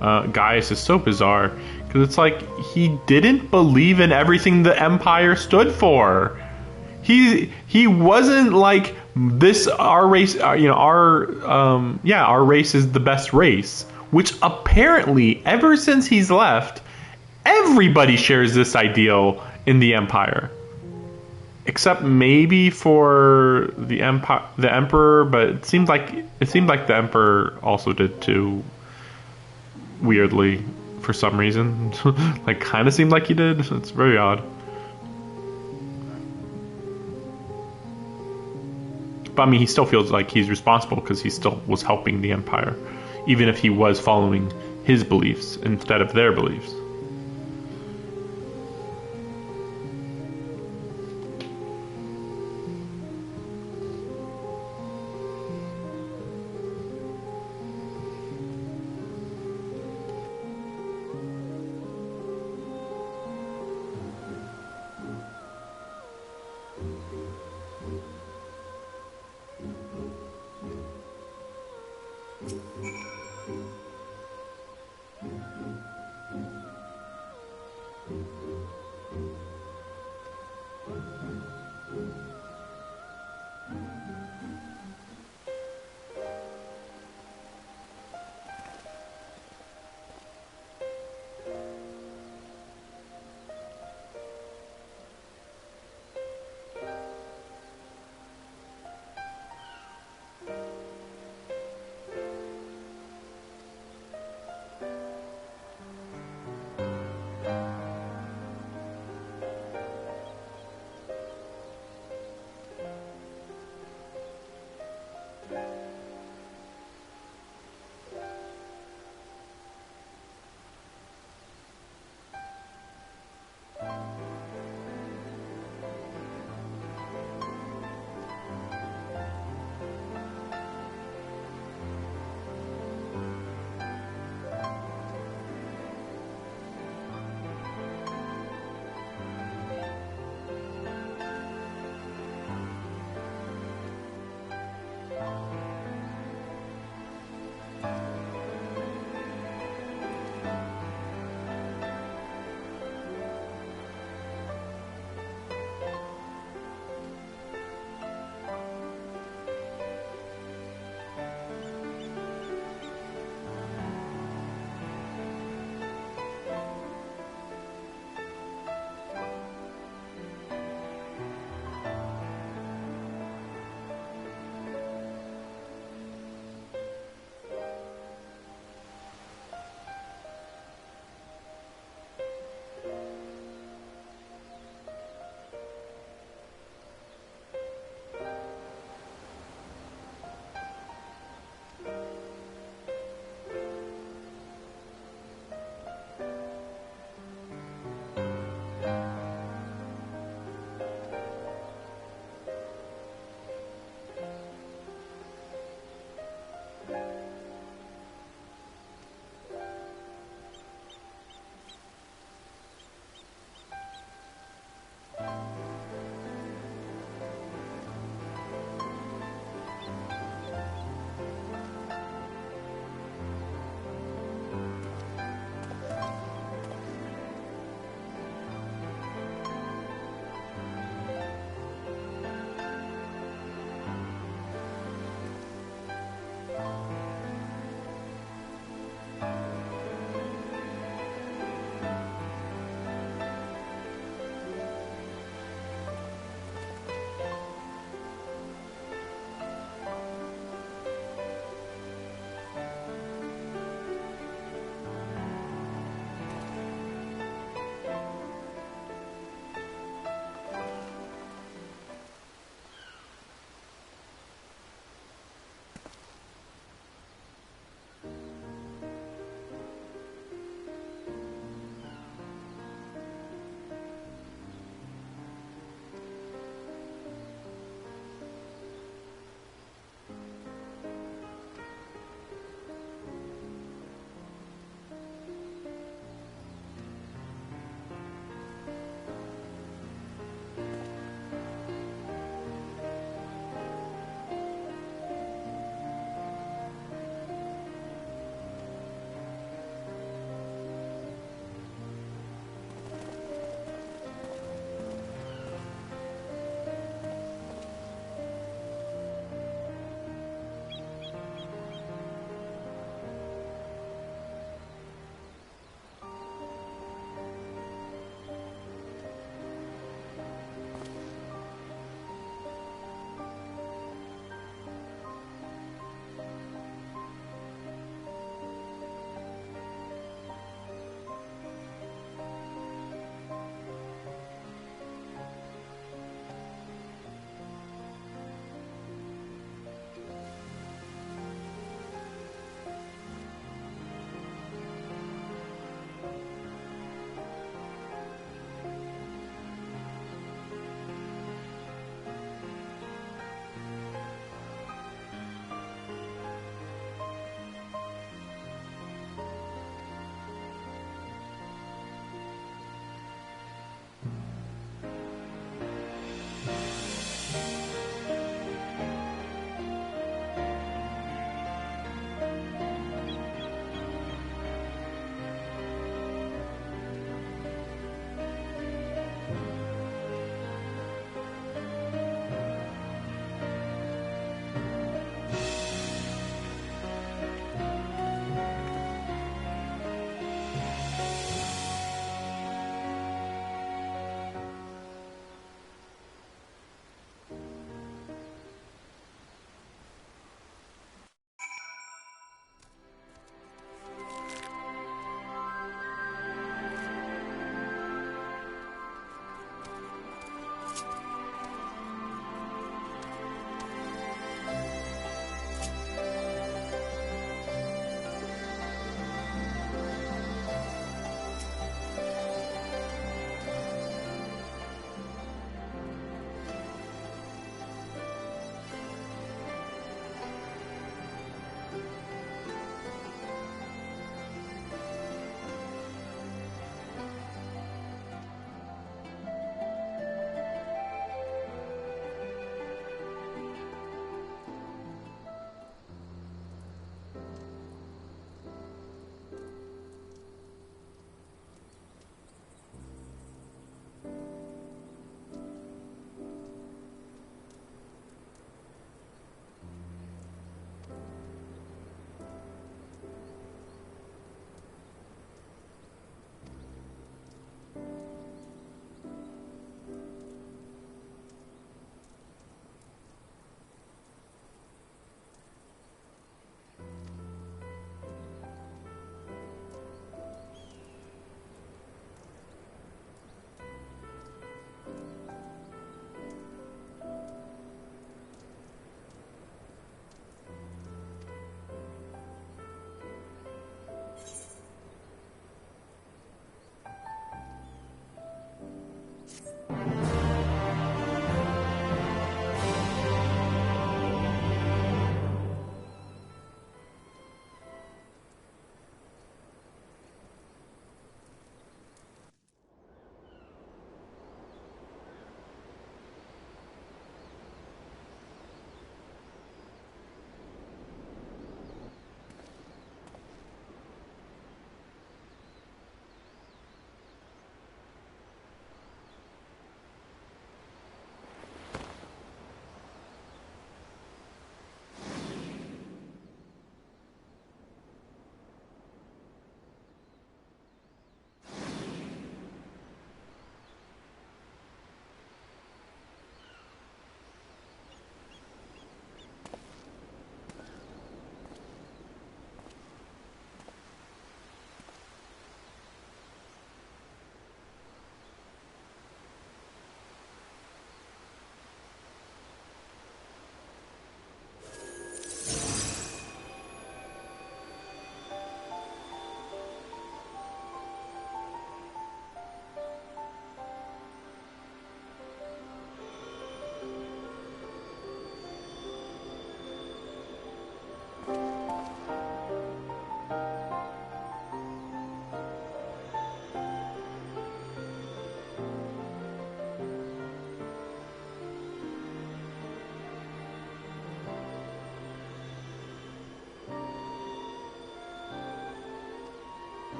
Gaius is so bizarre. Because it's like, he didn't believe in everything the Empire stood for. He wasn't like, this, our race, our race is the best race. Which apparently, ever since he's left, everybody shares this ideal in the Empire. Except maybe for the Emperor, but it seemed like the Emperor also did too. Weirdly, for some reason, like kind of seemed like he did. It's very odd. But I mean, he still feels like he's responsible because he still was helping the Empire, even if he was following his beliefs instead of their beliefs.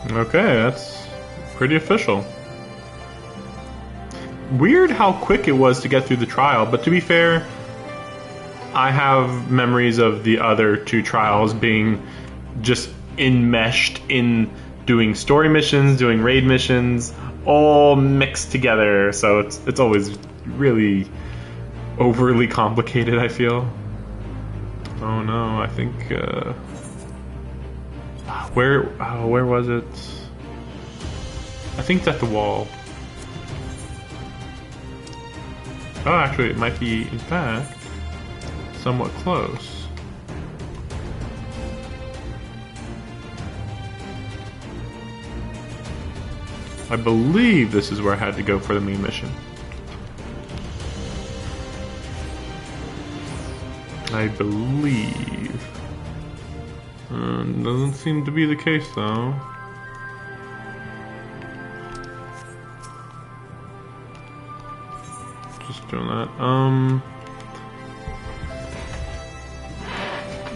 Okay, that's pretty official. Weird how quick it was to get through the trial, but to be fair, I have memories of the other two trials being just enmeshed in doing story missions, doing raid missions, all mixed together, so it's always really overly complicated, I feel. Oh no, I think where was it? I think it's at the wall. Oh, actually, it might be, in fact, somewhat close. I believe this is where I had to go for the main mission. I believe. Doesn't seem to be the case, though. Just doing that.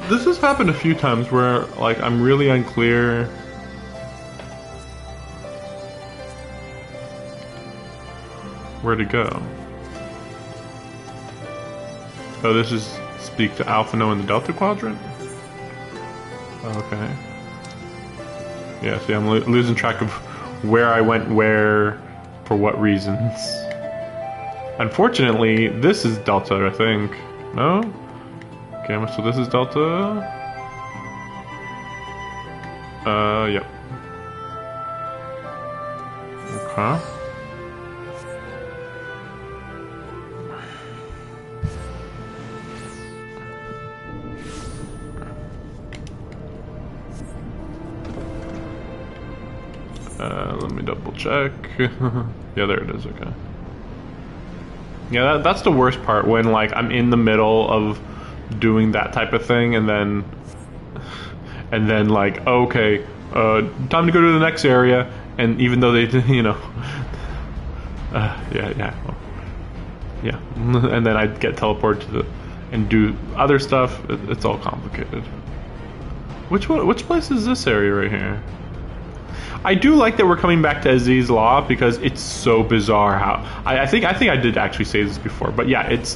This has happened a few times where, like, I'm really unclear. Where to go. Oh, this is speak to Alpha No in the Delta Quadrant? Okay. Yeah, see, I'm losing track of where I went where, for what reasons. Unfortunately, this is Delta, I think. No? Okay, so this is Delta. Yep. Okay. Let me double check. Yeah, there it is, okay. Yeah, that's the worst part, when, like, I'm in the middle of doing that type of thing, and then like, okay, time to go to the next area, and even though they, you know, yeah, and then I get teleported to and do other stuff. It's all complicated. Which place is this area right here? I do like that we're coming back to Aziz's Law because it's so bizarre how I think I did actually say this before, but yeah, it's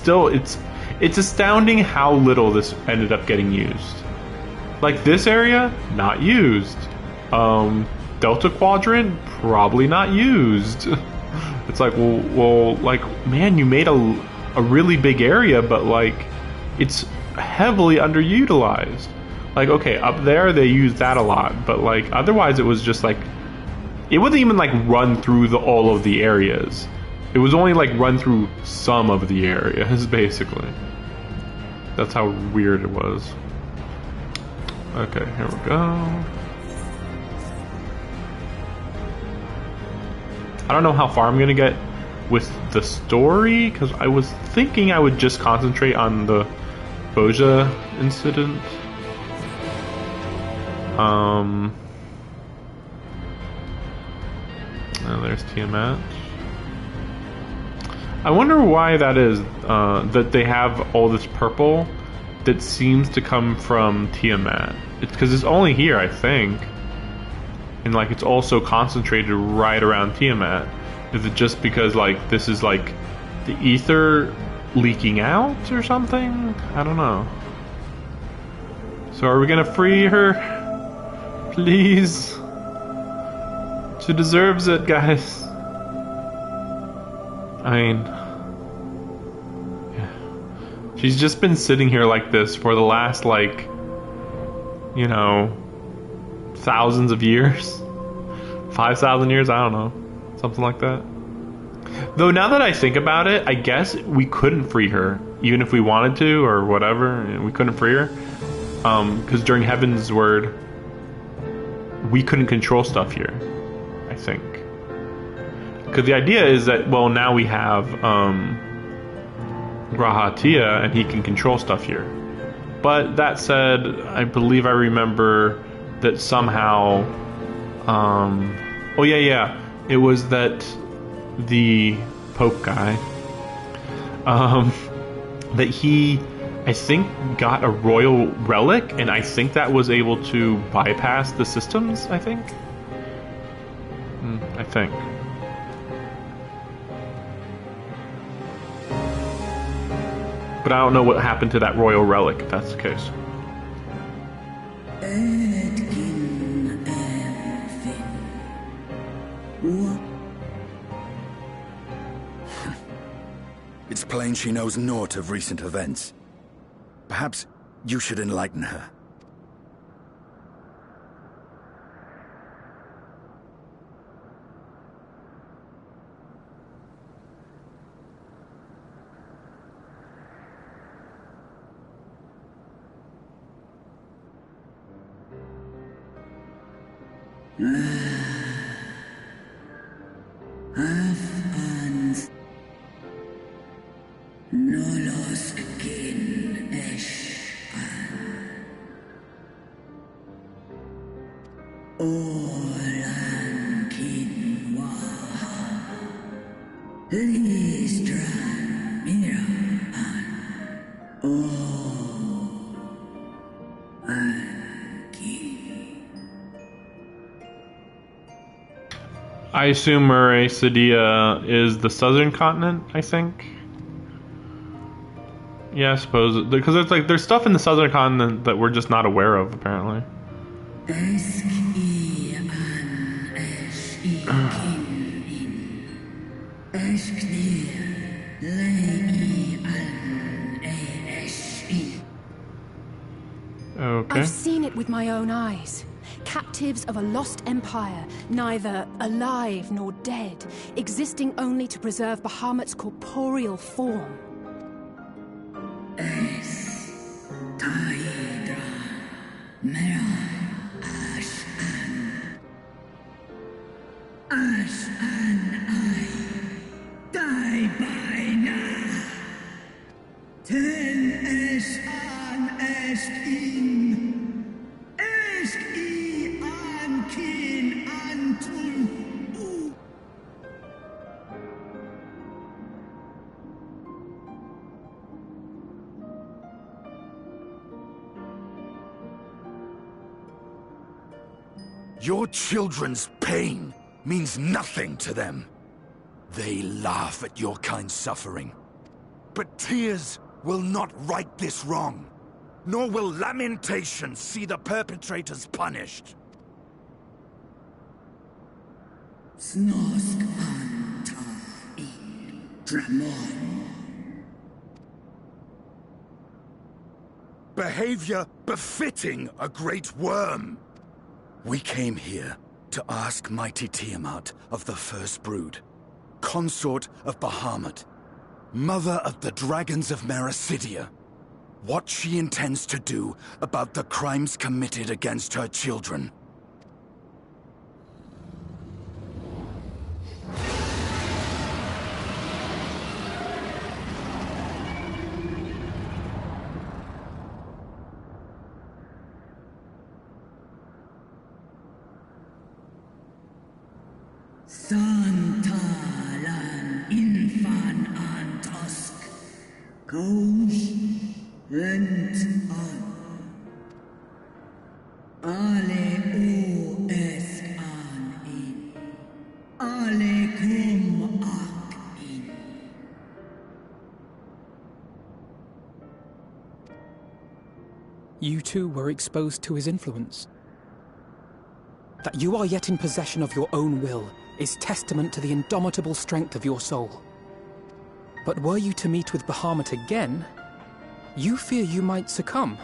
astounding how little this ended up getting used. Like this area, not used. Delta Quadrant, probably not used. It's like, well, like, man, you made a really big area, but like, it's heavily underutilized. Like, okay, up there they used that a lot, but like, otherwise it was just like, it wasn't even like run through all of the areas. It was only like run through some of the areas, basically. That's how weird it was. Okay, here we go. I don't know how far I'm gonna get with the story, because I was thinking I would just concentrate on the Boja incident. There's Tiamat. I wonder why that is, that they have all this purple that seems to come from Tiamat. It's because it's only here, I think. And like, it's also concentrated right around Tiamat. Is it just because like, this is like the ether leaking out or something? I don't know. So are we gonna free her? Please? She deserves it, guys. I mean, yeah. She's just been sitting here like this for the last, like, you know, thousands of years. 5,000 years, I don't know. Something like that. Though now that I think about it, I guess we couldn't free her. Even if we wanted to or whatever, we couldn't free her. Because during Heaven's Word, we couldn't control stuff here. I think. Because the idea is that, well, now we have Grahatia, and he can control stuff here. But that said, I believe I remember that somehow, oh yeah, it was that the Pope guy, that he, I think, got a royal relic, and I think that was able to bypass the systems, I think. I think. But I don't know what happened to that royal relic, if that's the case. It's plain she knows naught of recent events. Perhaps you should enlighten her. Listran I assume Muracedia is the southern continent, I think. Yeah, I suppose. Because there's stuff in the southern continent that we're just not aware of, apparently. Okay. I've seen it with my own eyes. Captives of a lost empire, neither alive nor dead, existing only to preserve Bahamut's corporeal form. Your children's pain means nothing to them. They laugh at your kind suffering. But tears will not right this wrong, nor will lamentation see the perpetrators punished. Behavior befitting a great worm. We came here to ask mighty Tiamat of the First Brood, consort of Bahamut, mother of the dragons of Meracidia, what she intends to do about the crimes committed against her children. Santalan infan antosk, Koush rent an. Ale o esk an in. Ale kum ak in. You too were exposed to his influence. That you are yet in possession of your own will is testament to the indomitable strength of your soul. But were you to meet with Bahamut again, you fear you might succumb.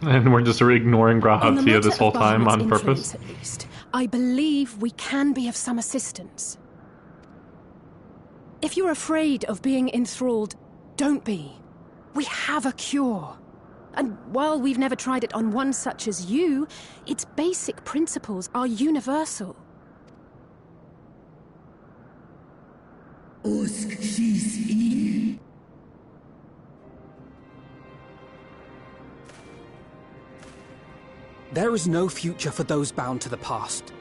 And we're just ignoring Grahatia this whole time on purpose. At least, I believe we can be of some assistance. If you're afraid of being enthralled, don't be. We have a cure. And while we've never tried it on one such as you, its basic principles are universal. There is no future for those bound to the past.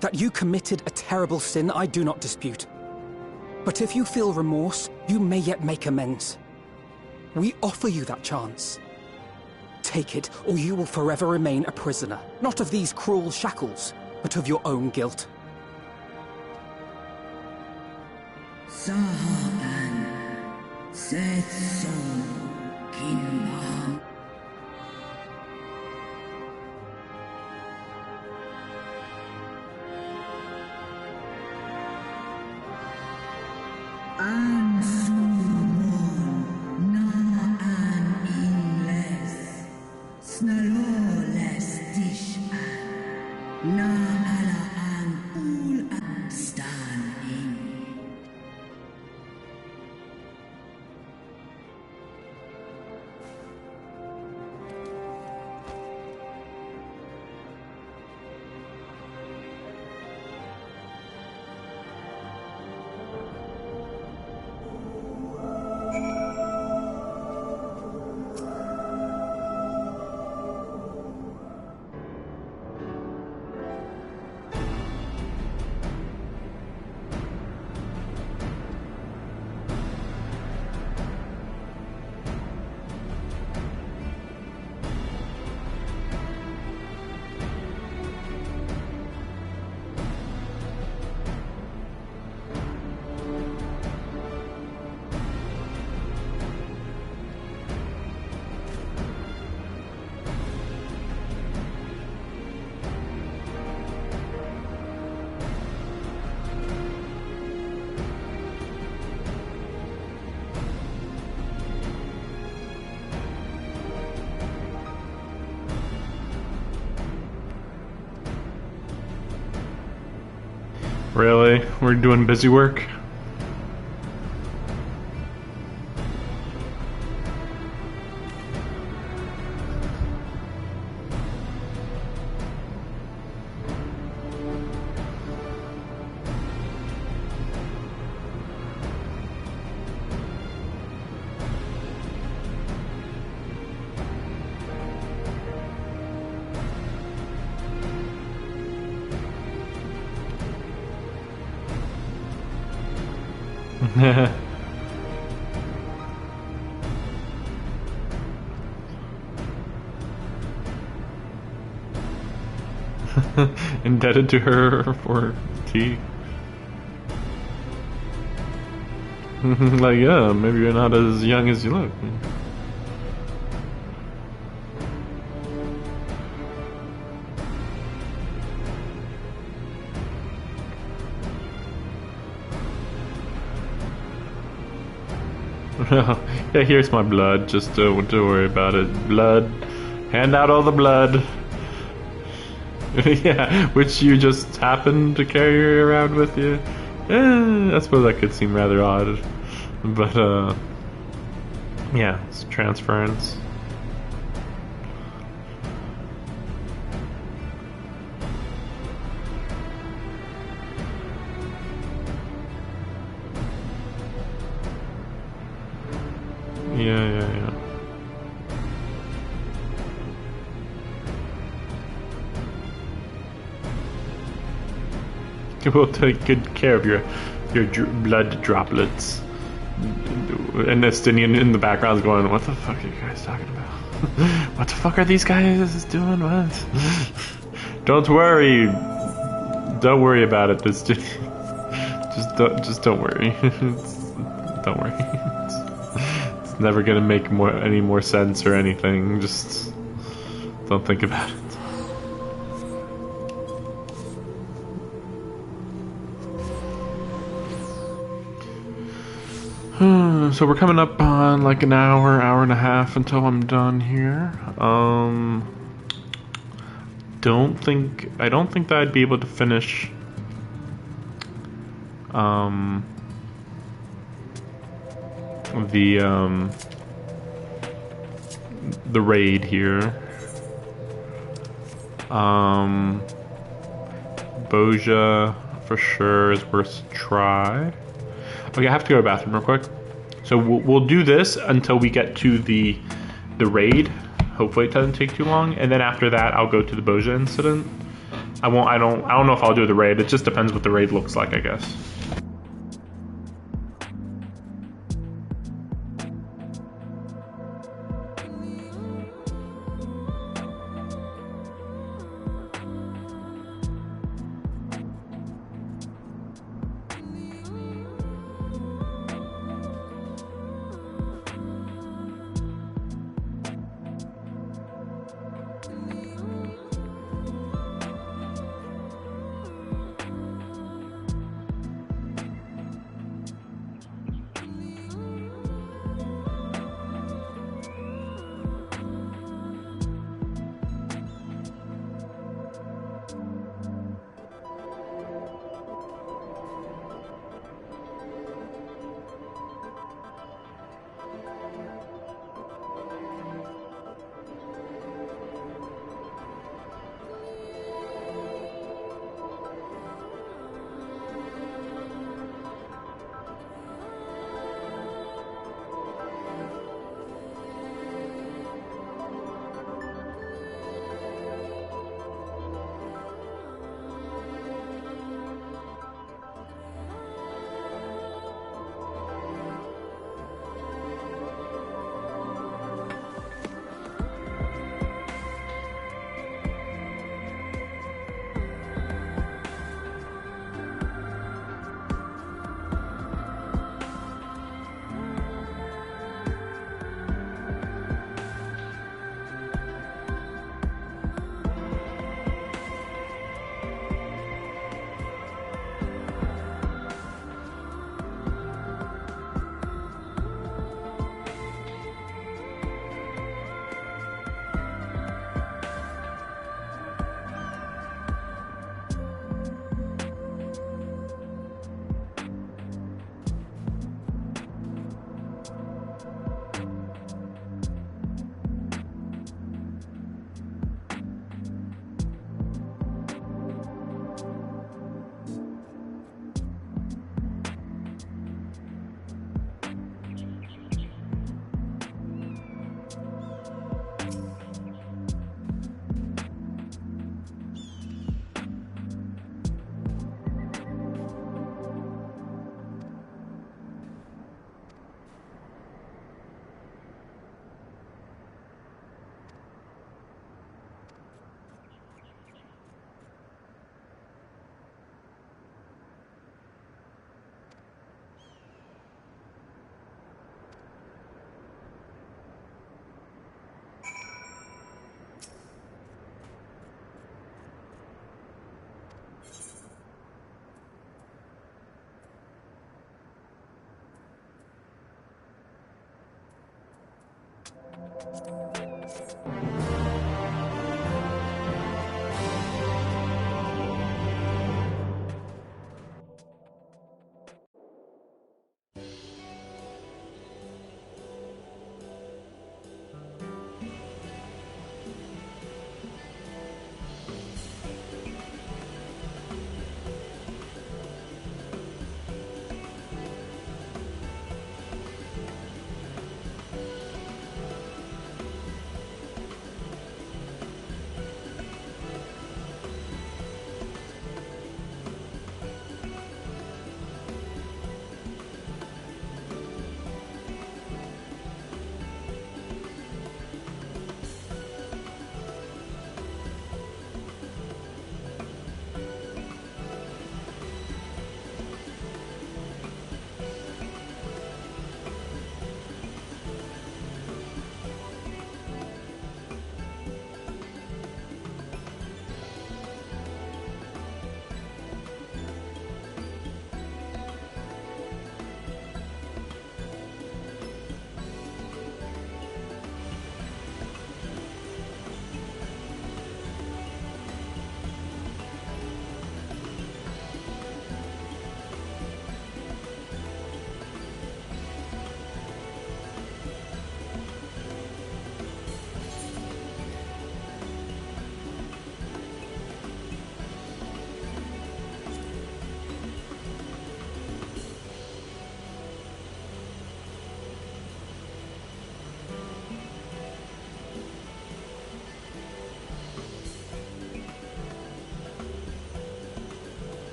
That you committed a terrible sin, I do not dispute. But if you feel remorse, you may yet make amends. We offer you that chance. Take it, or you will forever remain a prisoner, not of these cruel shackles, but of your own guilt. Sahaan, Setson, Kinbaham. Really? We're doing busy work? Indebted to her for tea. Like, yeah, maybe you're not as young as you look. Yeah, here's my blood. Just don't worry about it. Blood. Hand out all the blood. Yeah, which you just happen to carry around with you. I suppose that could seem rather odd. But, yeah, it's transference. Yeah. We'll take good care of your blood droplets. And Estinian in the background is going, "What the fuck are you guys talking about? What the fuck are these guys doing? What?" Don't worry. Don't worry about it. Just don't worry. Don't worry. It's never gonna make any more sense or anything. Just don't think about it. So we're coming up on like an hour and a half until I'm done here. I don't think that I'd be able to finish the raid here. Boja for sure is worth a try. Okay, I have to go to the bathroom real quick. So we'll do this until we get to the raid. Hopefully it doesn't take too long, and then after that I'll go to the Boja incident. I don't know if I'll do the raid. It just depends what the raid looks like, I guess.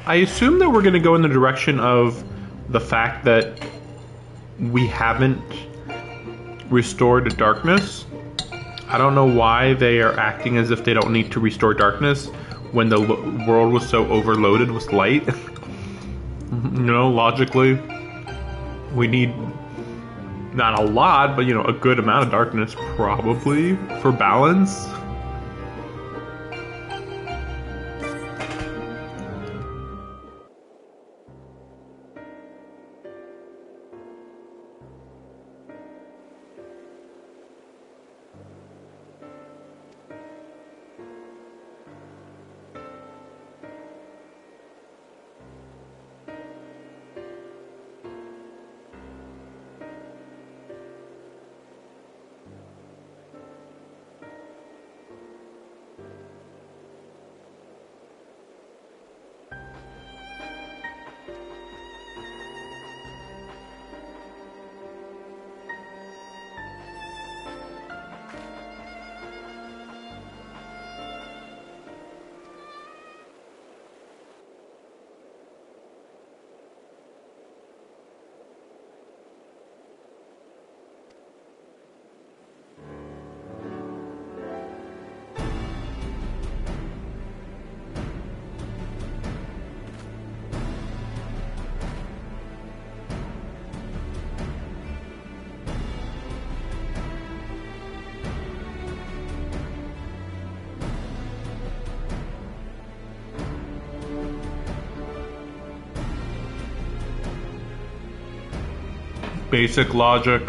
I assume that we're going to go in the direction of the fact that we haven't restored darkness. I don't know why they are acting as if they don't need to restore darkness when the world was so overloaded with light. You know, logically, we need Not a lot, but, you know, a good amount of darkness probably for balance. Basic logic.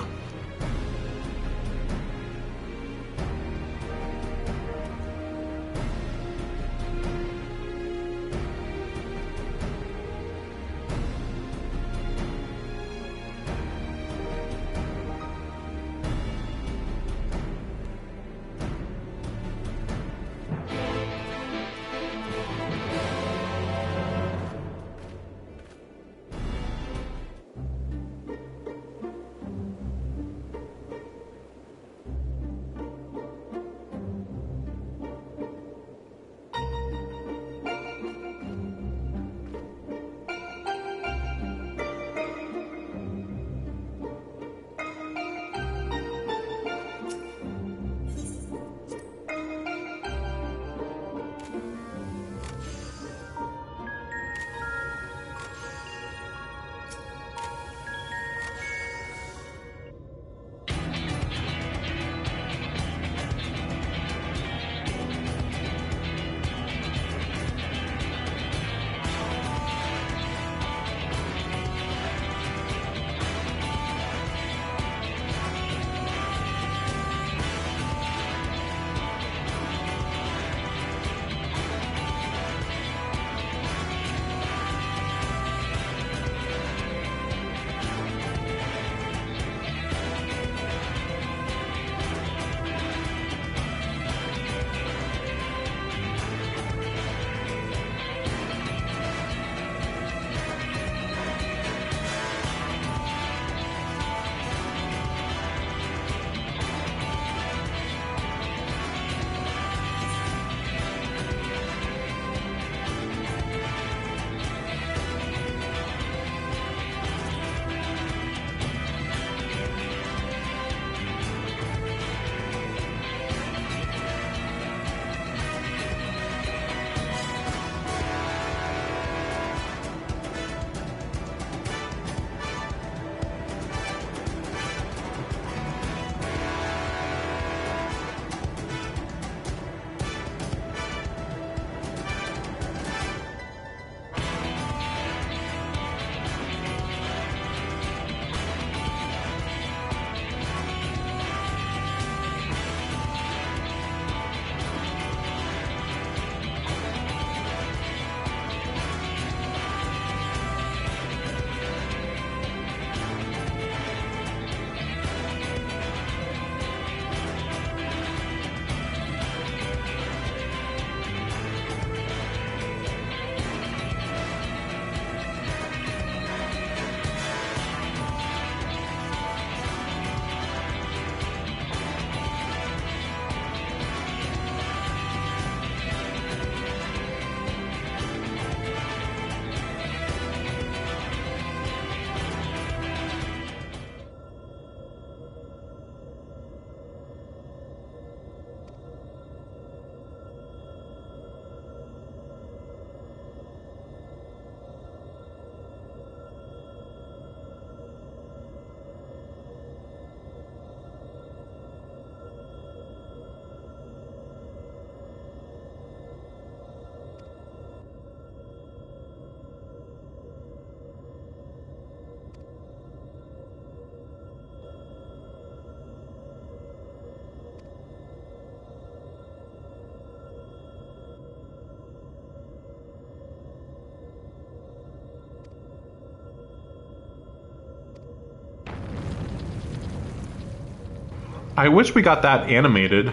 I wish we got that animated.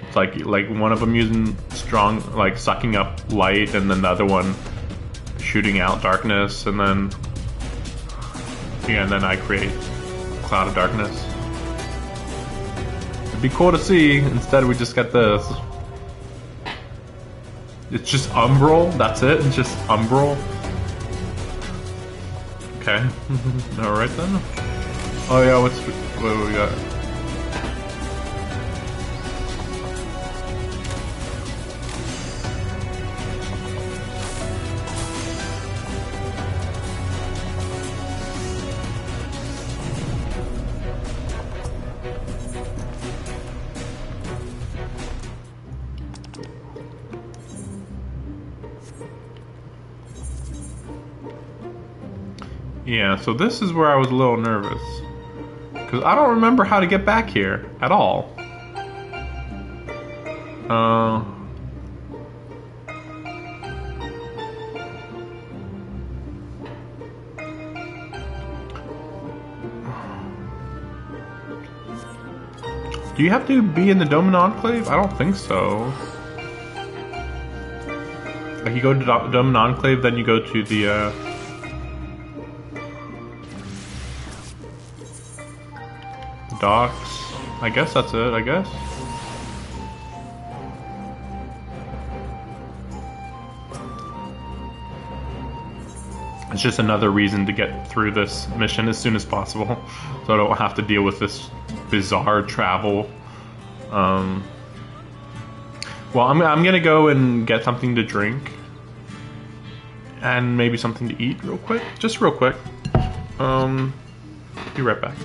It's like one of them using strong, like sucking up light, and then the other one shooting out darkness, and then I create a cloud of darkness. It'd be cool to see. Instead, we just get this. It's just umbral. That's it. It's just umbral. Okay. All right then. Oh yeah. What do we got? Yeah, so this is where I was a little nervous. Because I don't remember how to get back here at all. Do you have to be in the Doman Enclave? I don't think so. Like you go to Doman Enclave, then you go to the docks. I guess that's it, I guess. It's just another reason to get through this mission as soon as possible, so I don't have to deal with this bizarre travel. Well, I'm gonna go and get something to drink. And maybe something to eat real quick. Just real quick. Be right back.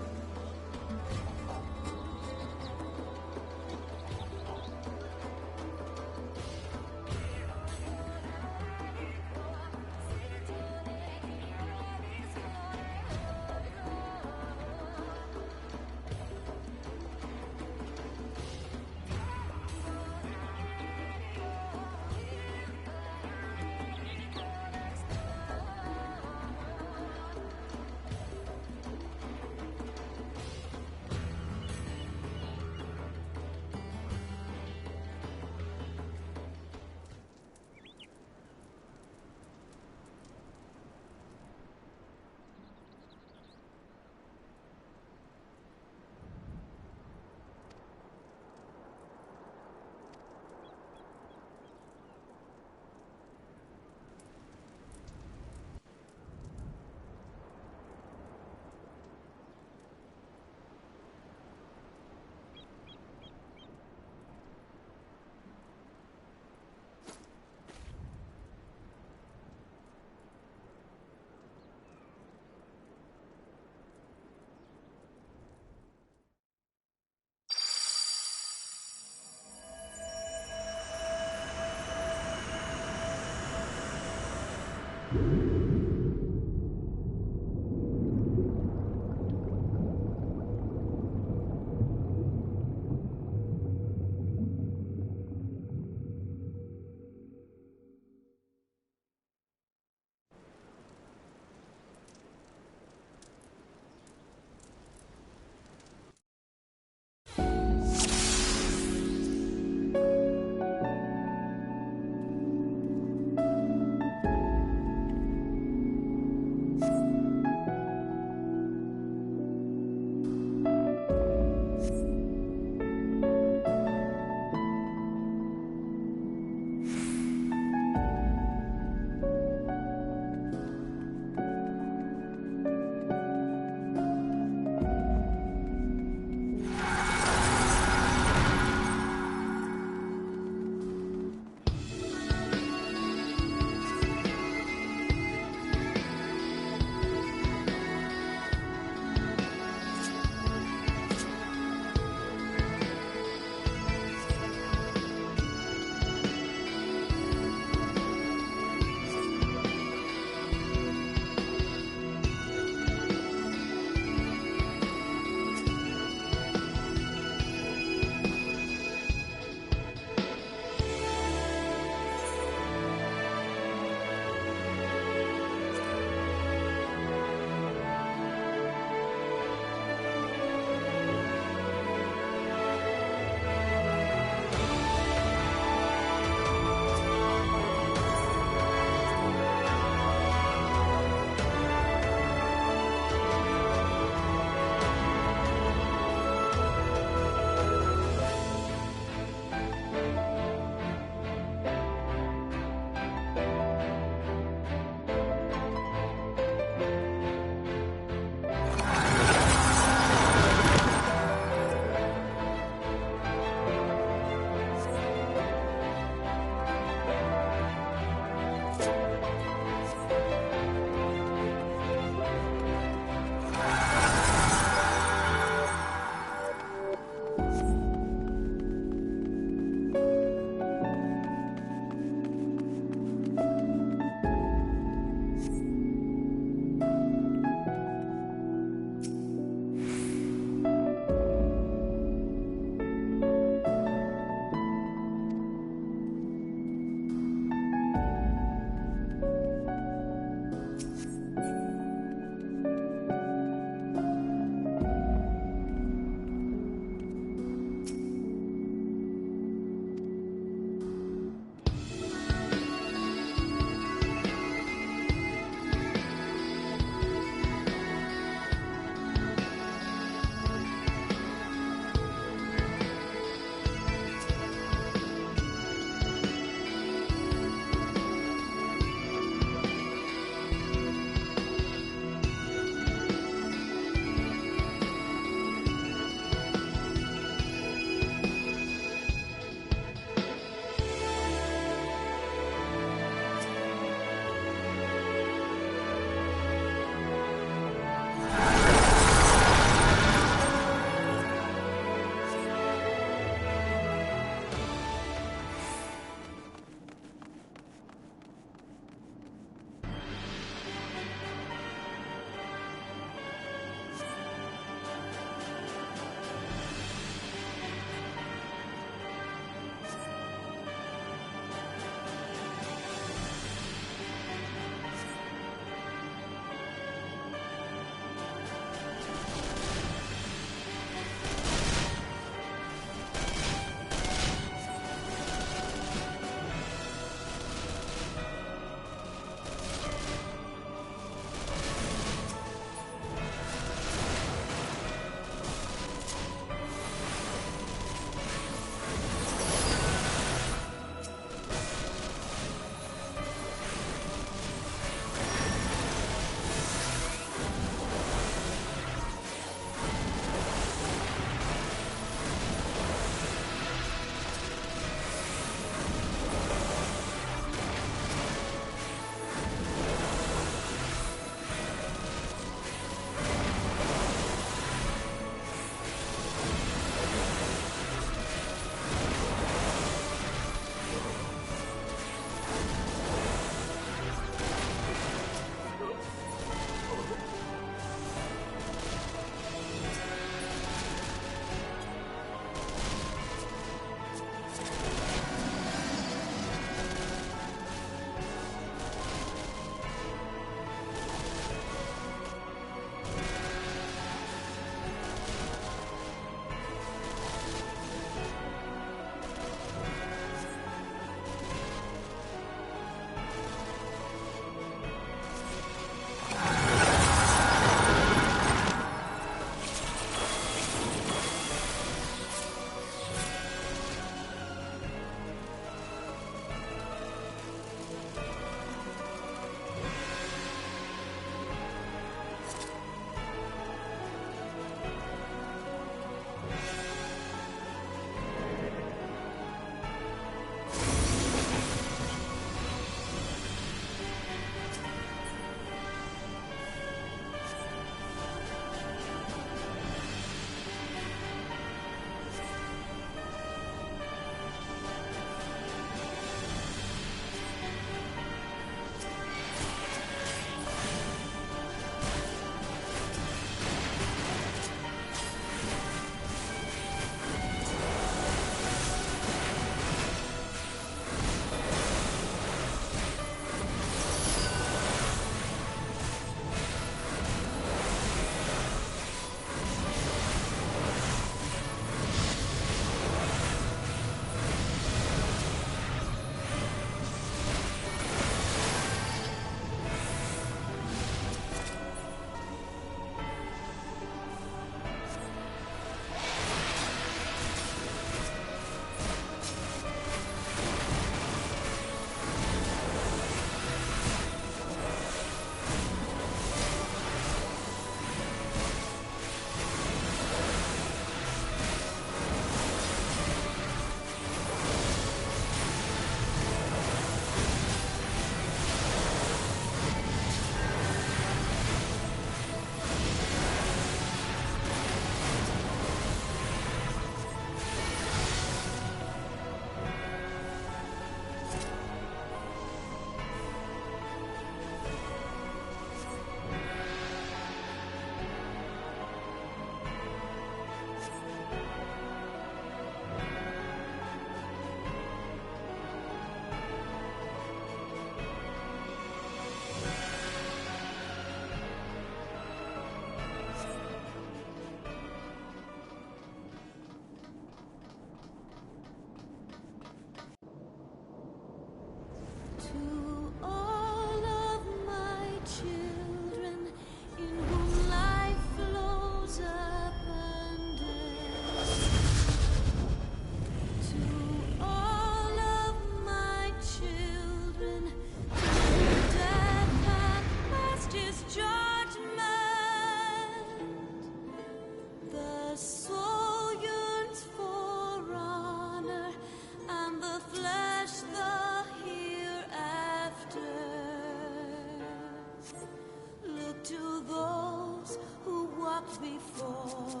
walked before,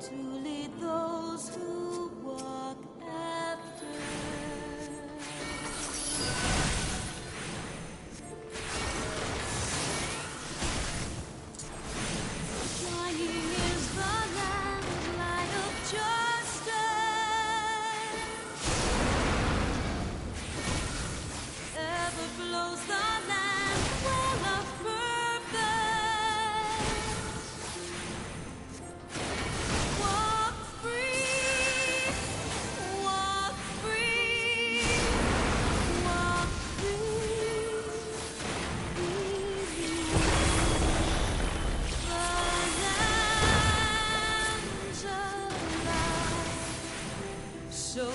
to lead those who walk after. Shining is the land's light of justice. Ever flows the land's well of purpose. Walk free, walk free, walk free. The land's alive, so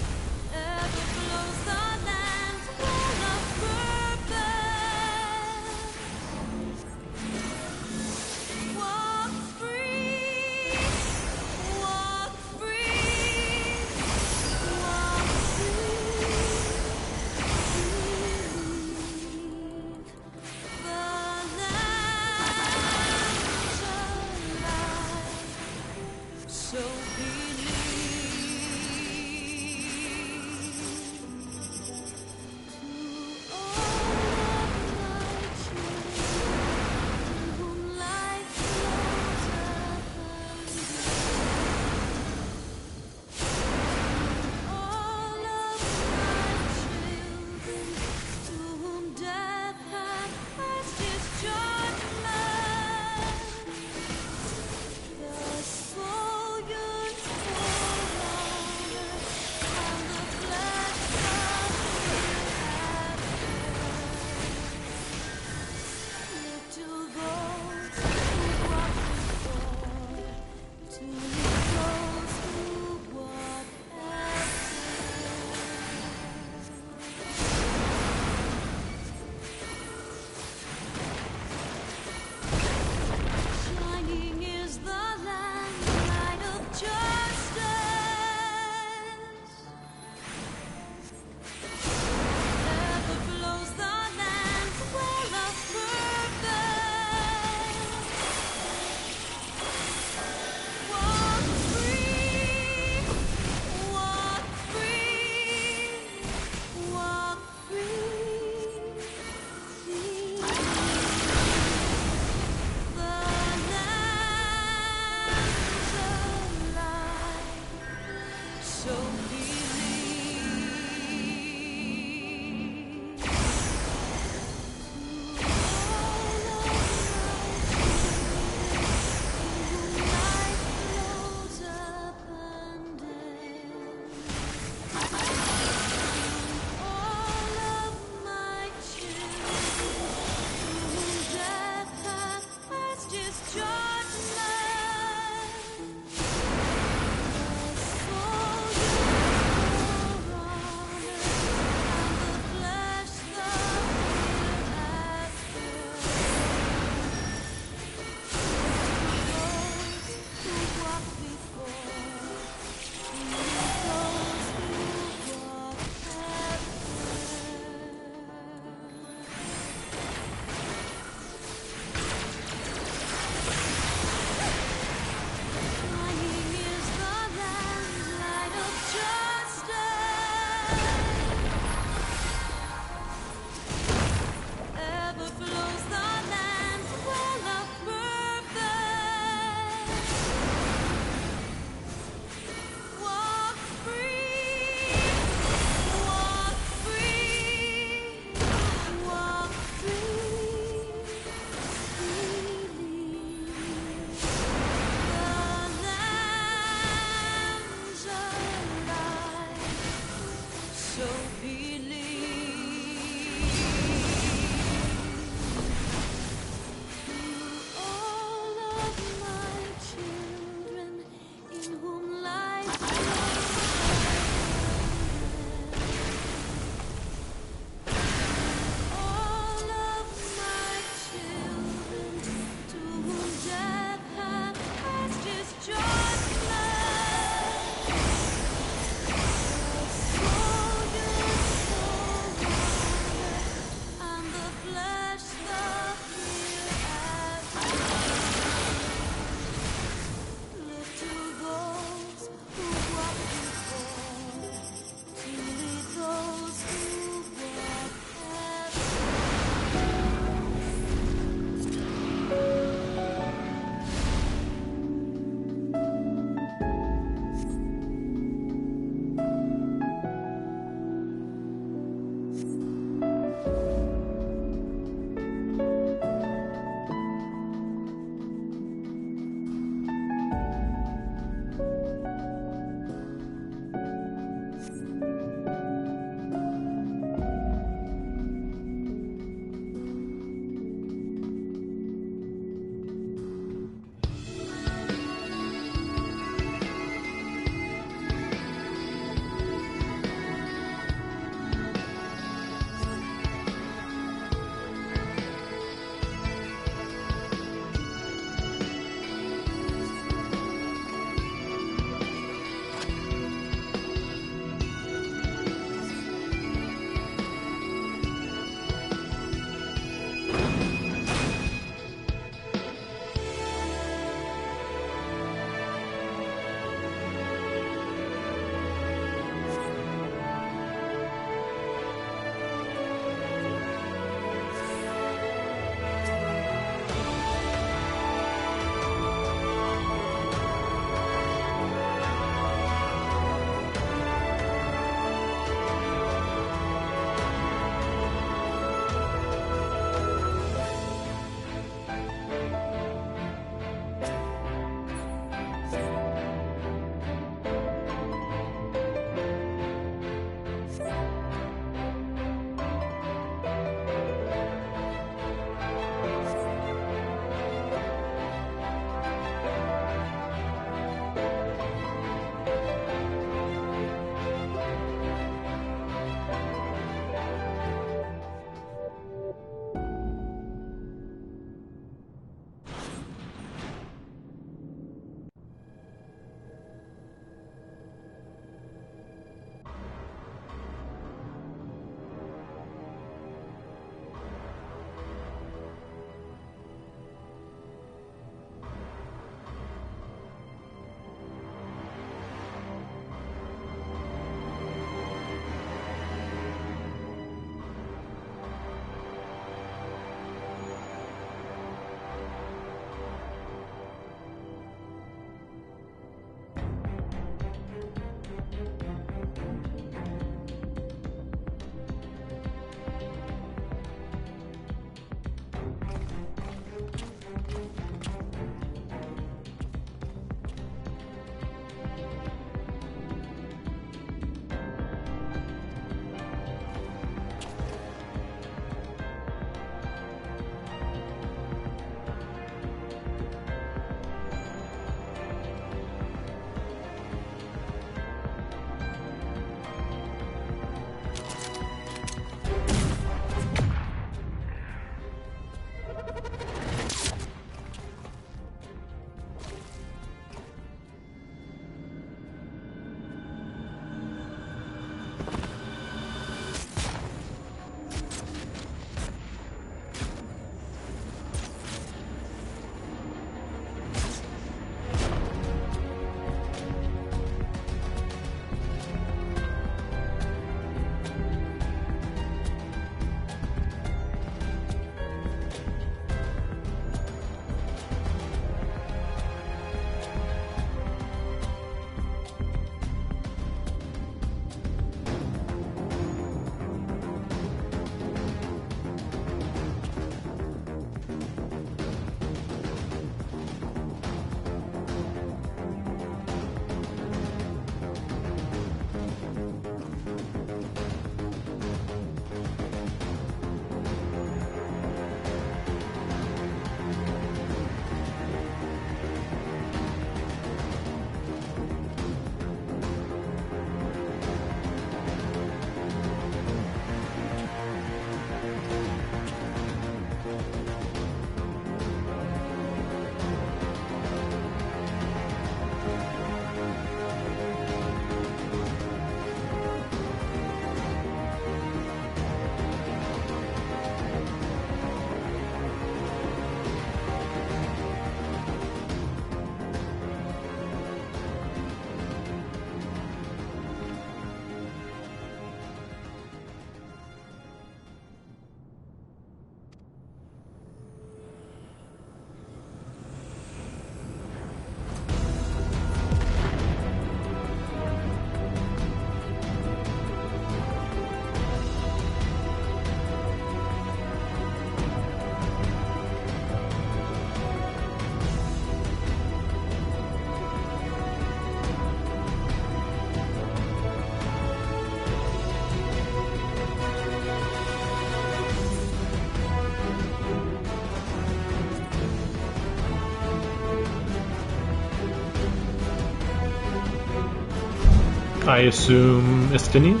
I assume Estinian?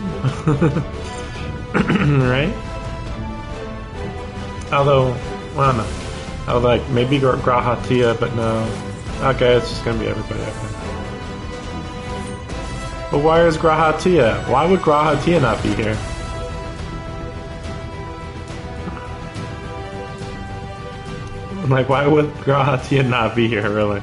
Right? Although, I don't know. I was like, maybe Grahatia, but no. Okay, it's just gonna be everybody, I think. But why is Grahatia? Why would Grahatia not be here? Like, why would Grahatia not be here, really?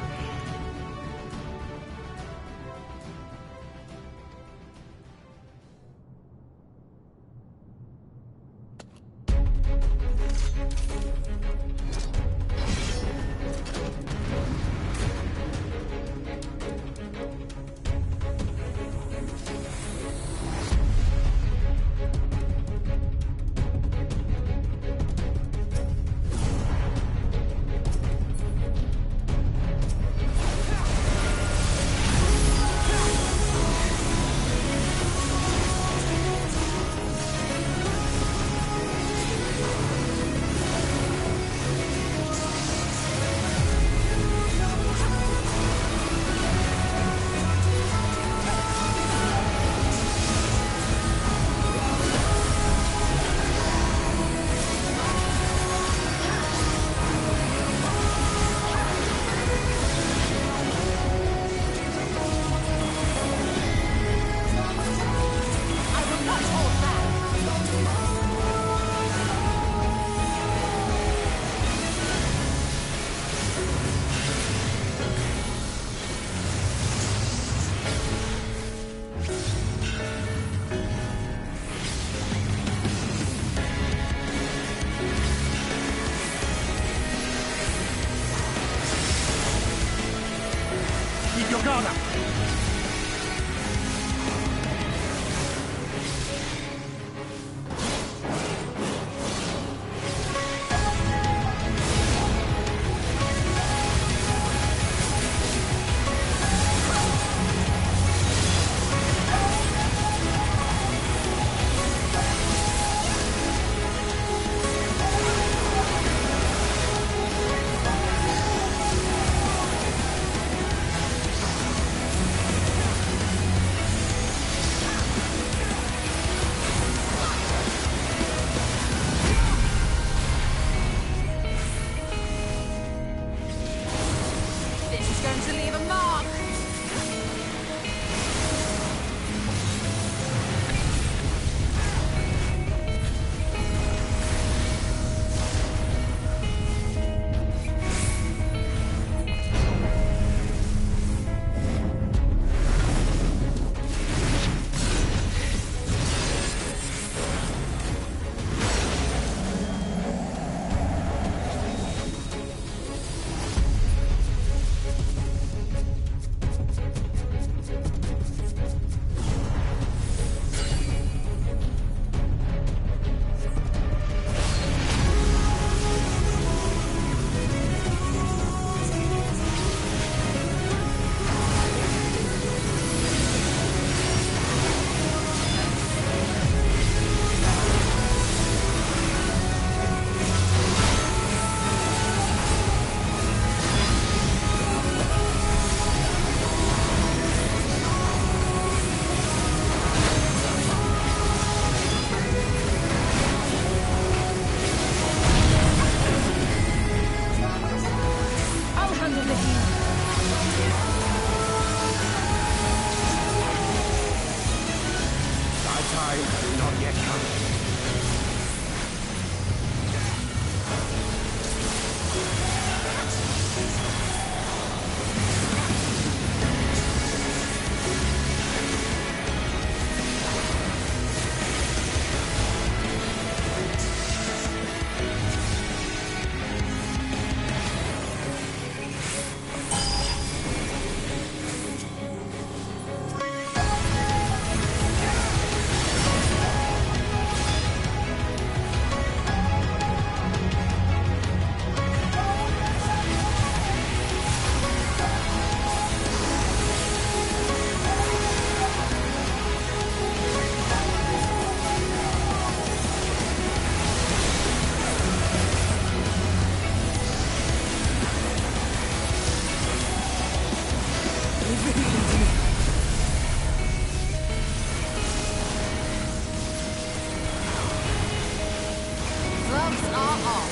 gloves are off.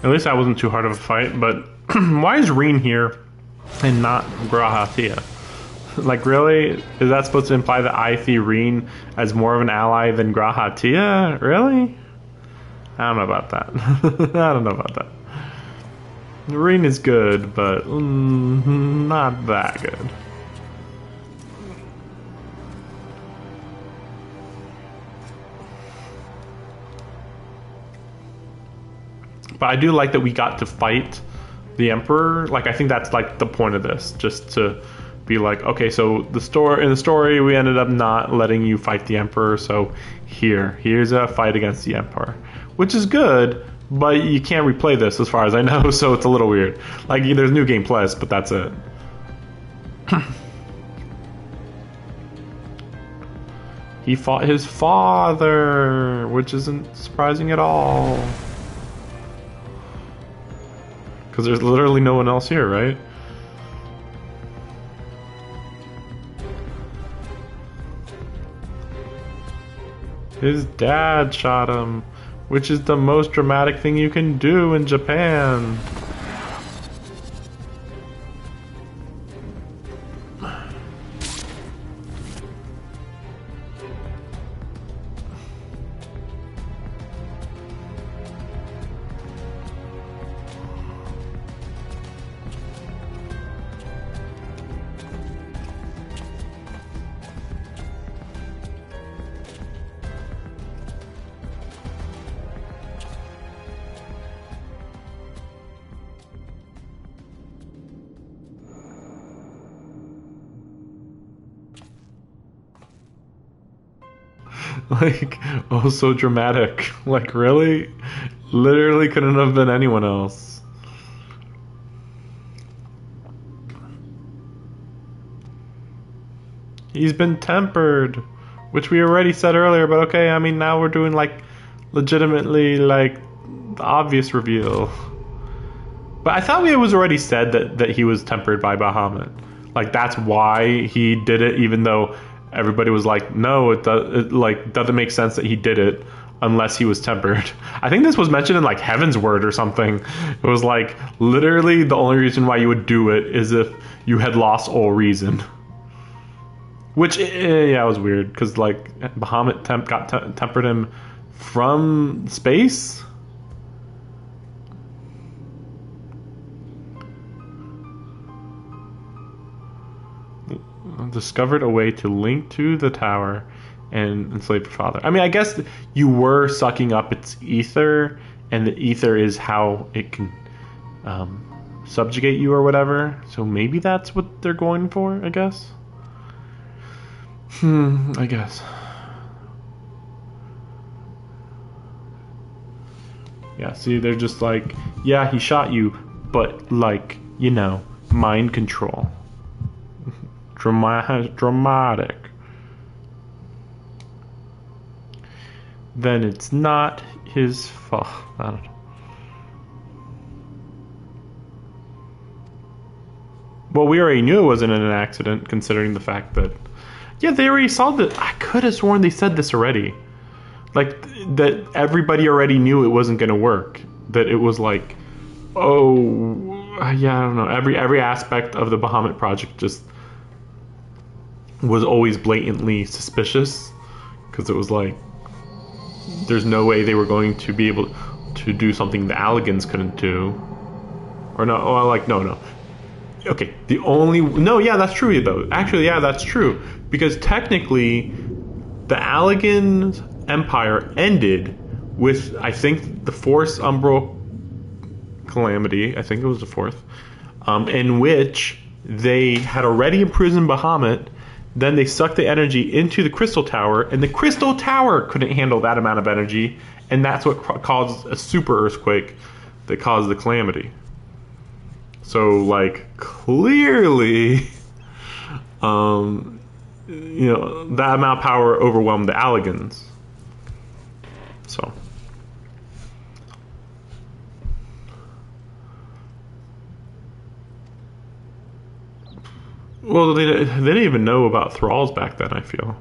At least that wasn't too hard of a fight, but why is Reen here and not Grahatia? Like, really? Is that supposed to imply that I see Reen as more of an ally than Grahatia? Really? I don't know about that. I don't know about that. Reen is good, but not that good. But I do like that we got to fight the Emperor. Like, I think that's like the point of this, just to be like, okay, so in the story we ended up not letting you fight the Emperor, so here's a fight against the Emperor, which is good, but you can't replay this as far as I know, so it's a little weird. Like, there's New Game Plus, but that's it. He fought his father, which isn't surprising at all. Because there's literally no one else here, right? His dad shot him, which is the most dramatic thing you can do in Japan. Like, oh, so dramatic. Like, really? Literally couldn't have been anyone else. He's been tempered, which we already said earlier, but okay, I mean, now we're doing, like, legitimately, like, the obvious reveal. But I thought it was already said that he was tempered by Bahamut. Like, that's why he did it, even though everybody was like, no, it doesn't make sense that he did it unless he was tempered. I think this was mentioned in like Heaven's Word or something. It was like, literally the only reason why you would do it is if you had lost all reason. Which, yeah, it was weird, because like Bahamut tempered him from space? Discovered a way to link to the tower and enslave your father. I mean, I guess you were sucking up its ether, and the ether is how it can subjugate you or whatever. So maybe that's what they're going for, I guess. I guess. Yeah, see, they're just like, yeah, he shot you, but like, you know, mind control. Dramatic. Then it's not his fault. I don't know. Well, we already knew it wasn't an accident, considering the fact that, yeah, they already saw that. I could have sworn they said this already. Like, that everybody already knew it wasn't going to work. That it was like, oh, yeah, I don't know. Every aspect of the Bahamut project just was always blatantly suspicious, because it was like, there's no way they were going to be able to do something the Alligans couldn't do. Or no, oh, like, no. Okay, the only... No, yeah, that's true, though. Actually, yeah, that's true. Because technically, the Allegan Empire ended with, I think, the fourth Umbral Calamity. I think it was the fourth. In which they had already imprisoned Bahamut. Then they sucked the energy into the Crystal Tower. And the Crystal Tower couldn't handle that amount of energy. And that's what caused a super earthquake that caused the Calamity. So, like, clearly, you know, that amount of power overwhelmed the Allegans. So. Well, they didn't even know about thralls back then, I feel.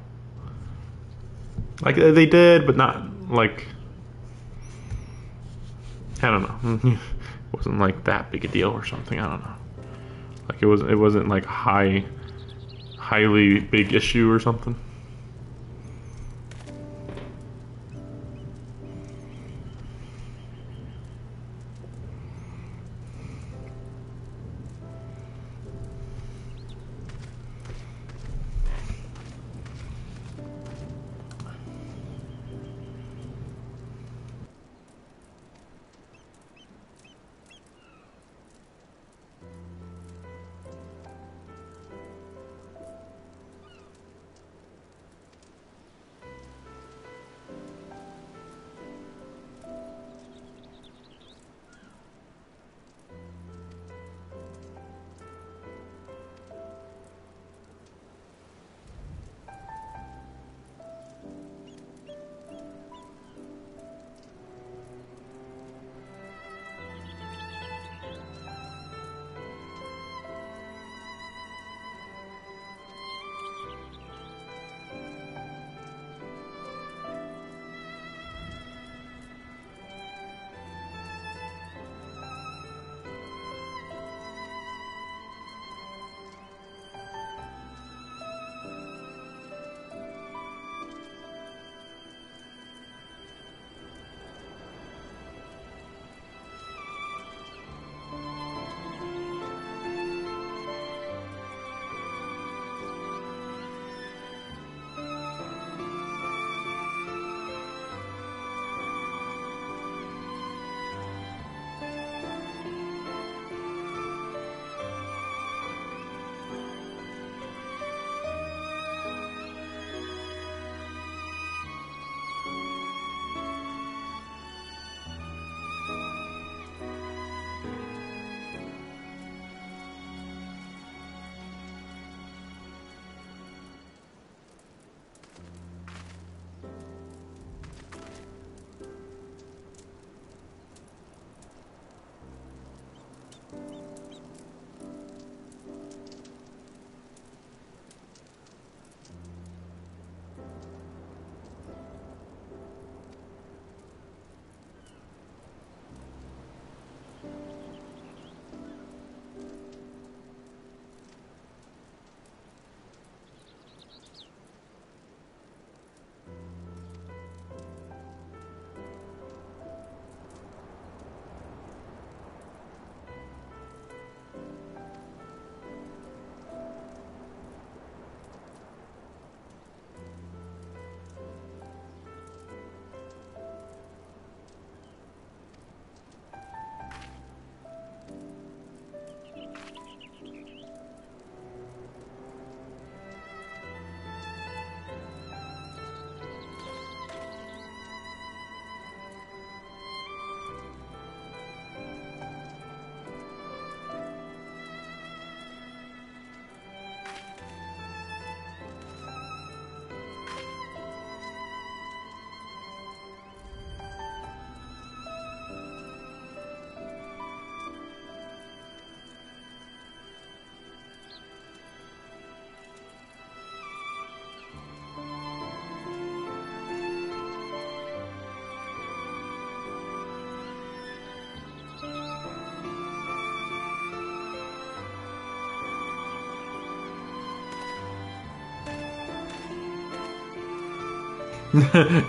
Like, they did, but not, like, I don't know. It wasn't like that big a deal or something. I don't know. Like it wasn't like highly big issue or something.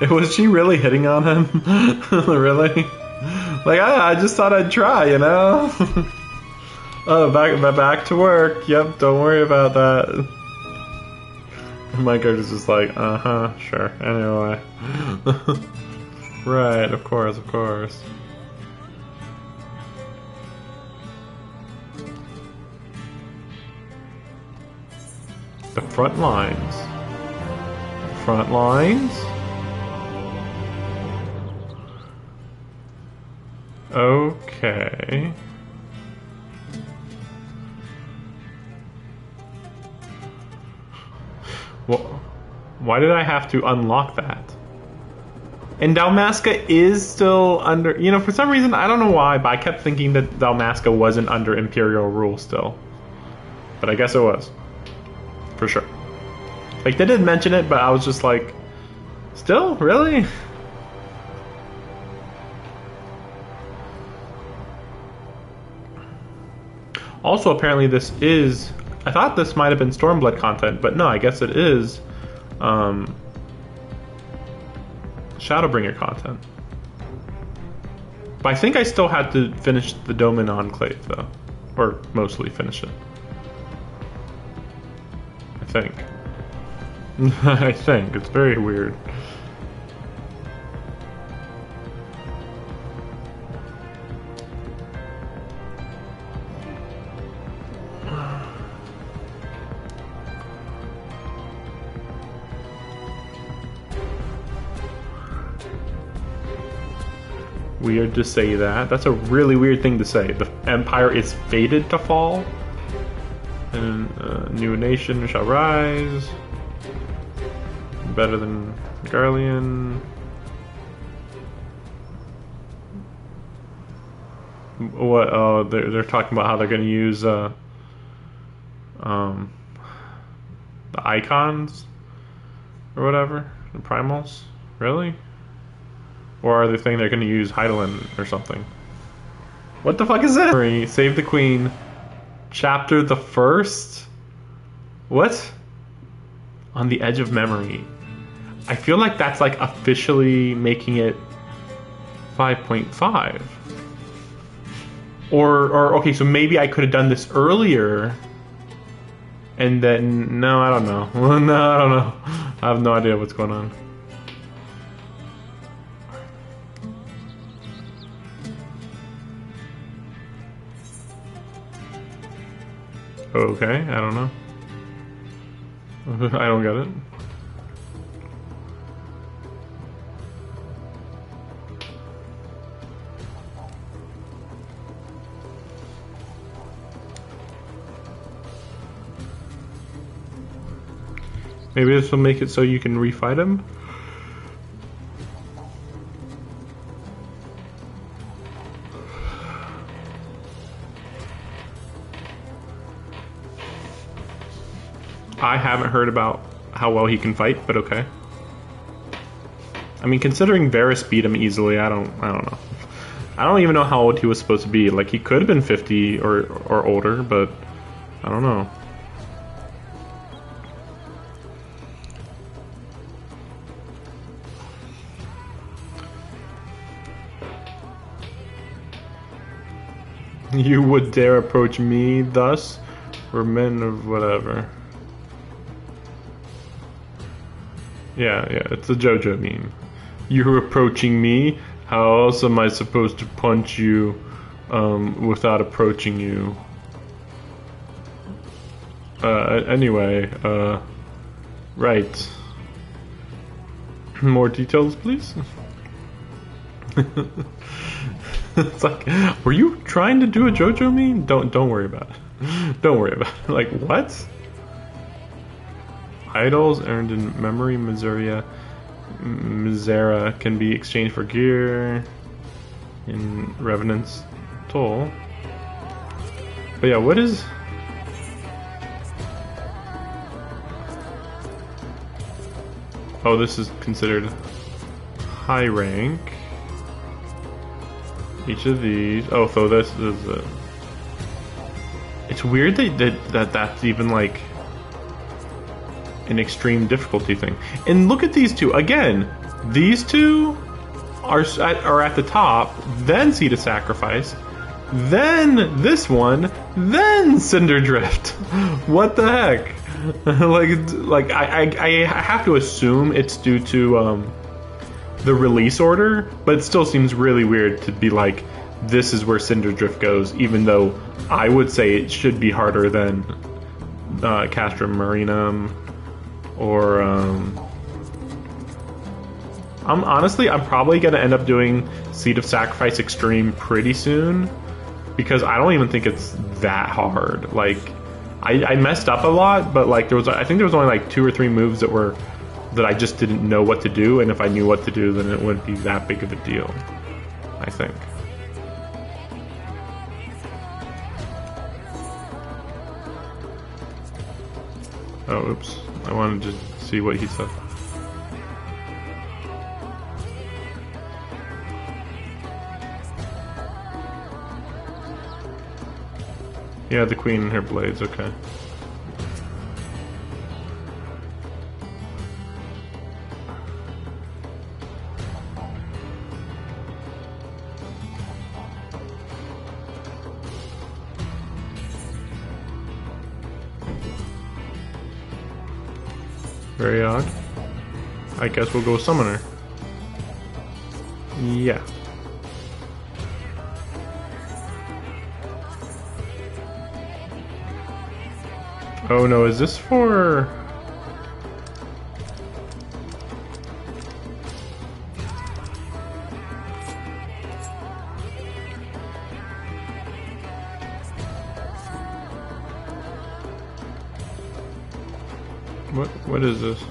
Was she really hitting on him? Really? Like, I just thought I'd try, you know? Oh, back to work. Yep, don't worry about that. My character's just like, sure. Anyway. Right, of course, of course. The front lines. Front lines? Okay. Well, why did I have to unlock that? And Dalmasca is still under... You know, for some reason, I don't know why, but I kept thinking that Dalmasca wasn't under Imperial rule still. But I guess it was. For sure. Like, they did mention it, but I was just like... Still? Really? Also, apparently this is... I thought this might have been Stormblood content, but no, I guess it is Shadowbringer content. But I think I still had to finish the Doman Enclave, though. Or mostly finish it. I think. I think. It's very weird. Weird to say that. That's a really weird thing to say. The Empire is fated to fall. And a new nation shall rise. Better than Garlean. What? Oh, they're talking about how they're going to use the icons or whatever, the primals. Really? Or are they thinking they're going to use Heidelin or something? What the fuck is this? Save the Queen. Chapter the First? What? On the Edge of Memory. I feel like that's like officially making it 5.5. Or okay, so maybe I could have done this earlier. And then, no, I don't know. No, I don't know. I have no idea what's going on. Okay, I don't know. I don't get it. Maybe this will make it so you can refight him? I haven't heard about how well he can fight, but okay. I mean, considering Varys beat him easily, I don't know. I don't even know how old he was supposed to be. Like, he could have been 50 or older, but I don't know. You would dare approach me thus? We're men of whatever. Yeah, it's a JoJo meme. You're approaching me? How else am I supposed to punch you without approaching you? Anyway, right. More details, please? It's like, were you trying to do a JoJo meme? Don't worry about it. Don't worry about it. Like, what? Idols earned in Memory Misera can be exchanged for gear in Revenant's Toll. But yeah, what is... Oh, this is considered high rank. Each of these... Oh, so this is... It's weird that's even like... an extreme difficulty thing. And look at these two. Again, these two are at the top, then Seed of Sacrifice, then this one, then Cinder Drift. What the heck? like I have to assume it's due to the release order, but it still seems really weird to be like, this is where Cinder Drift goes, even though I would say it should be harder than Castrum Marinum or I'm probably gonna end up doing Seed of Sacrifice Extreme pretty soon, because I don't even think it's that hard. Like I messed up a lot, but like I think there was only like 2 or 3 moves that I just didn't know what to do, and if I knew what to do, then it wouldn't be that big of a deal, I think. Oh, oops. I wanted to see what he said. Yeah, the queen and her blades, okay. Very odd. I guess we'll go Summoner. Yeah. Oh no, is this for... What is this?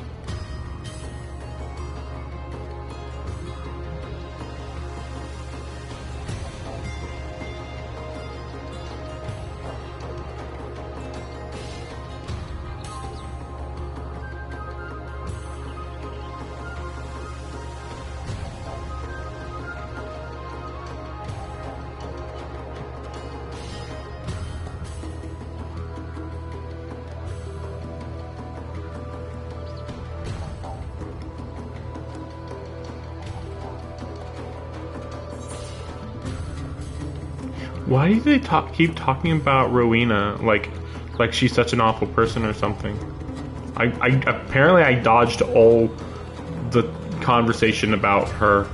Why do they keep talking about Rowena like she's such an awful person or something? I apparently I dodged all the conversation about her.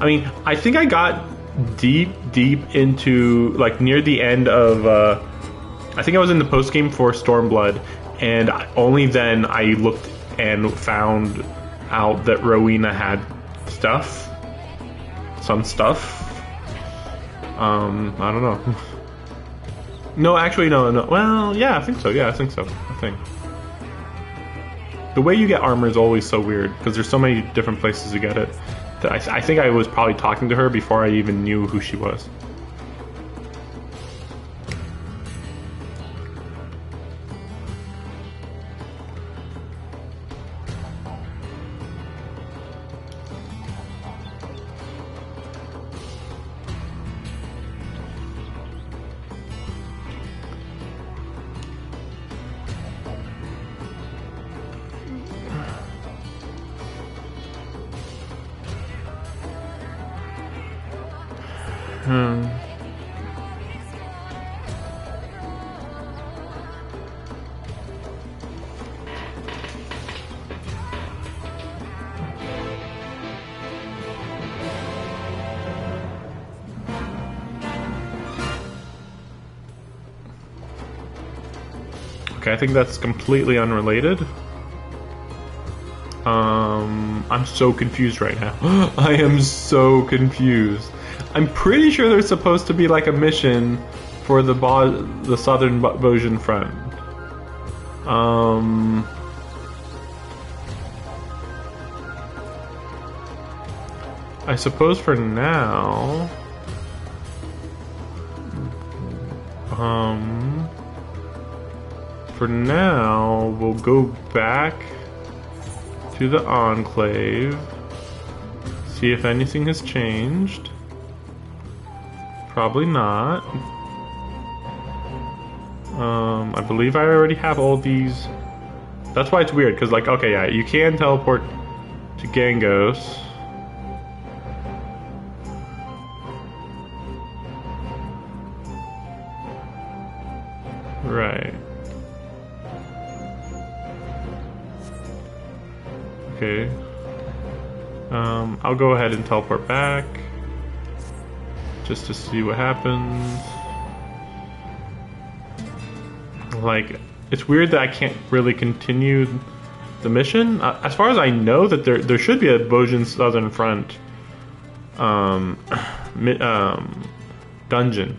I mean, I think I got deep into, like, near the end of I think I was in the post game for Stormblood, and only then I looked and found out that Rowena had stuff, some stuff. I don't know. No, actually, no. Well, yeah, I think so. I think. The way you get armor is always so weird, because there's so many different places to get it. That I think I was probably talking to her before I even knew who she was. Okay, I think that's completely unrelated. I'm so confused right now. I am so confused. I'm pretty sure there's supposed to be like a mission for the southern Bojin front. I suppose for now, we'll go back to the Enclave, see if anything has changed. Probably not. I believe I already have all these. That's why it's weird, because, like, okay, yeah, you can teleport to Gangos. Right. Okay. I'll go ahead and teleport back just to see what happens. Like, it's weird that I can't really continue the mission. As far as I know, that there should be a Bojin Southern Front dungeon,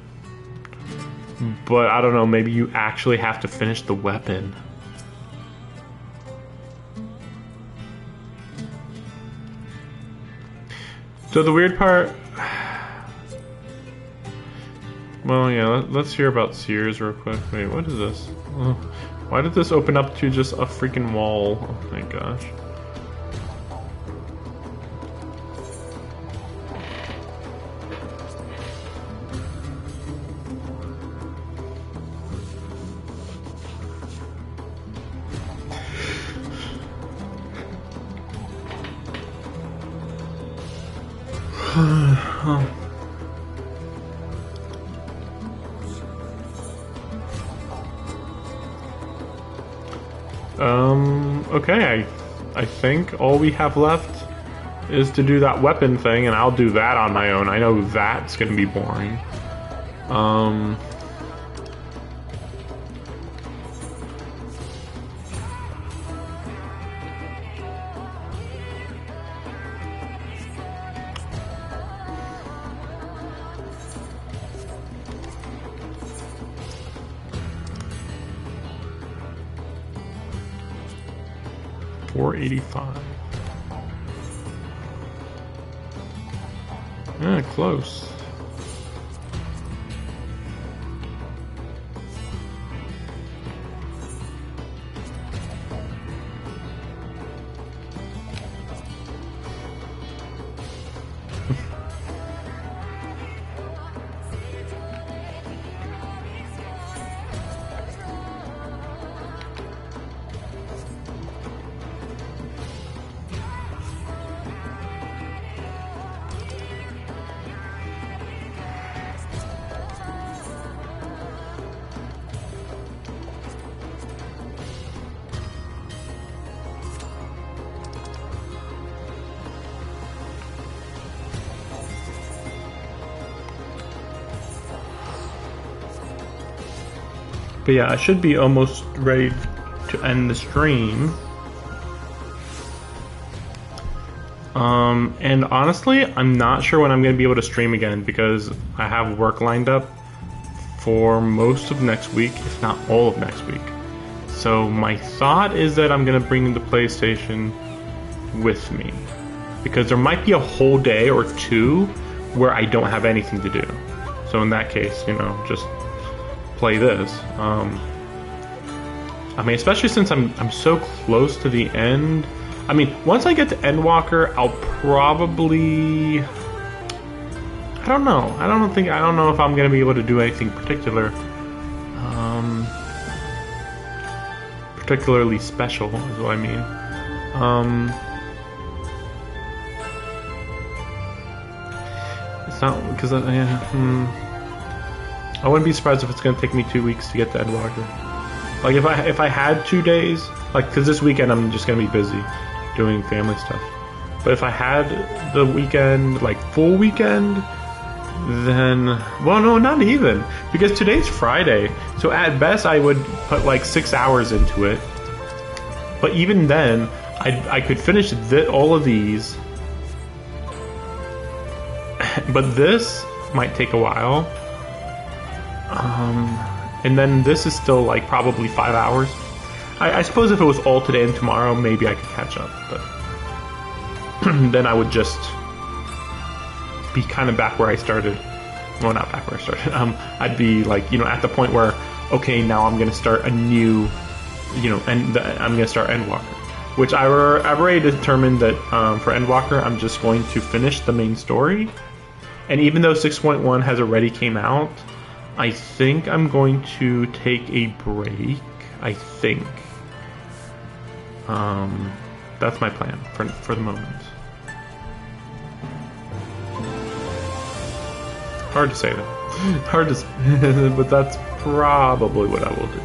but I don't know. Maybe you actually have to finish the weapon. So the weird part. Well, yeah, let's hear about Sears real quick. Wait, what is this? Oh, why did this open up to just a freaking wall? Oh my gosh. Okay, I think all we have left is to do that weapon thing, and I'll do that on my own. I know that's gonna be boring. 485. Yeah, close. But yeah, I should be almost ready to end the stream. And honestly, I'm not sure when I'm going to be able to stream again because I have work lined up for most of next week, if not all of next week. So my thought is that I'm going to bring the PlayStation with me because there might be a whole day or two where I don't have anything to do. So in that case, you know, just play this. I mean, especially since I'm so close to the end. I mean, once I get to Endwalker, I'll probably, I don't know. I don't know if I'm gonna be able to do anything particular, particularly special is what I mean. It's not because I wouldn't be surprised if it's gonna take me 2 weeks to get to Endwalker. Like if I had 2 days, like because this weekend I'm just gonna be busy doing family stuff. But if I had the weekend, like full weekend, then well, no, not even, because today's Friday. So at best I would put like 6 hours into it. But even then, I could finish all of these. But this might take a while. And then this is still like probably 5 hours. I suppose if it was all today and tomorrow, maybe I could catch up, but then I would just be kind of back where I started. Well, not back where I started. I'd be like, you know, at the point where, okay, now I'm going to start a new, you know, I'm going to start Endwalker, which I've already determined that for Endwalker, I'm just going to finish the main story. And even though 6.1 has already came out, I think I'm going to take a break. I think. That's my plan for the moment. Hard to say that. Hard to, but that's probably what I will do.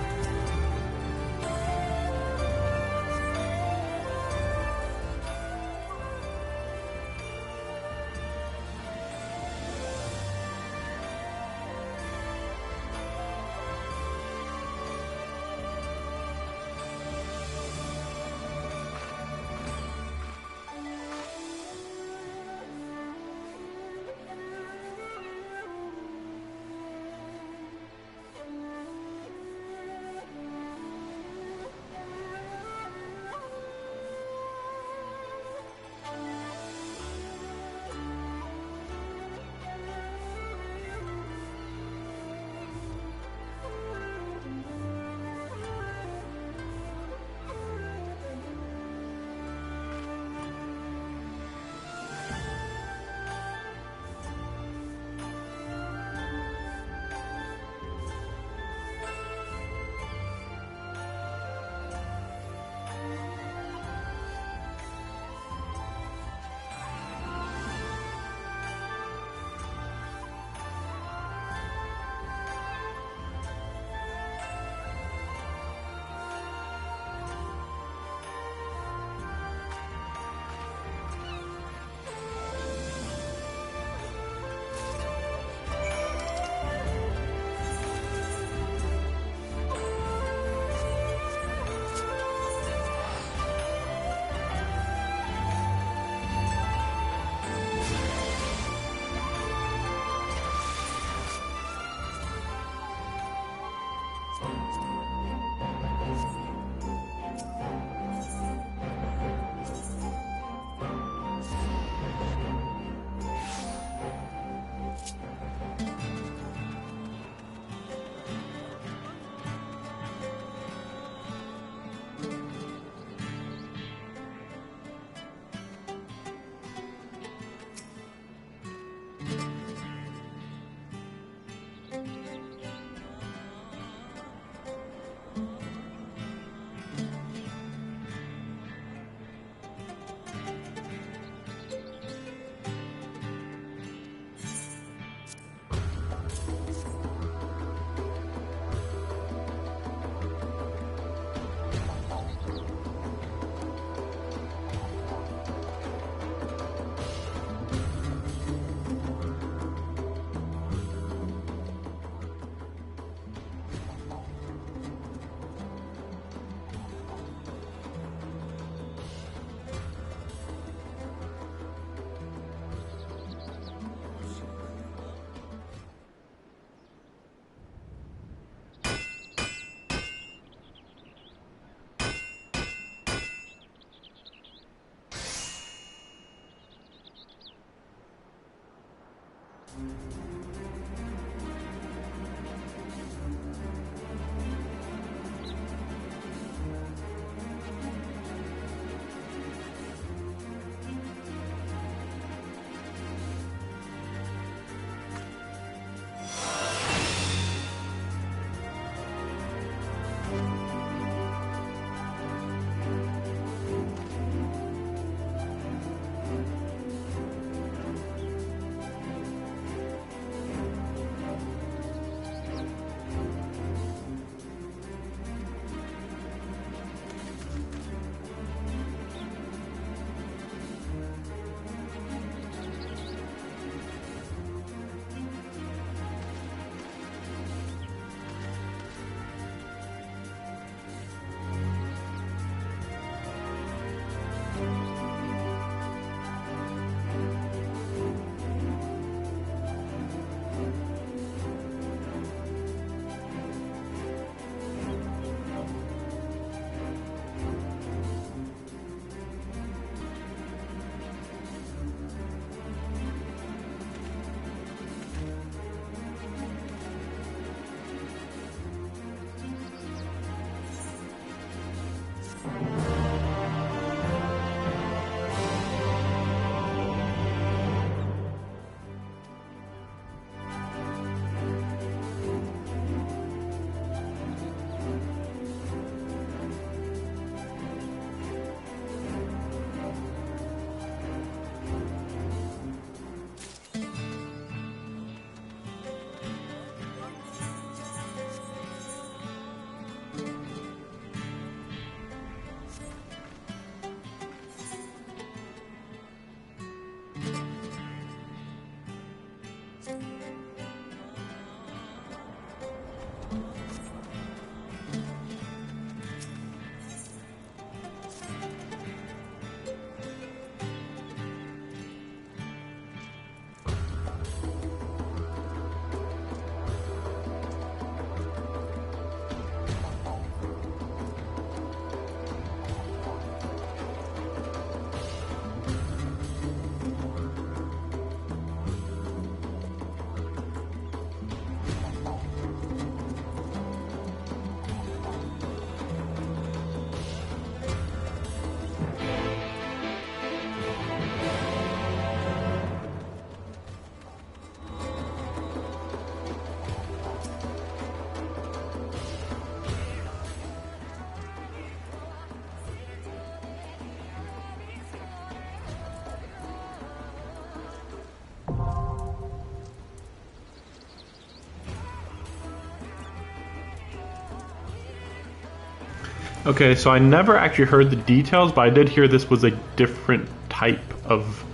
Okay, so I never actually heard the details, but I did hear this was a different type of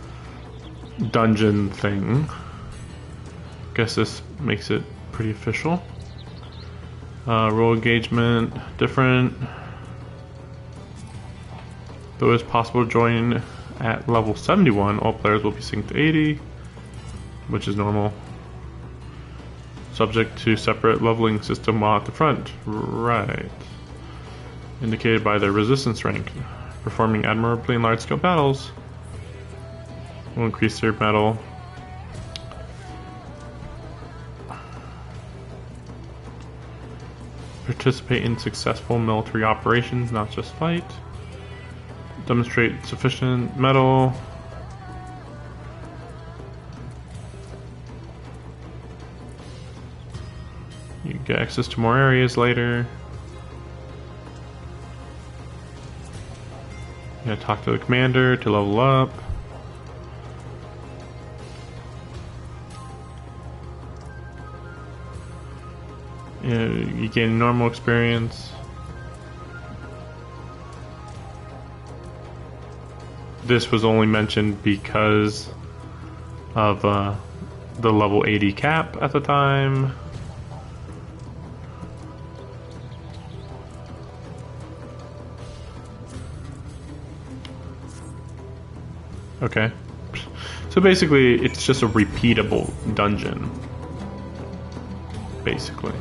dungeon thing. Guess this makes it pretty official. Role engagement, different. Though it's possible to join at level 71, all players will be synced to 80, which is normal. Subject to separate leveling system while at the front. Right. Indicated by their resistance rank. Performing admirably in large-scale battles will increase their metal. Participate in successful military operations, not just fight. Demonstrate sufficient metal. You get access to more areas later. You gotta talk to the commander to level up. You gain normal experience. This was only mentioned because of the level 80 cap at the time. Okay. So basically, it's just a repeatable dungeon. Basically.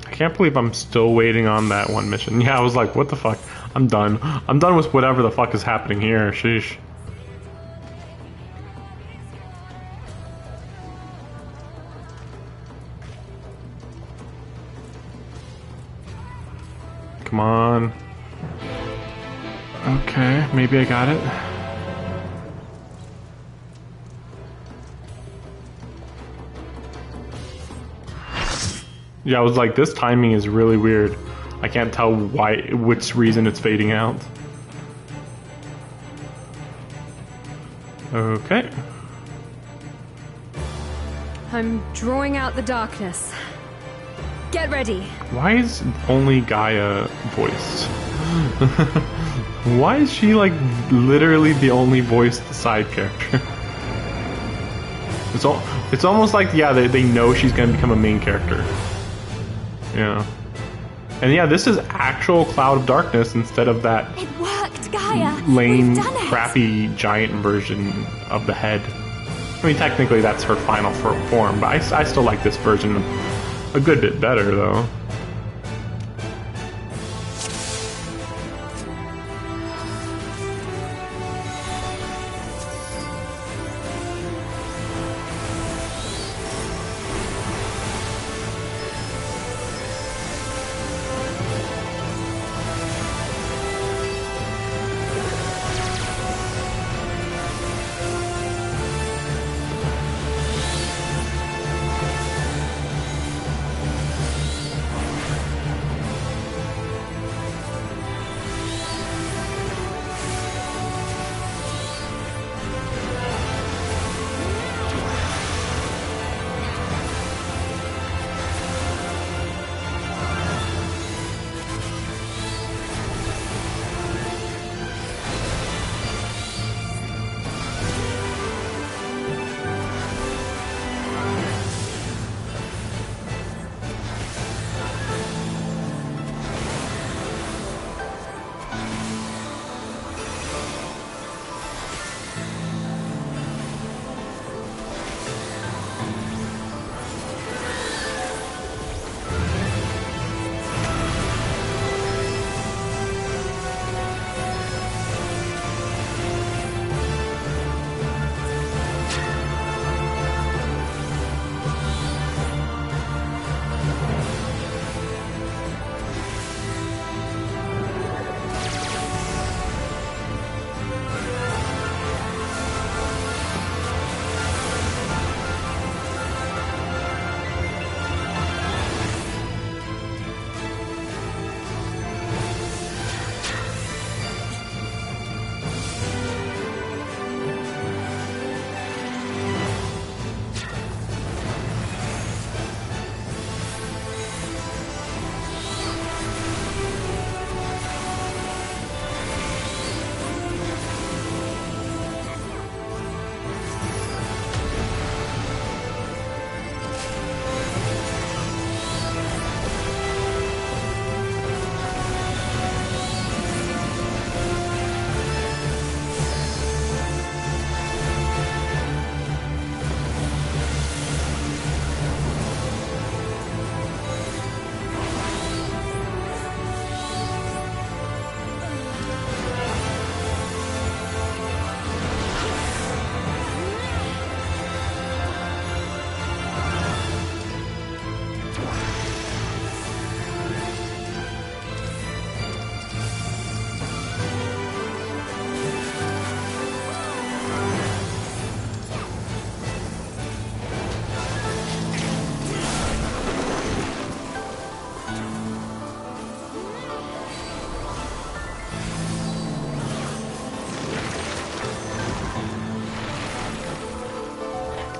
I can't believe I'm still waiting on that one mission. Yeah, I was like, what the fuck? I'm done. I'm done with whatever the fuck is happening here. Sheesh. Come on. Okay, maybe I got it. Yeah, I was like, this timing is really weird. I can't tell which reason it's fading out. Okay. I'm drawing out the darkness. Get ready. Why is only Gaia voiced? Why is she like literally the only voiced side character? It's almost like, yeah, they know she's gonna become a main character. Yeah. And yeah, this is actual Cloud of Darkness instead of that It worked, Gaia. lame, We've done it. crappy giant version of the head. I mean, technically that's her final form, but I still like this version a good bit better, though.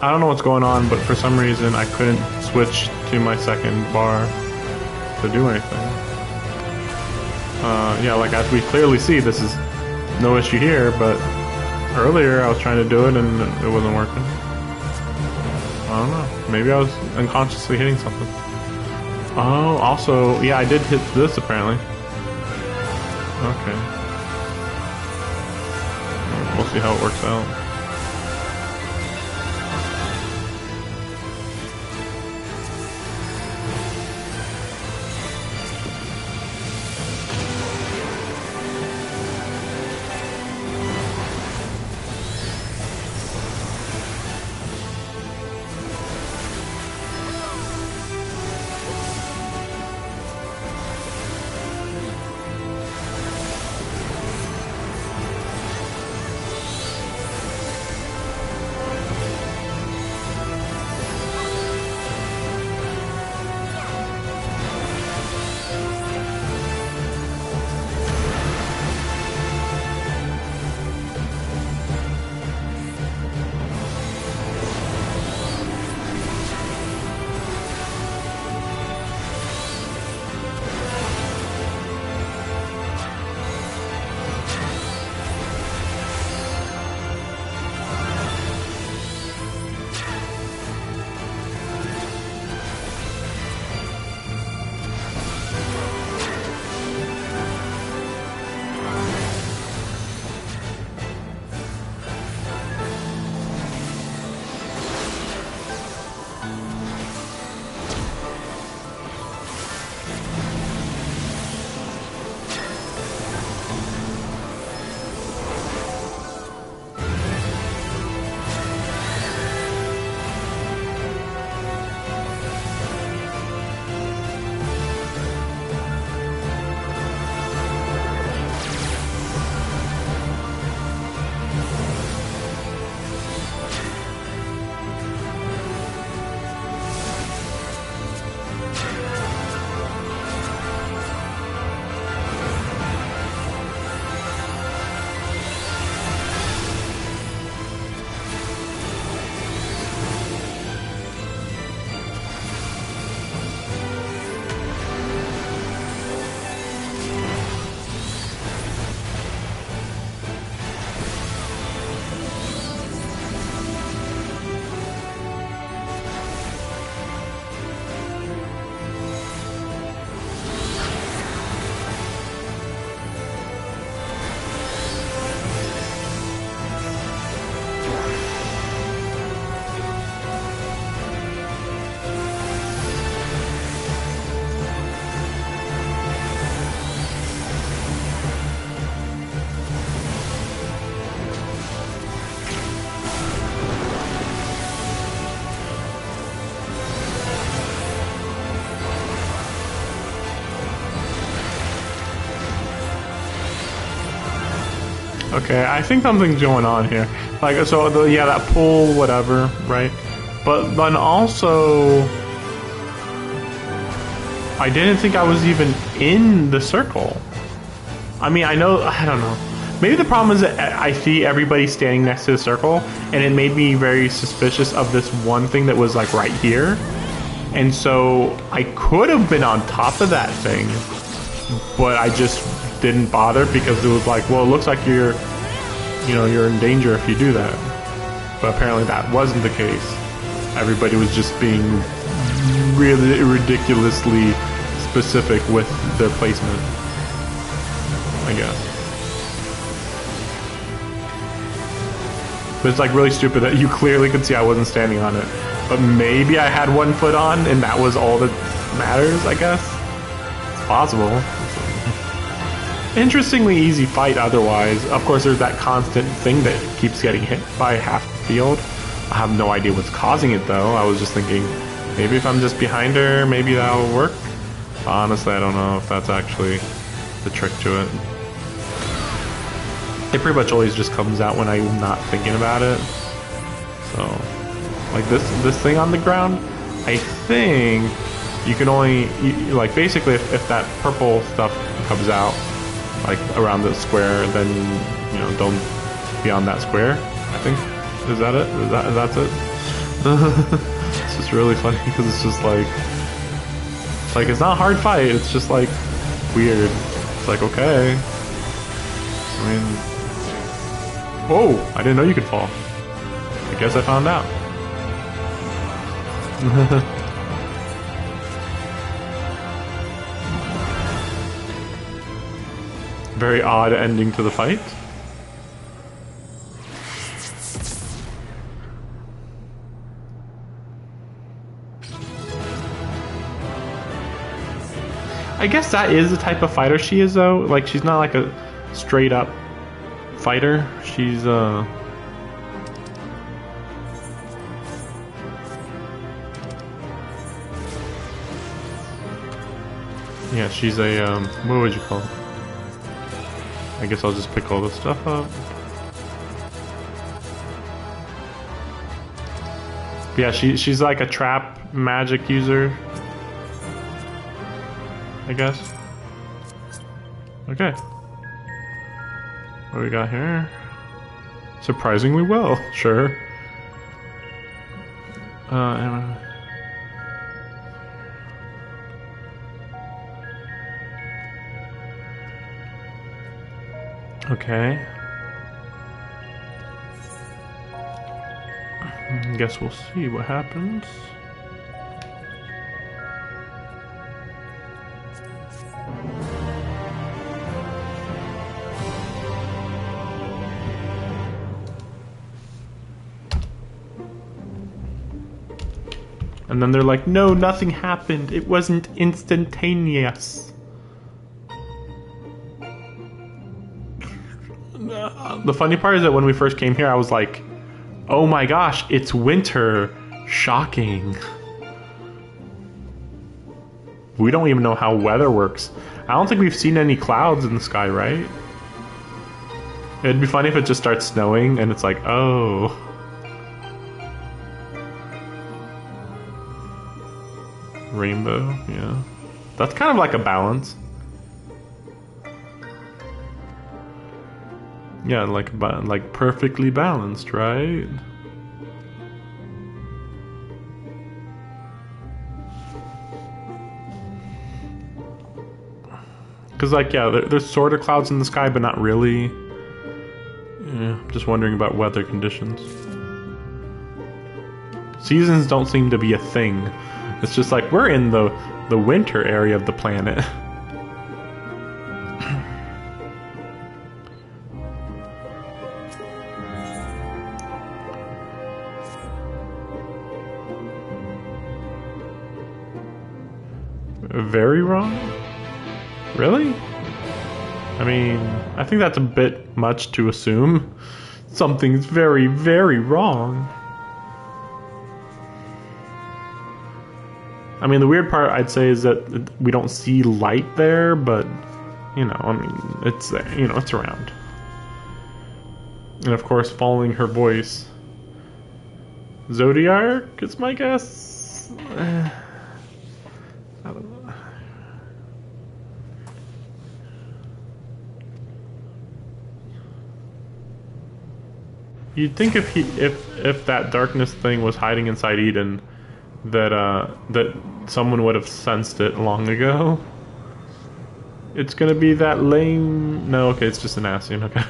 I don't know what's going on, but for some reason I couldn't switch to my second bar to do anything. Yeah, like as we clearly see, this is no issue here, but earlier I was trying to do it and it wasn't working. I don't know. Maybe I was unconsciously hitting something. Oh, also, yeah, I did hit this apparently. Okay. We'll see how it works out. Okay, I think something's going on here. Like, so, yeah, that pool, whatever, right? But then also, I didn't think I was even in the circle. I mean, I don't know. Maybe the problem is that I see everybody standing next to the circle, and it made me very suspicious of this one thing that was like right here. And so I could have been on top of that thing, but I just didn't bother because it was like, well, it looks like you're in danger if you do that. But apparently that wasn't the case. Everybody was just being really ridiculously specific with their placement, I guess. But it's like really stupid that you clearly could see I wasn't standing on it. But maybe I had one foot on and that was all that matters, I guess. It's possible. Interestingly easy fight otherwise. Of course, there's that constant thing that keeps getting hit by half the field. I have no idea what's causing it though. I was just thinking, maybe if I'm just behind her, maybe that'll work. Honestly, I don't know if that's actually the trick to it. It pretty much always just comes out when I'm not thinking about it. So, like this thing on the ground, I think you can only, like basically if that purple stuff comes out, like around the square, then, you know, don't be on that square, I think. Is that it? That's it? It's just really funny because it's just like it's not a hard fight, it's just like weird. It's like, okay. I mean, whoa, I didn't know you could fall. I guess I found out. Very odd ending to the fight. I guess that is the type of fighter she is though. Like, she's not like a straight up fighter. She's yeah, she's a what would you call it? I guess I'll just pick all this stuff up. But yeah, she's like a trap magic user, I guess. Okay. What do we got here? Surprisingly well, sure. Okay. Guess we'll see what happens. And then they're like, no, nothing happened. It wasn't instantaneous. The funny part is that when we first came here, I was like, oh my gosh, it's winter. Shocking. We don't even know how weather works. I don't think we've seen any clouds in the sky, right? It'd be funny if it just starts snowing and it's like, oh. Rainbow, yeah. That's kind of like a balance. Yeah, like perfectly balanced, right? Because, like, yeah, there's sort of clouds in the sky, but not really. Yeah, just wondering about weather conditions. Seasons don't seem to be a thing. It's just like we're in the winter area of the planet. Very wrong? Really? I mean, I think that's a bit much to assume. Something's very, very wrong. I mean, the weird part I'd say is that we don't see light there, but, you know, I mean, it's there, you know, it's around. And of course, following her voice. Zodiac is my guess. I don't know. You'd think if that darkness thing was hiding inside Eden, that someone would have sensed it long ago. It's gonna be that lame. No, okay, it's just an Ascian. Okay,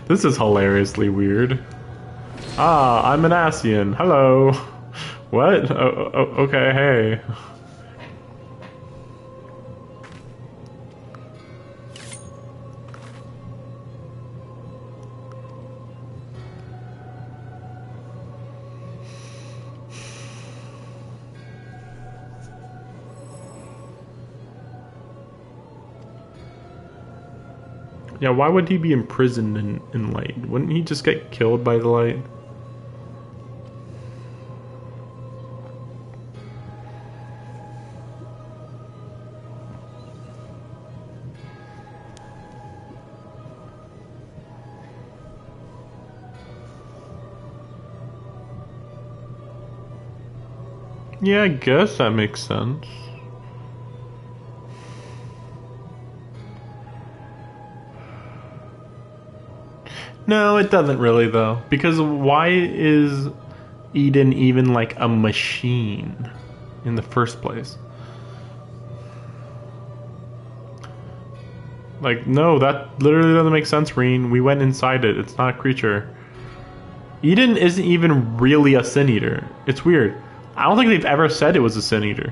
this is hilariously weird. Ah, I'm an Ascian. Hello. What? Okay, hey. Yeah, why would he be imprisoned in light? Wouldn't he just get killed by the light? Yeah, I guess that makes sense. No, it doesn't really, though. Because why is Eden even like a machine in the first place? Like, no, that literally doesn't make sense, Reen. We went inside it. It's not a creature. Eden isn't even really a Sin Eater. It's weird. I don't think they've ever said it was a Sin Eater.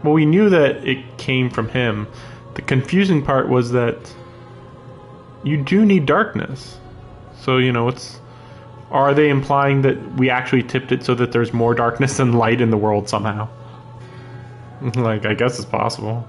Well, we knew that it came from him. The confusing part was that you do need darkness. So, you know, are they implying that we actually tipped it so that there's more darkness than light in the world somehow? Like, I guess it's possible.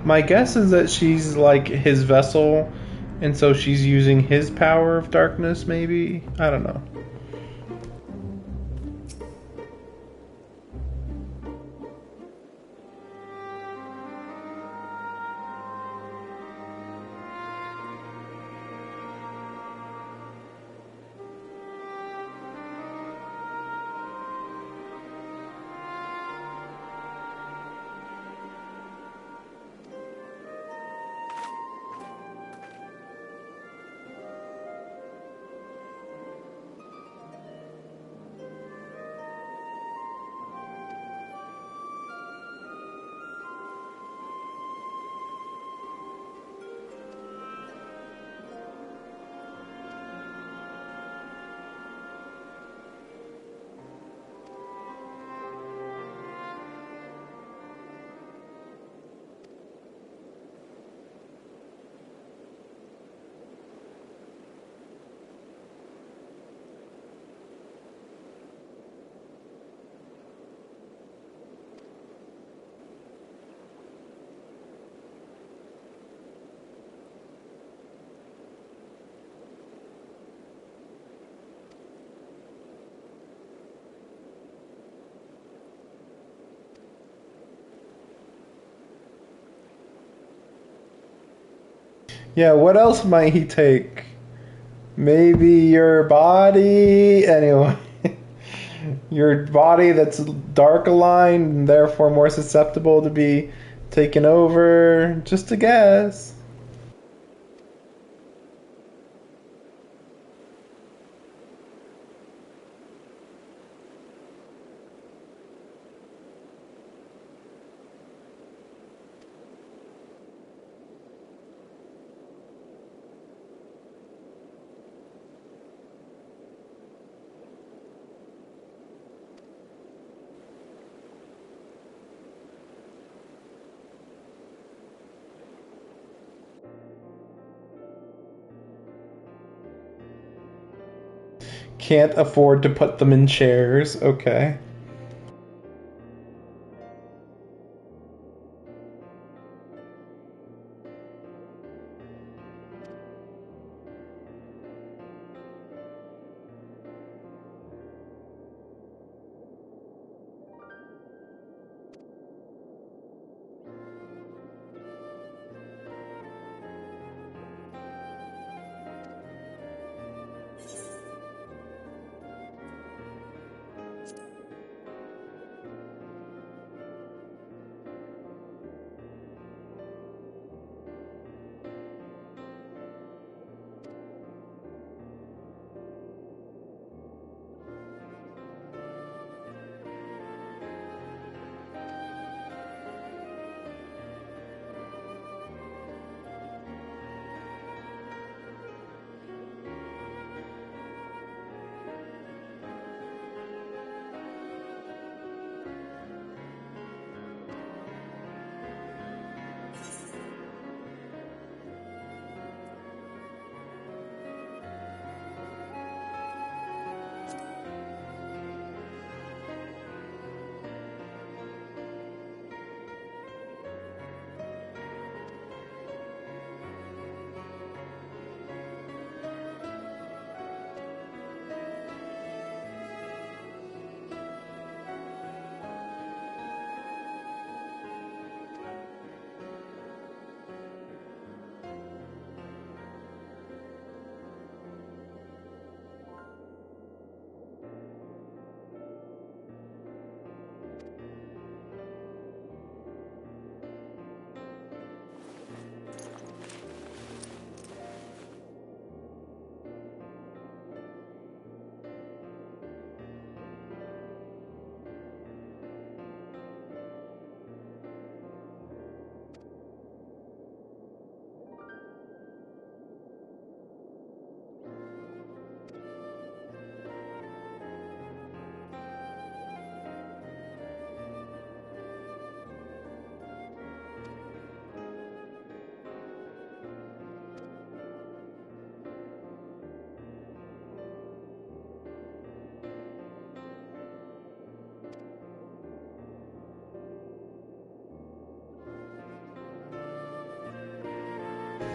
My guess is that she's like his vessel, and so she's using his power of darkness, maybe? I don't know. Yeah, what else might he take? Maybe your body? Anyway. Your body that's dark aligned and therefore more susceptible to be taken over. Just a guess. Can't afford to put them in chairs. Okay.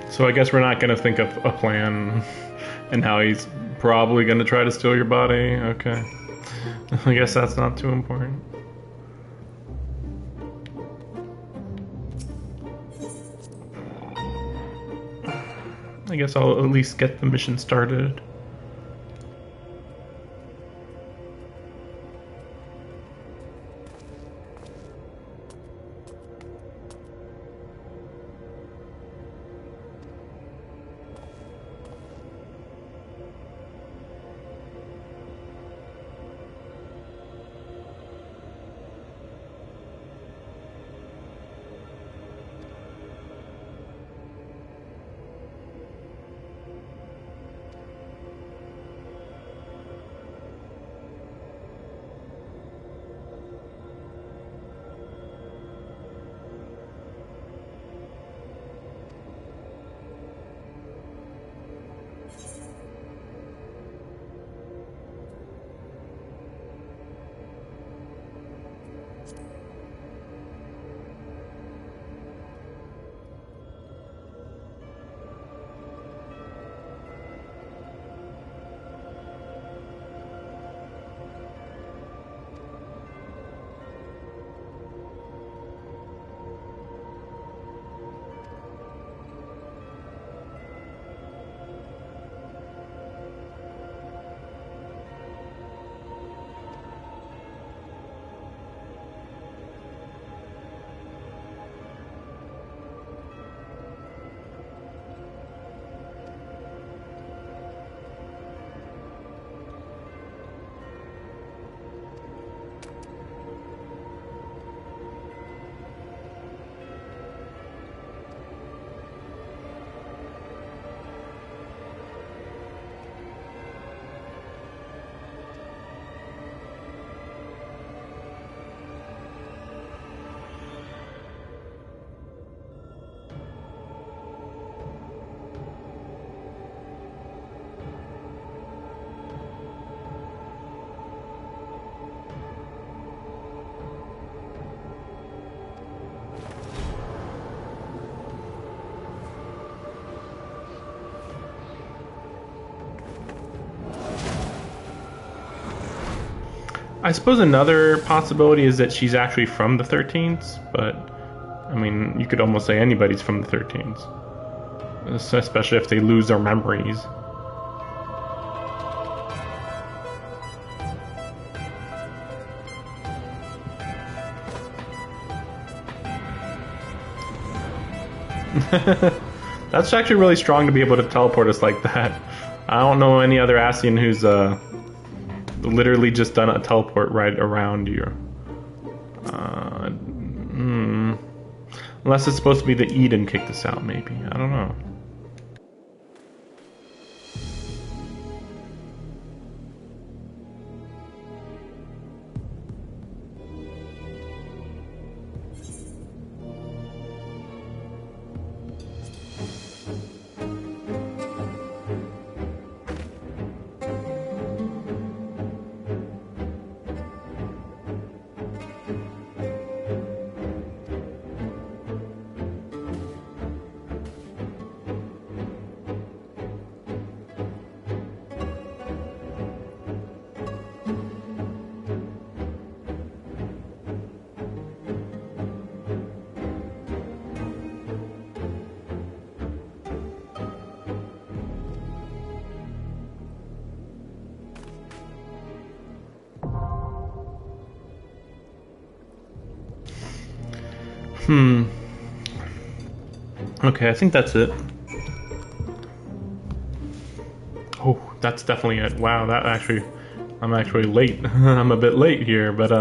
So I guess we're not gonna think of a plan and how he's probably gonna try to steal your body. Okay. I guess that's not too important. I guess I'll at least get the mission started. I suppose another possibility is that she's actually from the 13s, but I mean, you could almost say anybody's from the 13s, especially if they lose their memories. That's actually really strong to be able to teleport us like that. I don't know any other Ascian who's literally just done a teleport right around you. Unless it's supposed to be that Eden kicked us out, maybe. I don't know. Okay, I think that's it. Oh, that's definitely it. Wow, that actually... I'm actually late. I'm a bit late here, but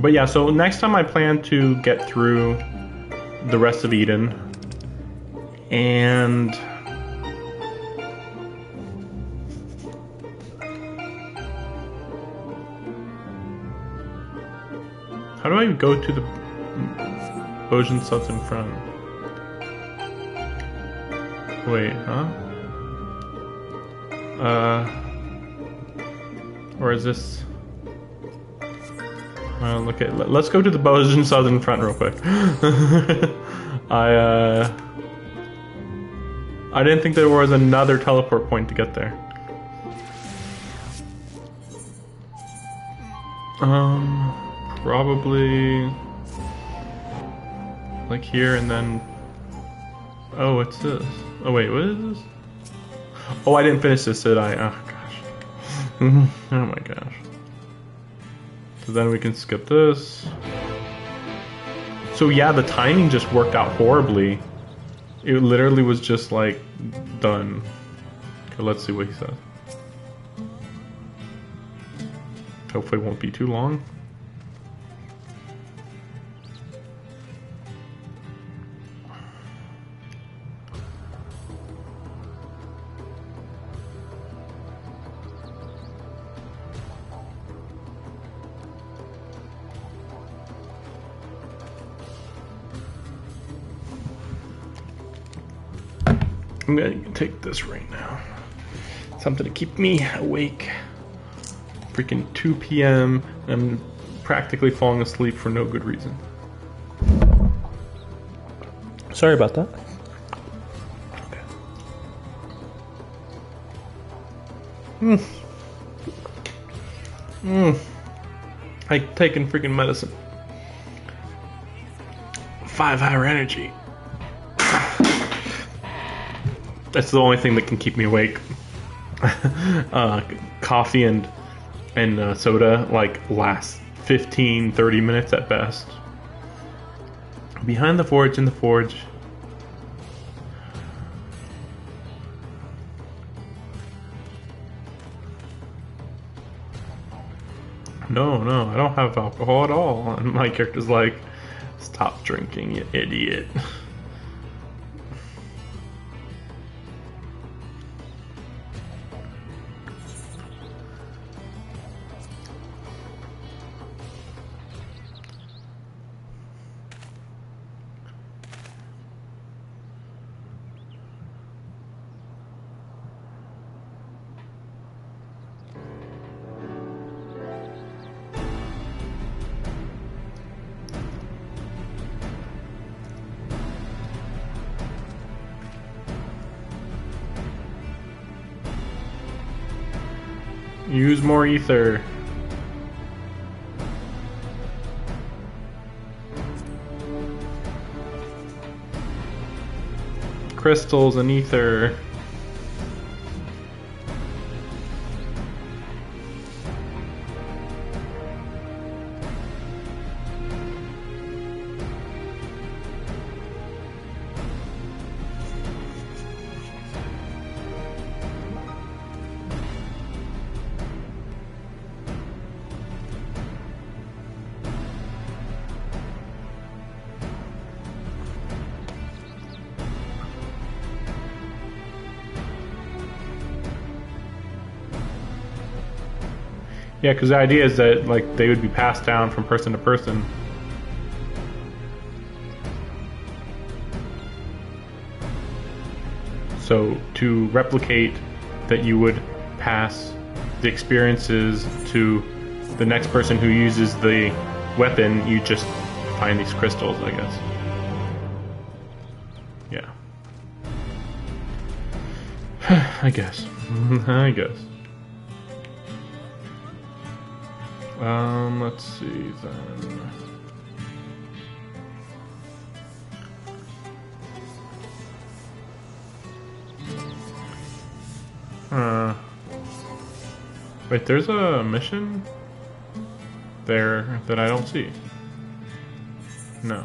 yeah, so next time I plan to get through the rest of Eden, and... how do I go to the Bojin subs in front? Wait, huh? Or is this... look at... let's go to the Bojin subs in front real quick. I didn't think there was another teleport point to get there. Probably like here and then. Oh, what's this? Oh wait, what is this? Oh, I didn't finish this, did I? Oh gosh. Oh my gosh. So then we can skip this. So yeah, the timing just worked out horribly. It literally was just like done. Okay, let's see what he says. Hopefully it won't be too long. I'm gonna take this right now. Something to keep me awake. Freaking 2 p.m. I'm practically falling asleep for no good reason. Sorry about that. Okay. Like taking freaking medicine. 5 hour energy. That's the only thing that can keep me awake. Coffee and soda like last 15-30 minutes at best. Behind the forge, in the forge. No, I don't have alcohol at all. And my character's like, stop drinking, you idiot. Use more ether. Crystals and ether. Yeah, because the idea is that like they would be passed down from person to person. So to replicate that, you would pass the experiences to the next person who uses the weapon. You just find these crystals, I guess. Yeah. I guess. I guess. Let's see then. Wait, there's a mission there that I don't see. No.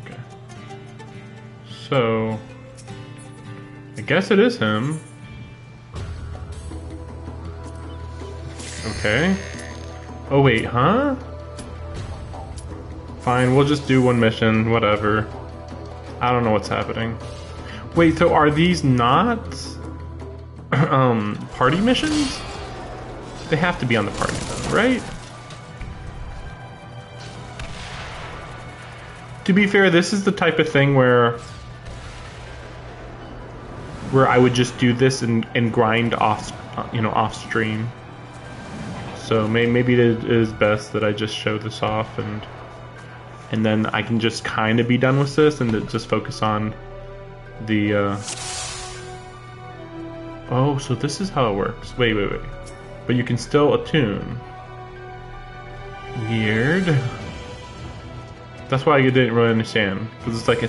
Okay. So, I guess it is him. Okay. Oh wait, huh? Fine, we'll just do one mission, whatever. I don't know what's happening. Wait, so are these not party missions? They have to be on the party though, right? To be fair, this is the type of thing where I would just do this and grind off, off stream. So maybe it is best that I just show this off and and then I can just kind of be done with this and just focus on the. Oh, so this is how it works. Wait. But you can still attune. Weird. That's why I didn't really understand, because it's like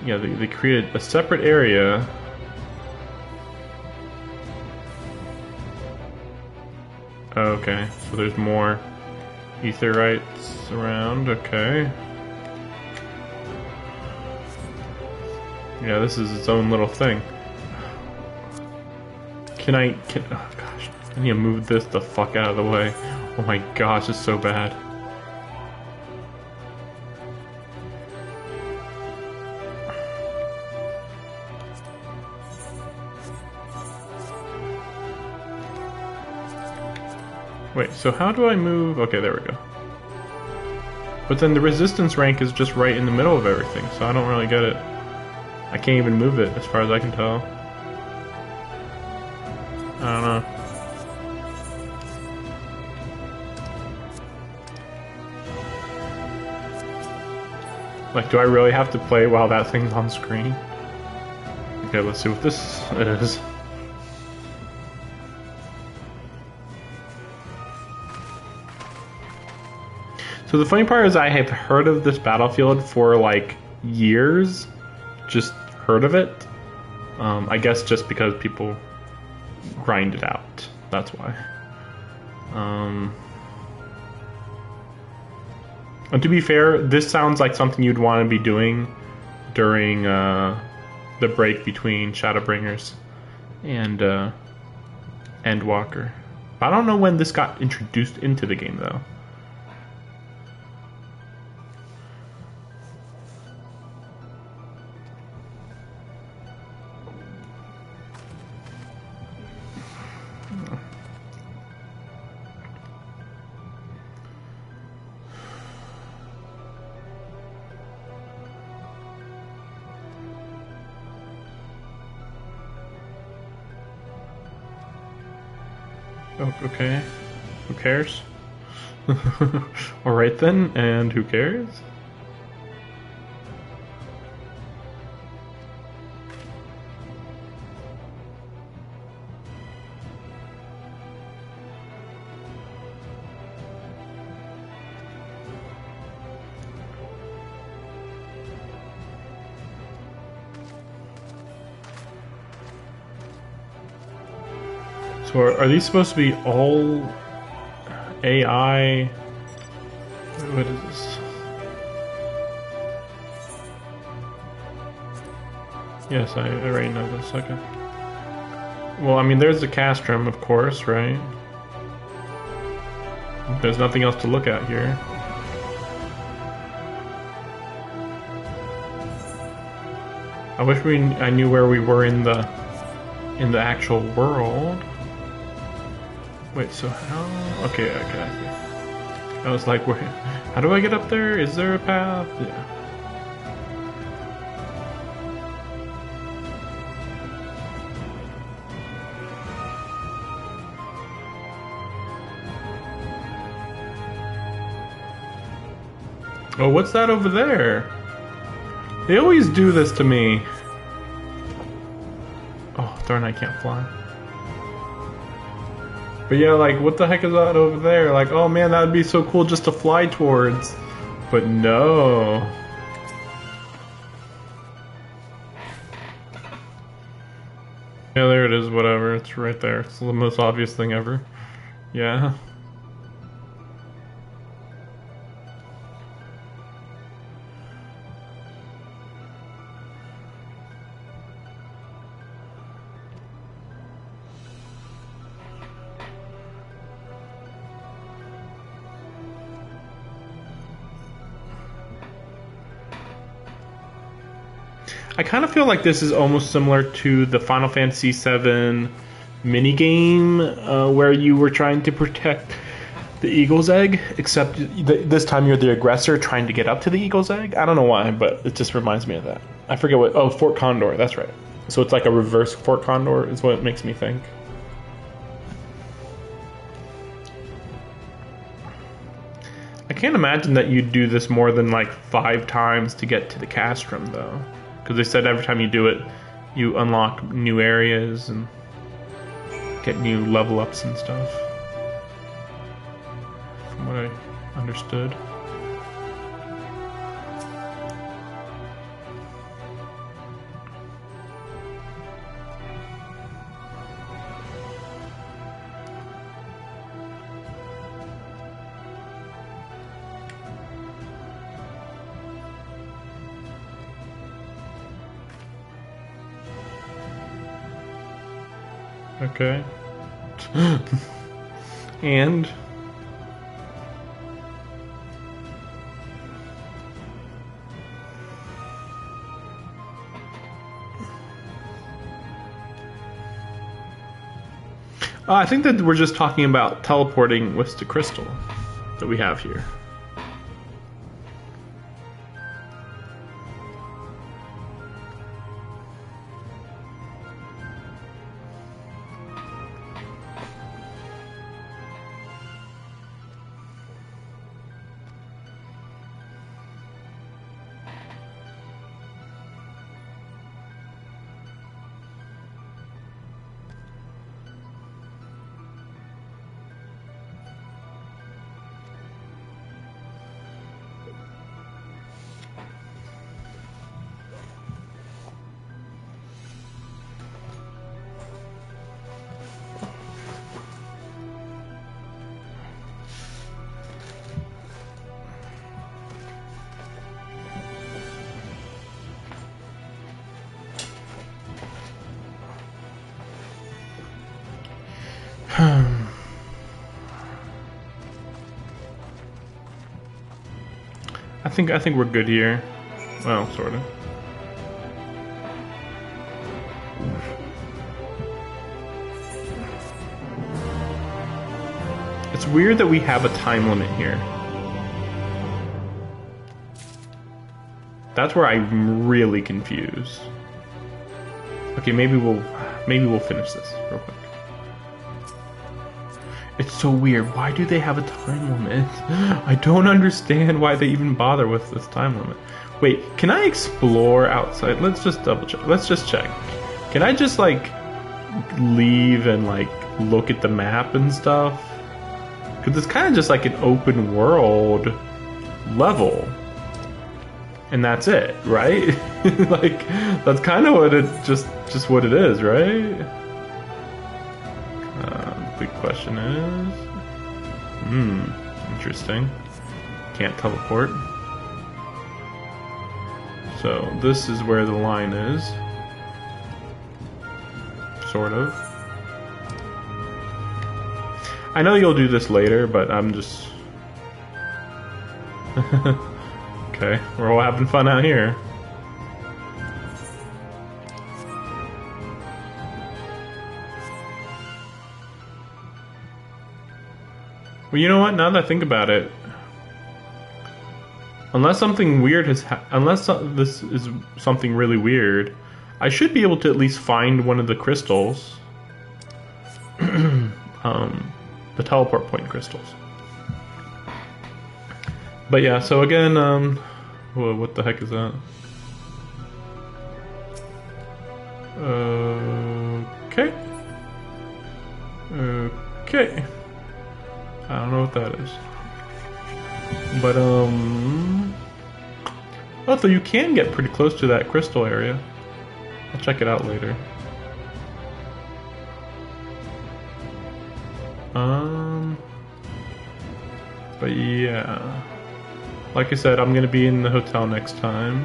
they created a separate area. Okay, so there's more Aetherites around. Okay. Yeah, this is its own little thing. Oh gosh, I need to move this the fuck out of the way. Oh my gosh, it's so bad. Wait, so how do I move? Okay, there we go. But then the resistance rank is just right in the middle of everything, so I don't really get it. I can't even move it as far as I can tell. I don't know. Like, do I really have to play while that thing's on screen? Okay, let's see what this is. So the funny part is I have heard of this battlefield for like years, just heard of it. I guess just because people grind it out, that's why. And to be fair, this sounds like something you'd want to be doing during the break between Shadowbringers and Endwalker. I don't know when this got introduced into the game though. Oh, okay. Who cares? Alright then, and who cares? So are these supposed to be all AI? What is this? Yes, I already know this. Okay. Well, I mean, there's the castrum, of course, right? There's nothing else to look at here. I wish I knew where we were in the actual world. Wait, so how? Okay, I was like, where? How do I get up there? Is there a path? Yeah. Oh, what's that over there? They always do this to me. Oh, darn, I can't fly. But yeah, like, what the heck is that over there? Like, oh man, that would be so cool just to fly towards. But no. Yeah, there it is, whatever. It's right there. It's the most obvious thing ever. Yeah. I kind of feel like this is almost similar to the Final Fantasy VII minigame where you were trying to protect the Eagle's Egg, except this time you're the aggressor trying to get up to the Eagle's Egg. I don't know why, but it just reminds me of that. I forget what... Oh, Fort Condor, that's right. So it's like a reverse Fort Condor is what it makes me think. I can't imagine that you'd do this more than like 5 times to get to the castrum, though. Because they said every time you do it, you unlock new areas and get new level ups and stuff. From what I understood. Okay. And I think that we're just talking about teleporting with the crystal that we have here. I think we're good here. Well, sort of. It's weird that we have a time limit here. That's where I'm really confused. Okay, maybe we'll finish this real quick. It's so weird. Why do they have a time limit? I don't understand why they even bother with this time limit. Wait, can I explore outside? Let's just double check. Let's just check. Can I just like leave and like look at the map and stuff? Because it's kind of just like an open world level. And that's it, right? Like that's kind of what it just what it is, right? Big question is, interesting. Can't teleport. So this is where the line is, sort of. I know you'll do this later, but I'm just okay. We're all having fun out here. Well, you know what? Now that I think about it, unless something weird has this is something really weird, I should be able to at least find one of the crystals, the teleport point crystals. But yeah, so again, whoa, what the heck is that? Okay. Okay. I don't know what that is. But, although you can get pretty close to that crystal area. I'll check it out later. But yeah. Like I said, I'm gonna be in the hotel next time.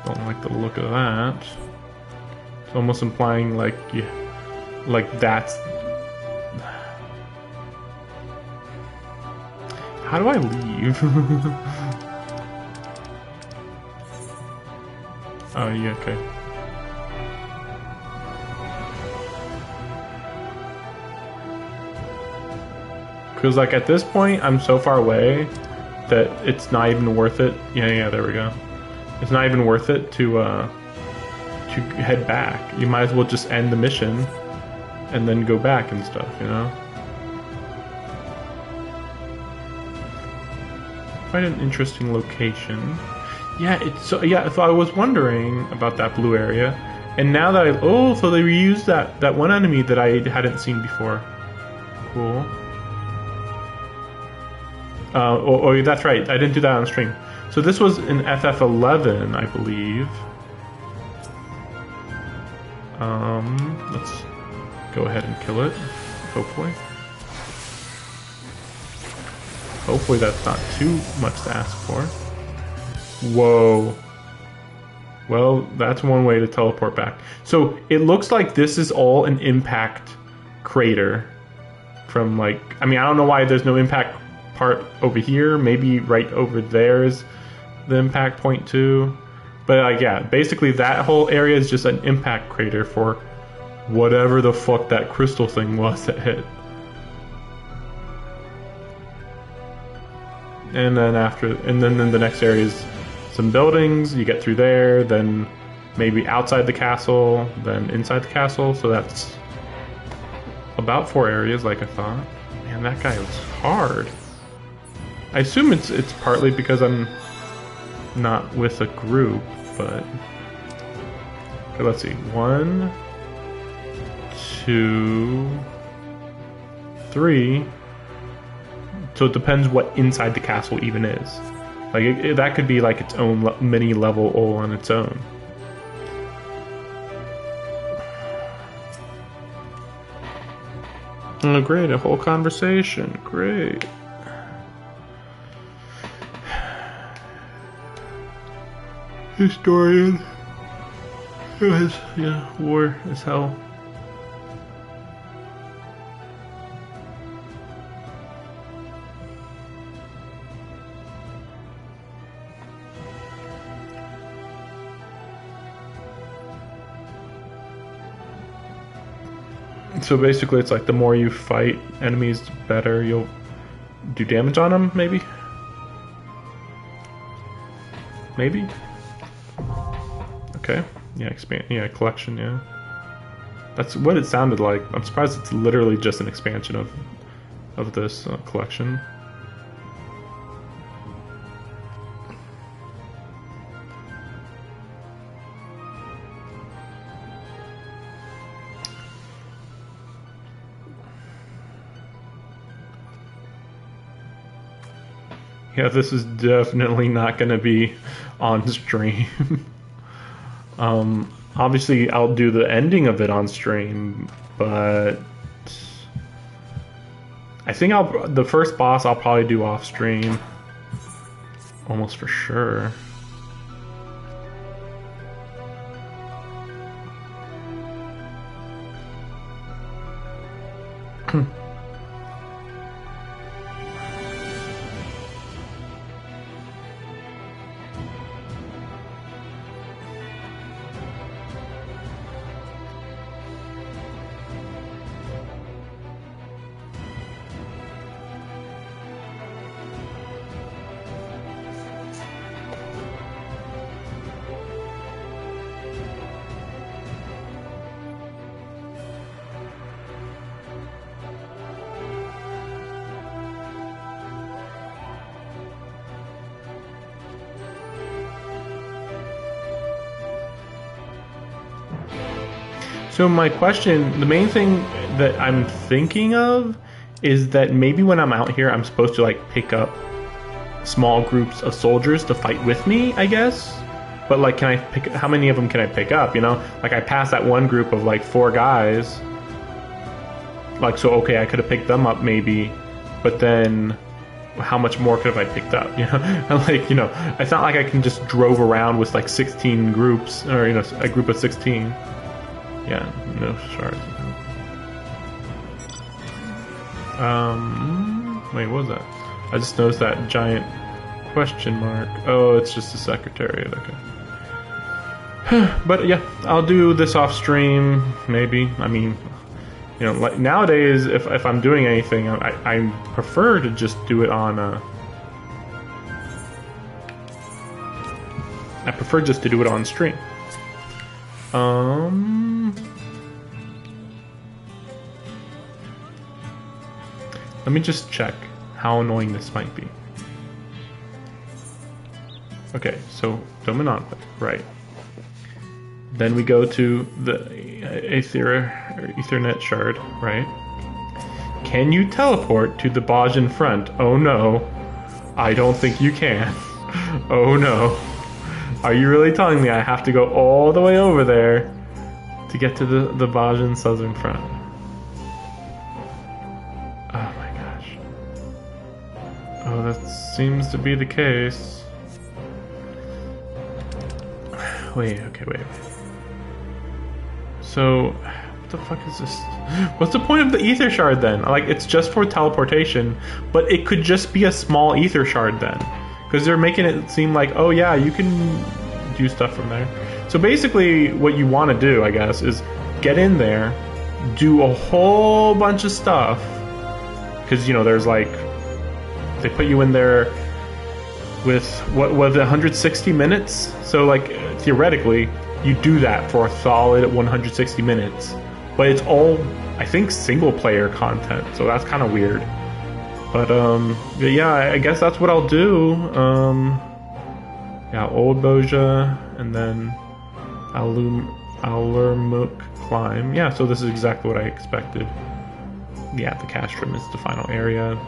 Don't like the look of that. It's almost implying like that's. How do I leave? Oh, yeah, okay. Because like at this point, I'm so far away that it's not even worth it. Yeah, there we go. It's not even worth it to head back. You might as well just end the mission and then go back and stuff, you know? Quite an interesting location. Yeah, so I was wondering about that blue area, and now that so they reused that one enemy that I hadn't seen before. Cool. Oh, that's right. I didn't do that on stream. So this was in FF11, I believe. Let's go ahead and kill it. Hopefully. Hopefully that's not too much to ask for. Whoa. Well, that's one way to teleport back. So it looks like this is all an impact crater from like, I mean, I don't know why there's no impact part over here. Maybe right over there is the impact point too. But like, yeah, basically that whole area is just an impact crater for whatever the fuck that crystal thing was that hit. And then then the next area is some buildings. You get through there, then maybe outside the castle, then inside the castle. So that's about 4 areas, like I thought. Man, that guy was hard. I assume it's partly because I'm not with a group, but okay, let's see. 1, 2, 3. So it depends what inside the castle even is. Like that could be like its own mini level all on its own. Oh, great! A whole conversation. Great. Historian. Yeah, war is hell. So basically it's like the more you fight enemies, the better you'll do damage on them, maybe? Maybe? Okay. Yeah, expand. Yeah, collection, yeah. That's what it sounded like. I'm surprised it's literally just an expansion of this collection. Yeah, this is definitely not going to be on stream. Obviously, I'll do the ending of it on stream, but I think the first boss I'll probably do off stream, almost for sure. So my question, the main thing that I'm thinking of is that maybe when I'm out here, I'm supposed to like pick up small groups of soldiers to fight with me, I guess. But like, how many of them can I pick up, you know? Like I passed that one group of like 4 guys. Like, so okay, I could have picked them up maybe, but then how much more could have I picked up, you know? Like, you know, it's not like I can just drove around with like 16 groups, or, you know, a group of 16. Yeah, no shards. Wait, what was that? I just noticed that giant question mark. Oh, it's just the secretariat, okay. But yeah, I'll do this off stream, maybe. I mean, you know, like nowadays, if I'm doing anything, I prefer to just do it on I prefer just to do it on stream. Let me just check how annoying this might be. Okay, so Dominante, right. Then we go to the Ethernet shard, right? Can you teleport to the Bajin front? Oh no. I don't think you can. Oh no. Are you really telling me I have to go all the way over there to get to the Bajin southern front? Oh my gosh. Oh, that seems to be the case. Wait. So, what the fuck is this? What's the point of the ether shard then? Like, it's just for teleportation, but it could just be a small ether shard then. Because they're making it seem like, oh yeah, you can do stuff from there. So basically, what you want to do, I guess, is get in there, do a whole bunch of stuff. Because, you know, there's like, they put you in there with, what was it, 160 minutes? So, like, theoretically, you do that for a solid 160 minutes. But it's all, I think, single player content, so that's kind of weird. But, yeah, I guess that's what I'll do. Yeah, Old Boja, and then Alermuk climb. Yeah, so this is exactly what I expected. Yeah, the Castrum is the final area.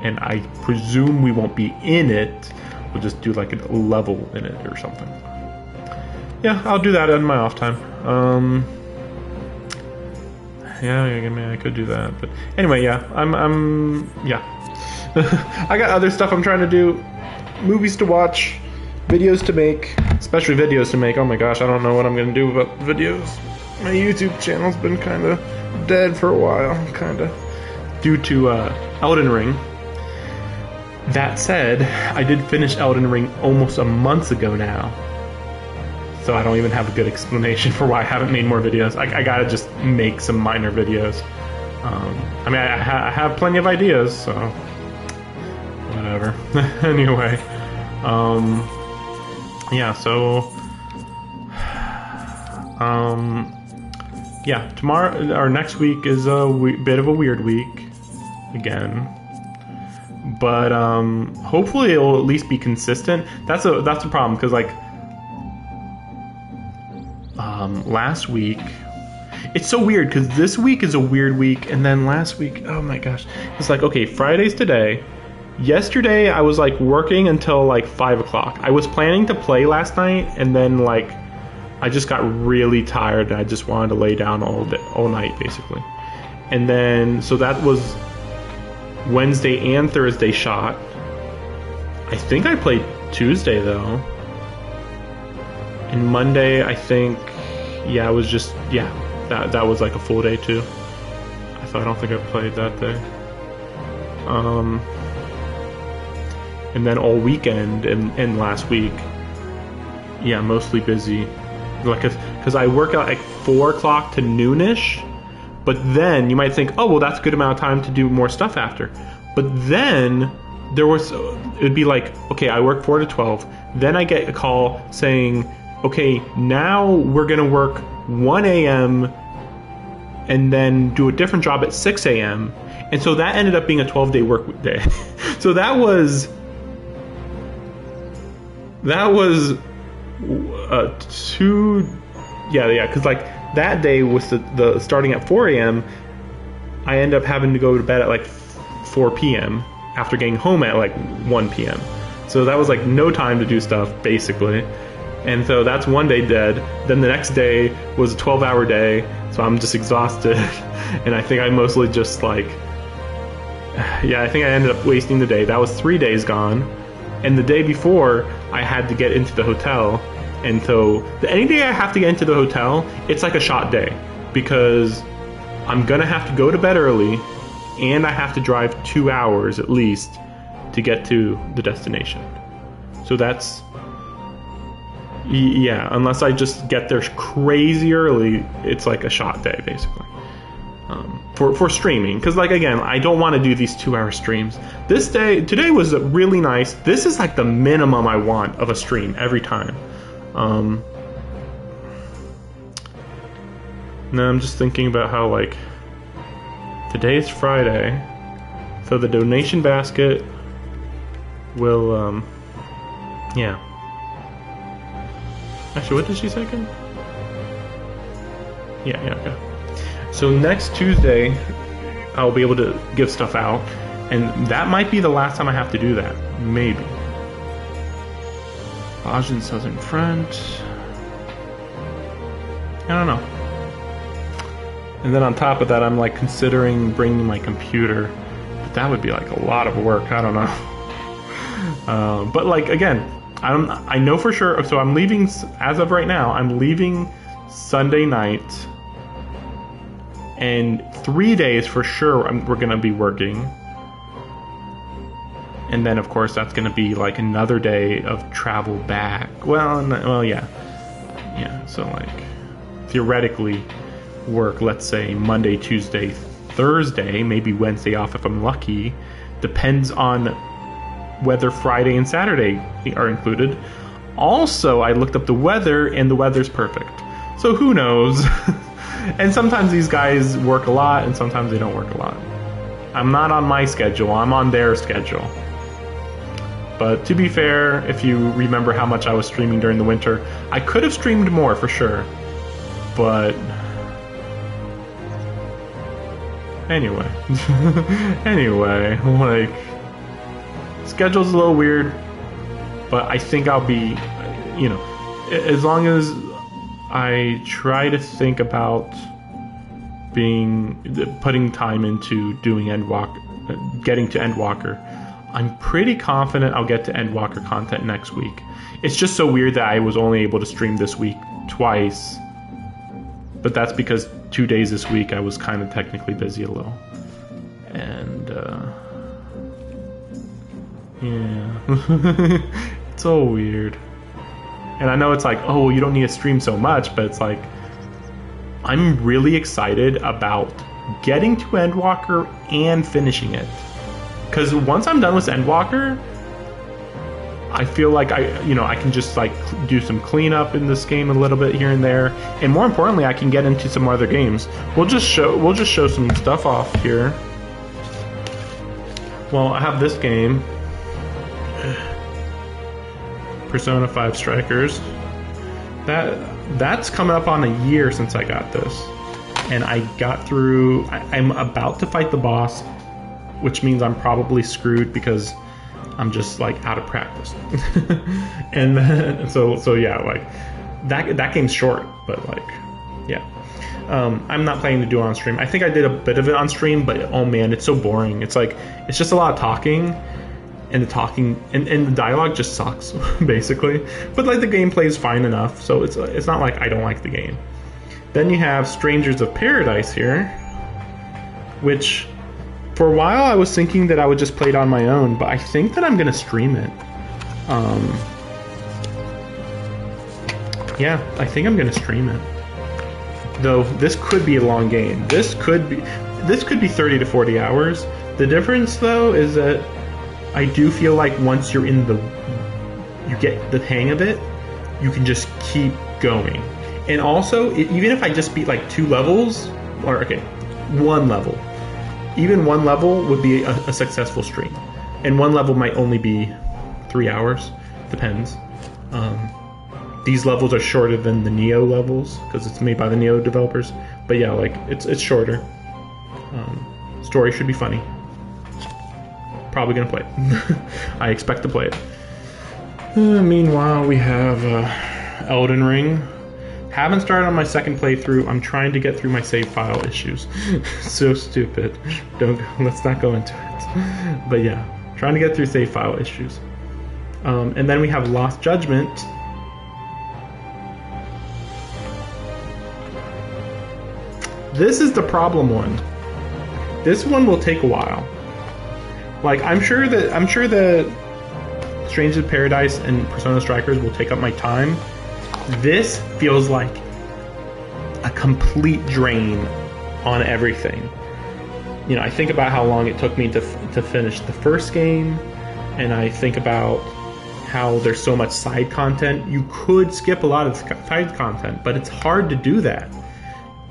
And I presume we won't be in it. We'll just do like a level in it or something. Yeah, I'll do that in my off time. Yeah, I mean, I could do that, but anyway, yeah, yeah. I got other stuff I'm trying to do, movies to watch, videos to make, especially videos to make. Oh my gosh, I don't know what I'm gonna do about videos. My YouTube channel's been kind of dead for a while, kind of, due to Elden Ring. That said, I did finish Elden Ring almost a month ago now. So I don't even have a good explanation for why I haven't made more videos. I gotta just make some minor videos. I mean, I have plenty of ideas, so whatever. Anyway, yeah. So, yeah. Tomorrow, or next week is a bit of a weird week again. But hopefully it'll at least be consistent. That's a problem because like. Last week, it's so weird because this week is a weird week, and then last week, oh my gosh, it's like, okay, Friday's today. Yesterday, I was like working until like 5 o'clock. I was planning to play last night, and then like, I just got really tired, and I just wanted to lay down all night, basically. And then, so that was Wednesday and Thursday shot. I think I played Tuesday, though. And Monday, I think, yeah, it was just, yeah, that was like a full day too. I don't think I played that day. And then all weekend and last week, yeah, mostly busy. Like, because I work out like 4 o'clock to noonish, but then you might think, oh, well, that's a good amount of time to do more stuff after. But then it would be like, okay, I work 4 to 12. Then I get a call saying, okay, now we're going to work 1 a.m. and then do a different job at 6 a.m. And so that ended up being a 12-day work day. So that was 2, yeah, because like that day was the starting at 4 a.m. I end up having to go to bed at like 4 p.m. after getting home at like 1 p.m. So that was like no time to do stuff, basically. And so that's one day dead. Then the next day was a 12-hour day, so I'm just exhausted. And I think I mostly just like, yeah, I think I ended up wasting the day. That was 3 days gone. And the day before, I had to get into the hotel. And so any day I have to get into the hotel, it's like a shot day. Because I'm going to have to go to bed early, and I have to drive 2 hours at least to get to the destination. So that's... yeah, unless I just get there crazy early, it's like a shot day, basically. For streaming, because like again, I don't want to do these 2-hour streams. Today was really nice. This is like the minimum I want of a stream every time. No, I'm just thinking about how, like, today's Friday, so the donation basket will, yeah. Actually, what did she say again? Yeah, okay. So next Tuesday, I'll be able to give stuff out, and that might be the last time I have to do that. Maybe. Asian Southern Front. I don't know. And then on top of that, I'm like considering bringing my computer, but that would be like a lot of work. I don't know. But like again, I know for sure. So I'm leaving as of right now. I'm leaving Sunday night, and 3 days for sure we're gonna be working. And then of course that's gonna be like another day of travel back. Well, yeah. So like theoretically, work, let's say Monday, Tuesday, Thursday, maybe Wednesday off if I'm lucky. Depends on whether Friday and Saturday are included. Also, I looked up the weather and the weather's perfect. So who knows? And sometimes these guys work a lot and sometimes they don't work a lot. I'm not on my schedule, I'm on their schedule. But to be fair, if you remember how much I was streaming during the winter, I could have streamed more for sure. But anyway, like, schedule's a little weird, but I think I'll be, as long as I try to think about putting time into doing getting to Endwalker, I'm pretty confident I'll get to Endwalker content next week. It's just so weird that I was only able to stream this week twice. But that's because 2 days this week I was kind of technically busy a little. And, yeah. It's so weird. And I know it's like, oh, you don't need to stream so much, but it's like, I'm really excited about getting to Endwalker and finishing it. Because once I'm done with Endwalker, I feel like I can just like do some cleanup in this game a little bit here and there, and more importantly, I can get into some other games. We'll just show some stuff off here. Well, I have this game, Persona 5 Strikers. That's coming up on a year since I got this, and I got through. I'm about to fight the boss, which means I'm probably screwed because I'm just like out of practice. And then, so yeah, like that game's short, but like, yeah. I'm not planning to do it on stream. I think I did a bit of it on stream, but oh man, it's so boring. It's like, it's just a lot of talking, and the dialogue just sucks, basically. But like the gameplay is fine enough, so it's not like I don't like the game. Then you have Strangers of Paradise here, which for a while I was thinking that I would just play it on my own, but I think that I'm gonna stream it. Yeah, I think I'm gonna stream it. Though this could be a long game. This could be 30 to 40 hours. The difference though is that I do feel like once you're you get the hang of it, you can just keep going. And also, even if I just beat like 2 levels, or okay, 1 level, even 1 level would be a successful stream. And 1 level might only be 3 hours, depends. These levels are shorter than the Neo levels because it's made by the Neo developers. But yeah, like it's shorter. Story should be funny. Probably gonna play it. I expect to play it. Meanwhile, we have Elden Ring. Haven't started on my second playthrough. I'm trying to get through my save file issues. So stupid. Let's not go into it. But yeah, trying to get through save file issues. And then we have Lost Judgment. This is the problem one. This one will take a while. Like I'm sure that Strangers of Paradise and Persona Strikers will take up my time. This feels like a complete drain on everything. I think about how long it took me to finish the first game, and I think about how there's so much side content. You could skip a lot of side content, but it's hard to do that.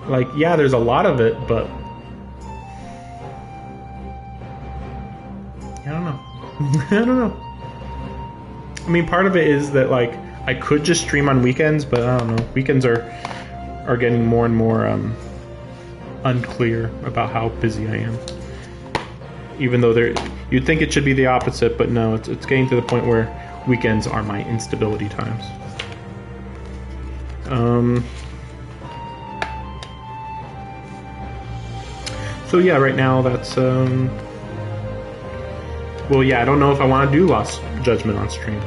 Like, yeah, there's a lot of it, but I don't know. I don't know. I mean, part of it is that, like, I could just stream on weekends, but I don't know. Weekends are getting more and more unclear about how busy I am. Even though you'd think it should be the opposite, but no, it's getting to the point where weekends are my instability times. So yeah, right now that's well, yeah, I don't know if I want to do Lost Judgment on stream.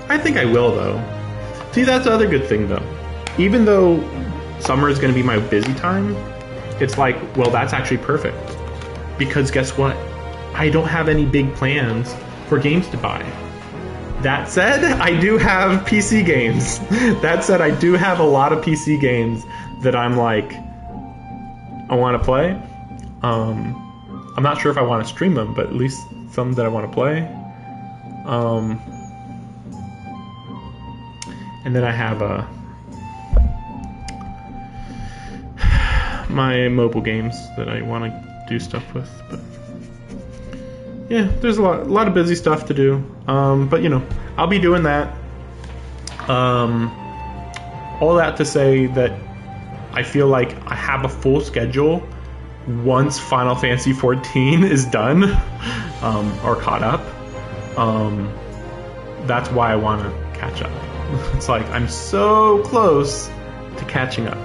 I think I will, though. See, that's the other good thing, though. Even though summer is going to be my busy time, it's like, well, that's actually perfect. Because guess what? I don't have any big plans for games to buy. That said, I do have PC games. That said, I do have a lot of PC games that I'm like, I want to play. I'm not sure if I want to stream them, but at least some that I want to play. And then I have my mobile games that I want to do stuff with. But yeah, there's a lot of busy stuff to do. But you know, I'll be doing that. All that to say that I feel like I have a full schedule once Final Fantasy 14 is done or caught up. That's why I want to catch up. It's like I'm so close to catching up.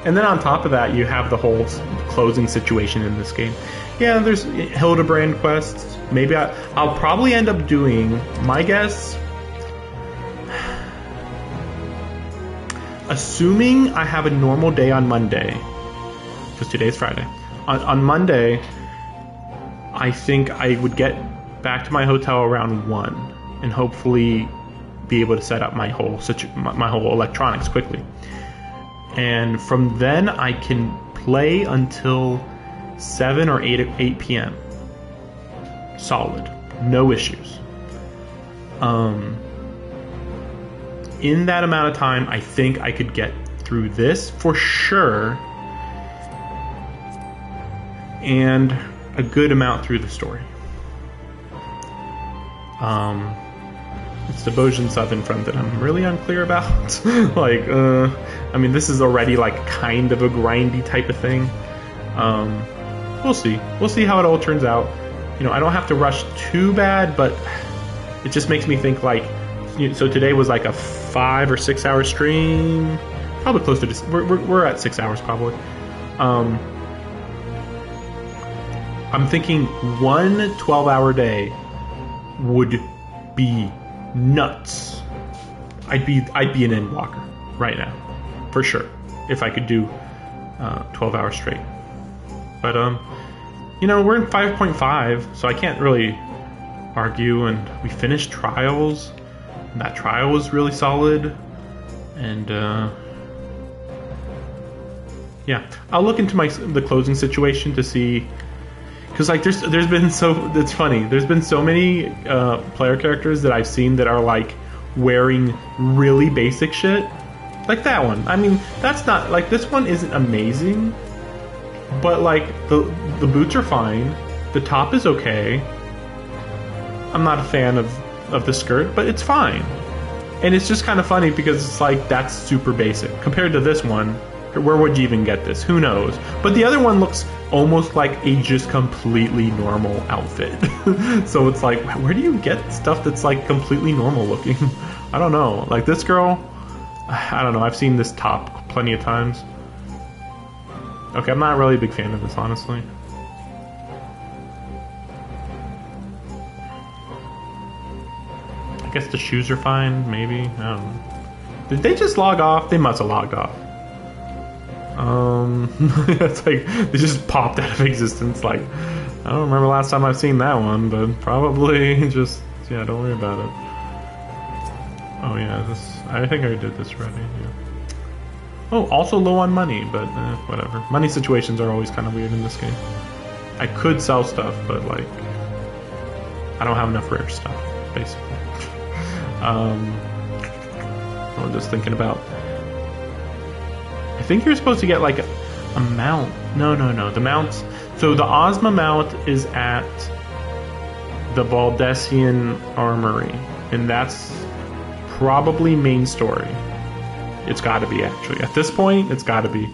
And then on top of that, you have the whole closing situation in this game. Yeah, there's Hildebrand quests. Maybe I'll probably end up doing, my guess, assuming I have a normal day on Monday, because today's Friday. On Monday, I think I would get back to my hotel around 1 and hopefully be able to set up my whole electronics quickly. And from then I can play until 7 or 8 p.m. Solid. No issues. In that amount of time, I think I could get through this for sure, and a good amount through the story. It's the Bojin Southern Front that I'm really unclear about. Like, I mean, this is already like kind of a grindy type of thing. We'll see. We'll see how it all turns out. You know, I don't have to rush too bad, but it just makes me think like, you know, so today was like a 5 or 6 hour stream, probably close to we're at 6 hours probably. I'm thinking one 12-hour day would be nuts. I'd be an endwalker right now, for sure, if I could do 12 hours straight. But you know, we're in 5.5, so I can't really argue. And we finished Trials, and that trial was really solid. And yeah, I'll look into the closing situation to see. Because like there's been it's funny. There's been so many player characters that I've seen that are like wearing really basic shit, like that one. I mean, that's not like, this one isn't amazing, but like the boots are fine. The top is okay. I'm not a fan of the skirt, but it's fine. And it's just kind of funny because it's like that's super basic compared to this one. Where would you even get this? Who knows? But the other one looks almost like a just completely normal outfit. So it's like, where do you get stuff that's like completely normal looking? I don't know. Like this girl, I don't know. I've seen this top plenty of times. Okay, I'm not really a big fan of this, honestly. I guess the shoes are fine, maybe. I don't know. Did they just log off? They must have logged off. It's like they just popped out of existence. Like, I don't remember last time I've seen that one, but probably just, yeah, don't worry about it. Oh yeah, I think I did this already. Yeah. Oh, also low on money, but whatever. Money situations are always kind of weird in this game. I could sell stuff, but like, I don't have enough rare stuff. basically. I'm just thinking about. I think you're supposed to get like a mount. No. The mounts. So the Ozma mount is at the Valdesian Armory, and that's probably main story. It's got to be, actually. At this point, it's got to be.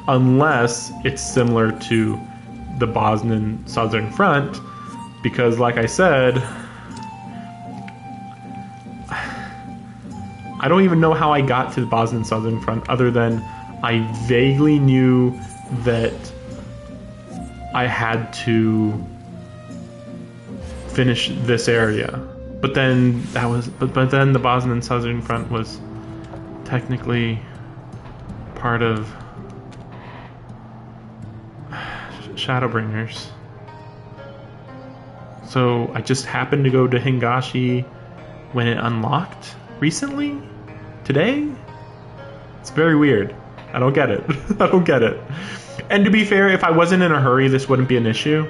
Unless it's similar to the Bosnian Southern Front, because like I said, I don't even know how I got to the Bosnian Southern Front other than I vaguely knew that I had to finish this area. But then but then the Bosnian Southern Front was technically part of Shadowbringers. So I just happened to go to Hingashi when it unlocked recently? Today? It's very weird. I don't get it. I don't get it. And to be fair, if I wasn't in a hurry, this wouldn't be an issue.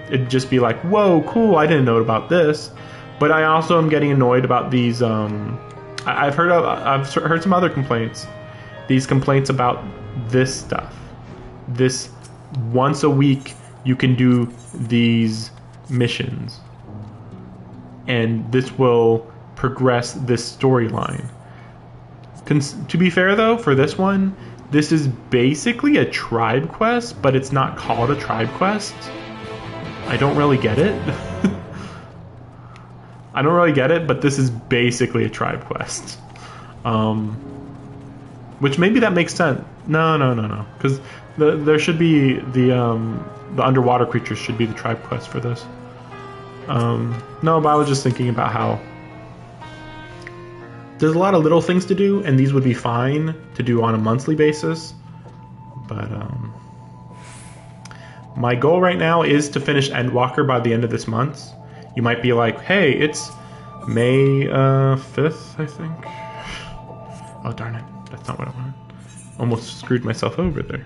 It'd just be like, whoa, cool, I didn't know about this. But I also am getting annoyed about these, I've heard some other complaints. These complaints about this stuff. This once a week you can do these missions. And this will progress this storyline. To be fair though, for this one, this is basically a tribe quest, but it's not called a tribe quest. I don't really get it. I don't really get it, but this is basically a tribe quest. Which maybe that makes sense. No. Because there should be the underwater creatures should be the tribe quest for this. No, but I was just thinking about how there's a lot of little things to do, and these would be fine to do on a monthly basis. But my goal right now is to finish Endwalker by the end of this month. You might be like, hey, it's May 5th, I think. Oh, darn it. That's not what I wanted. Almost screwed myself over there.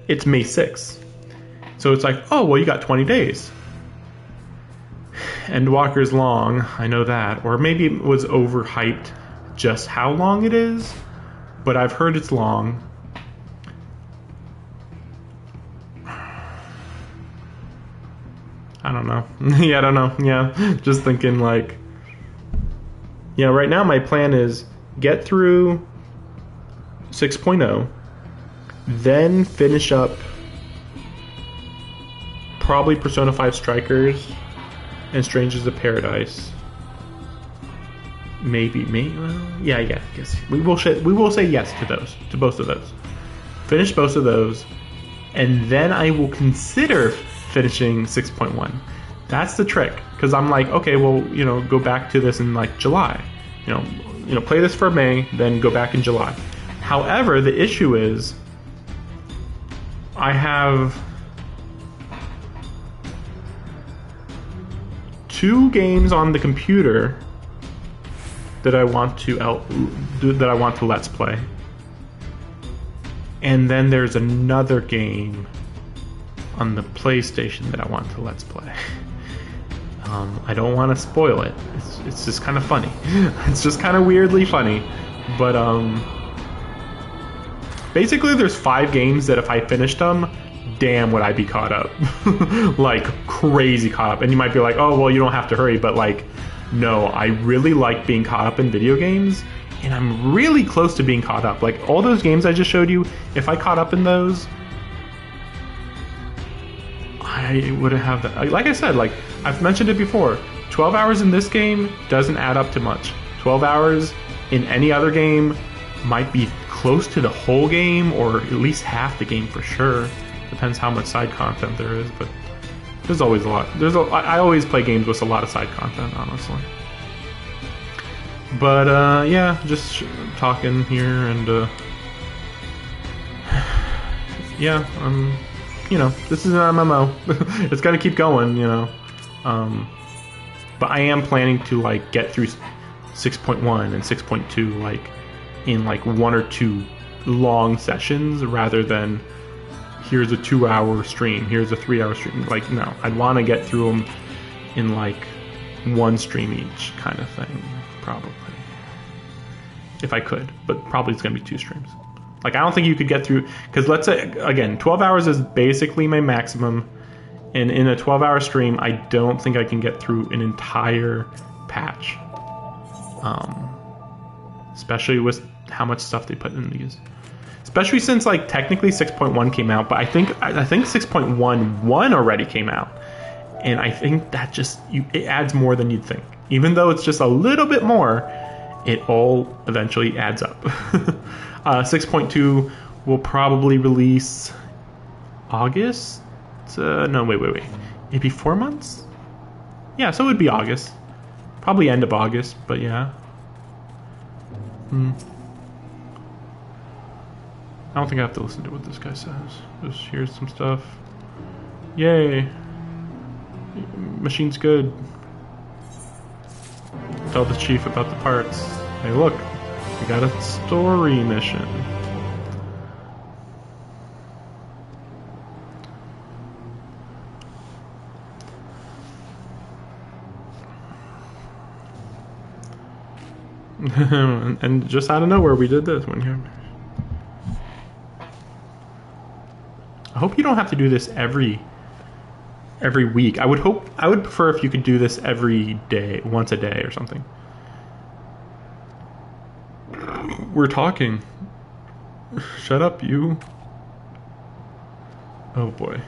It's May 6th. So it's like, oh, well, you got 20 days. Endwalker's long, I know that. Or maybe it was overhyped just how long it is. But I've heard it's long. I don't know. Yeah, I don't know. Yeah, just thinking like... Yeah, right now my plan is get through 6.0, then finish up probably Persona 5 Strikers and Strangers of Paradise. Maybe, yeah, I guess. We will say yes to those, to both of those. Finish both of those, and then I will consider finishing 6.1. That's the trick, because I'm like, okay, well, go back to this in like July. Play this for May, then go back in July. However, the issue is I have 2 games on the computer that I want to Let's Play. And then there's another game on the PlayStation that I want to Let's Play. I don't want to spoil it. It's just kind of funny. It's just kind of weirdly funny. But basically there's 5 games that if I finished them, damn would I be caught up. Like crazy caught up. And you might be like, oh, well, you don't have to hurry. But like, no, I really like being caught up in video games. And I'm really close to being caught up. Like all those games I just showed you, if I caught up in those, I wouldn't have that. Like I said, like I've mentioned it before, 12 hours in this game doesn't add up to much. 12 hours in any other game might be close to the whole game, or at least half the game for sure. Depends how much side content there is, but there's always a lot. I always play games with a lot of side content, honestly. But yeah, just talking here, and yeah, this is an MMO. It's gonna keep going, but I am planning to like get through 6.1 and 6.2 like in like 1 or 2 long sessions, rather than here's a 2-hour stream, here's a 3-hour stream. Like, no, I'd want to get through them in like one stream each kind of thing, probably. If I could, but probably it's going to be 2 streams. Like, I don't think you could get through, because let's say, again, 12 hours is basically my maximum, and in a 12-hour stream, I don't think I can get through an entire patch. Especially with how much stuff they put in these. Especially since, like, technically 6.1 came out, but I think 6.11 already came out. And I think that just, it adds more than you'd think. Even though it's just a little bit more, it all eventually adds up. 6.2 will probably release August? No, wait. Maybe 4 months? Yeah, so it would be August. Probably end of August, but yeah. I don't think I have to listen to what this guy says. Just here's some stuff. Yay. Machine's good. Tell the chief about the parts. Hey, look. We got a story mission. And just out of nowhere, we did this one here. I hope you don't have to do this every week. I would prefer if you could do this every day, once a day or something. We're talking. Shut up, you. Oh boy.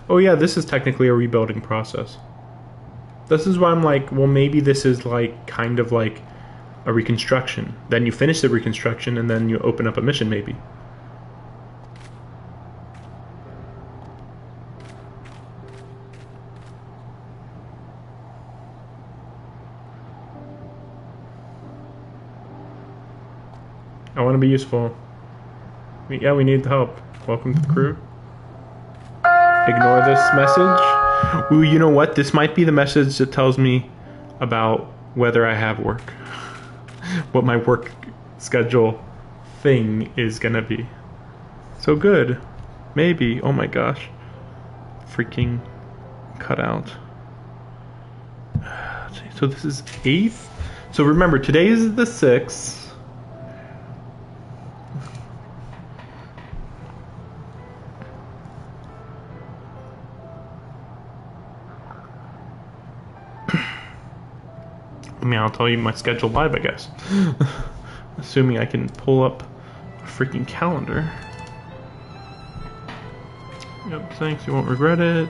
Oh yeah, this is technically a rebuilding process. This is why I'm like, well, maybe this is like kind of like a reconstruction. Then you finish the reconstruction and then you open up a mission maybe. I want to be useful. Yeah, we need the help. Welcome to the crew. Ignore this message. Ooh, you know what? This might be the message that tells me about whether I have work. What my work schedule thing is gonna be. So good. Maybe. Oh my gosh. Freaking cut out. So this is 8th. So remember, today is the 6th. I mean, I'll tell you my schedule live, I guess. Assuming I can pull up a freaking calendar. Yep, thanks, you won't regret it.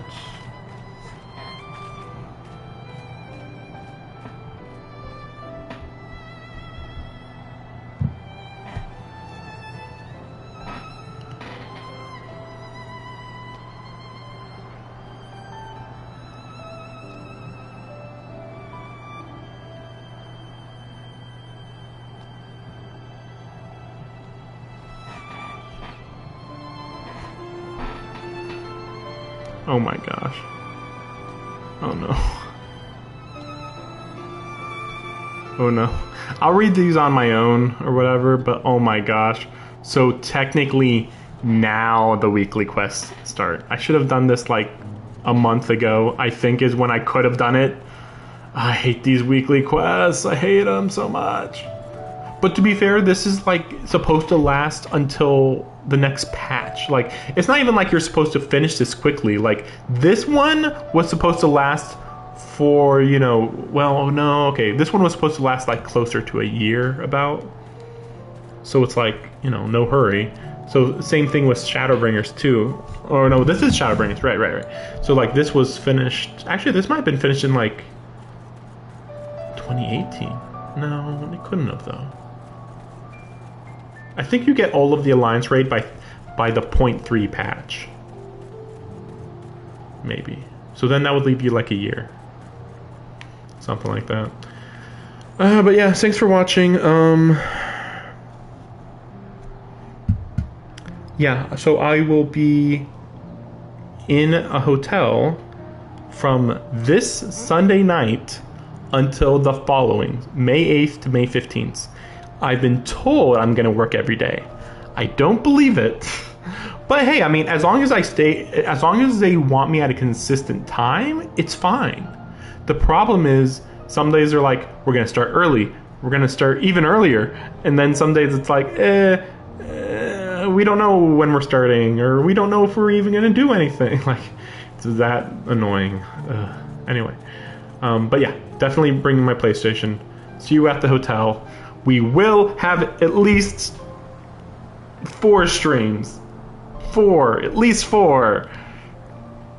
Oh my gosh. Oh no. Oh no. I'll read these on my own or whatever, but oh my gosh. So technically now the weekly quests start. I should have done this like a month ago, I think is when I could have done it. I hate these weekly quests. I hate them so much. But to be fair, this is like supposed to last until the next patch. Like, it's not even like you're supposed to finish this quickly. Like, this one was supposed to last for, you know, well, no, okay. This one was supposed to last like closer to a year about. So it's like, you know, no hurry. So same thing with Shadowbringers too. Or no, this is Shadowbringers, right. So like this was finished, actually this might have been finished in like 2018. No, it couldn't have though. I think you get all of the Alliance raid by the 0.3 patch. Maybe. So then that would leave you like a year. Something like that. But yeah, thanks for watching. Yeah, so I will be in a hotel from this Sunday night until the following, May 8th to May 15th. I've been told I'm going to work every day. I don't believe it. But hey, I mean, as long as they want me at a consistent time, it's fine. The problem is, some days are like, we're going to start early. We're going to start even earlier. And then some days it's like, we don't know when we're starting, or we don't know if we're even going to do anything. Like, it's that annoying. Anyway. But yeah, definitely bringing my PlayStation. See you at the hotel. We will have at least 4 streams. 4. At least 4.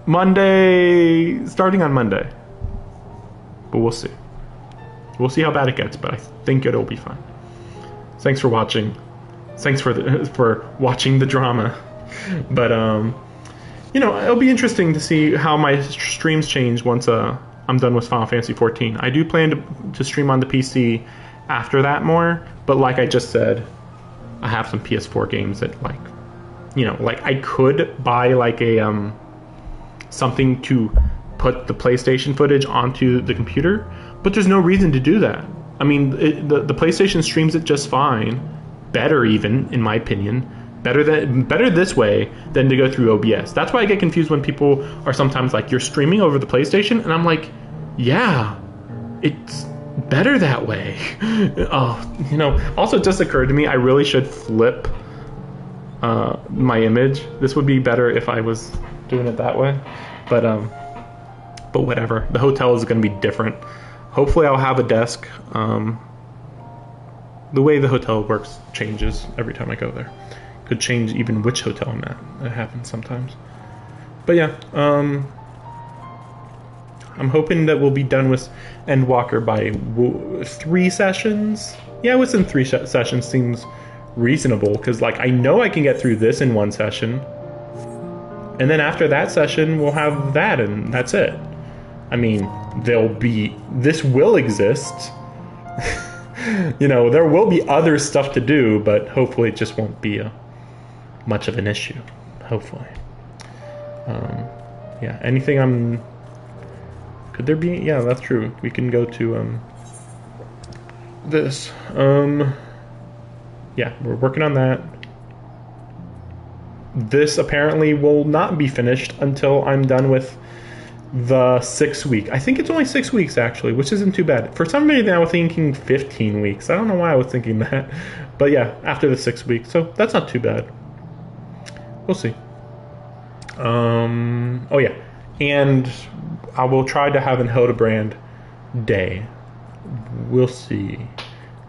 Monday, starting on Monday. But we'll see. We'll see how bad it gets, but I think it'll be fine. Thanks for watching. Thanks for watching the drama. But you know, it'll be interesting to see how my streams change once I'm done with Final Fantasy 14. I do plan to stream on the PC after that more, but like I just said, I have some PS4 games that, like, you know, like I could buy like a something to put the PlayStation footage onto the computer, but there's no reason to do that. I mean, the PlayStation streams it just fine, better even, in my opinion. Better this way than to go through OBS. That's why I get confused when people are sometimes like, you're streaming over the PlayStation, and I'm like, yeah, it's better that way. Oh, you know, also it just occurred to me, I really should flip my image. This would be better if I was doing it that way, but whatever. The hotel is going to be different. Hopefully I'll have a desk. The way the hotel works changes every time I go there. Could change even which hotel I'm at. That happens sometimes. But yeah, I'm hoping that we'll be done with Endwalker by 3 sessions. Yeah, within 3 sessions seems reasonable, because like I know I can get through this in 1 session, and then after that session we'll have that, and that's it. I mean, this will exist. You know, there will be other stuff to do, but hopefully it just won't be much of an issue. Hopefully. Yeah, anything could there be? Yeah, that's true. We can go to this. Yeah, we're working on that. This apparently will not be finished until I'm done with the 6 week. I think it's only 6 weeks actually, which isn't too bad. For some reason I was thinking 15 weeks. I don't know why I was thinking that. But yeah, after the 6 weeks. So that's not too bad. We'll see. Oh yeah. And I will try to have an Hildebrand day. We'll see.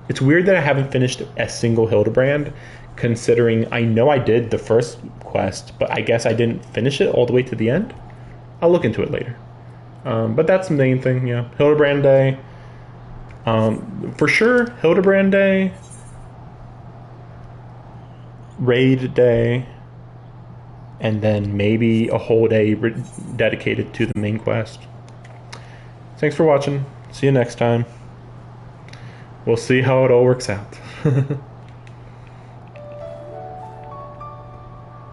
It's weird that I haven't finished a single Hildebrand, considering I know I did the first quest, but I guess I didn't finish it all the way to the end. I'll look into it later. But that's the main thing, yeah. Hildebrand Day. For sure, Hildebrand Day. Raid Day. And then maybe a whole day dedicated to the main quest. Thanks for watching. See you next time. We'll see how it all works out.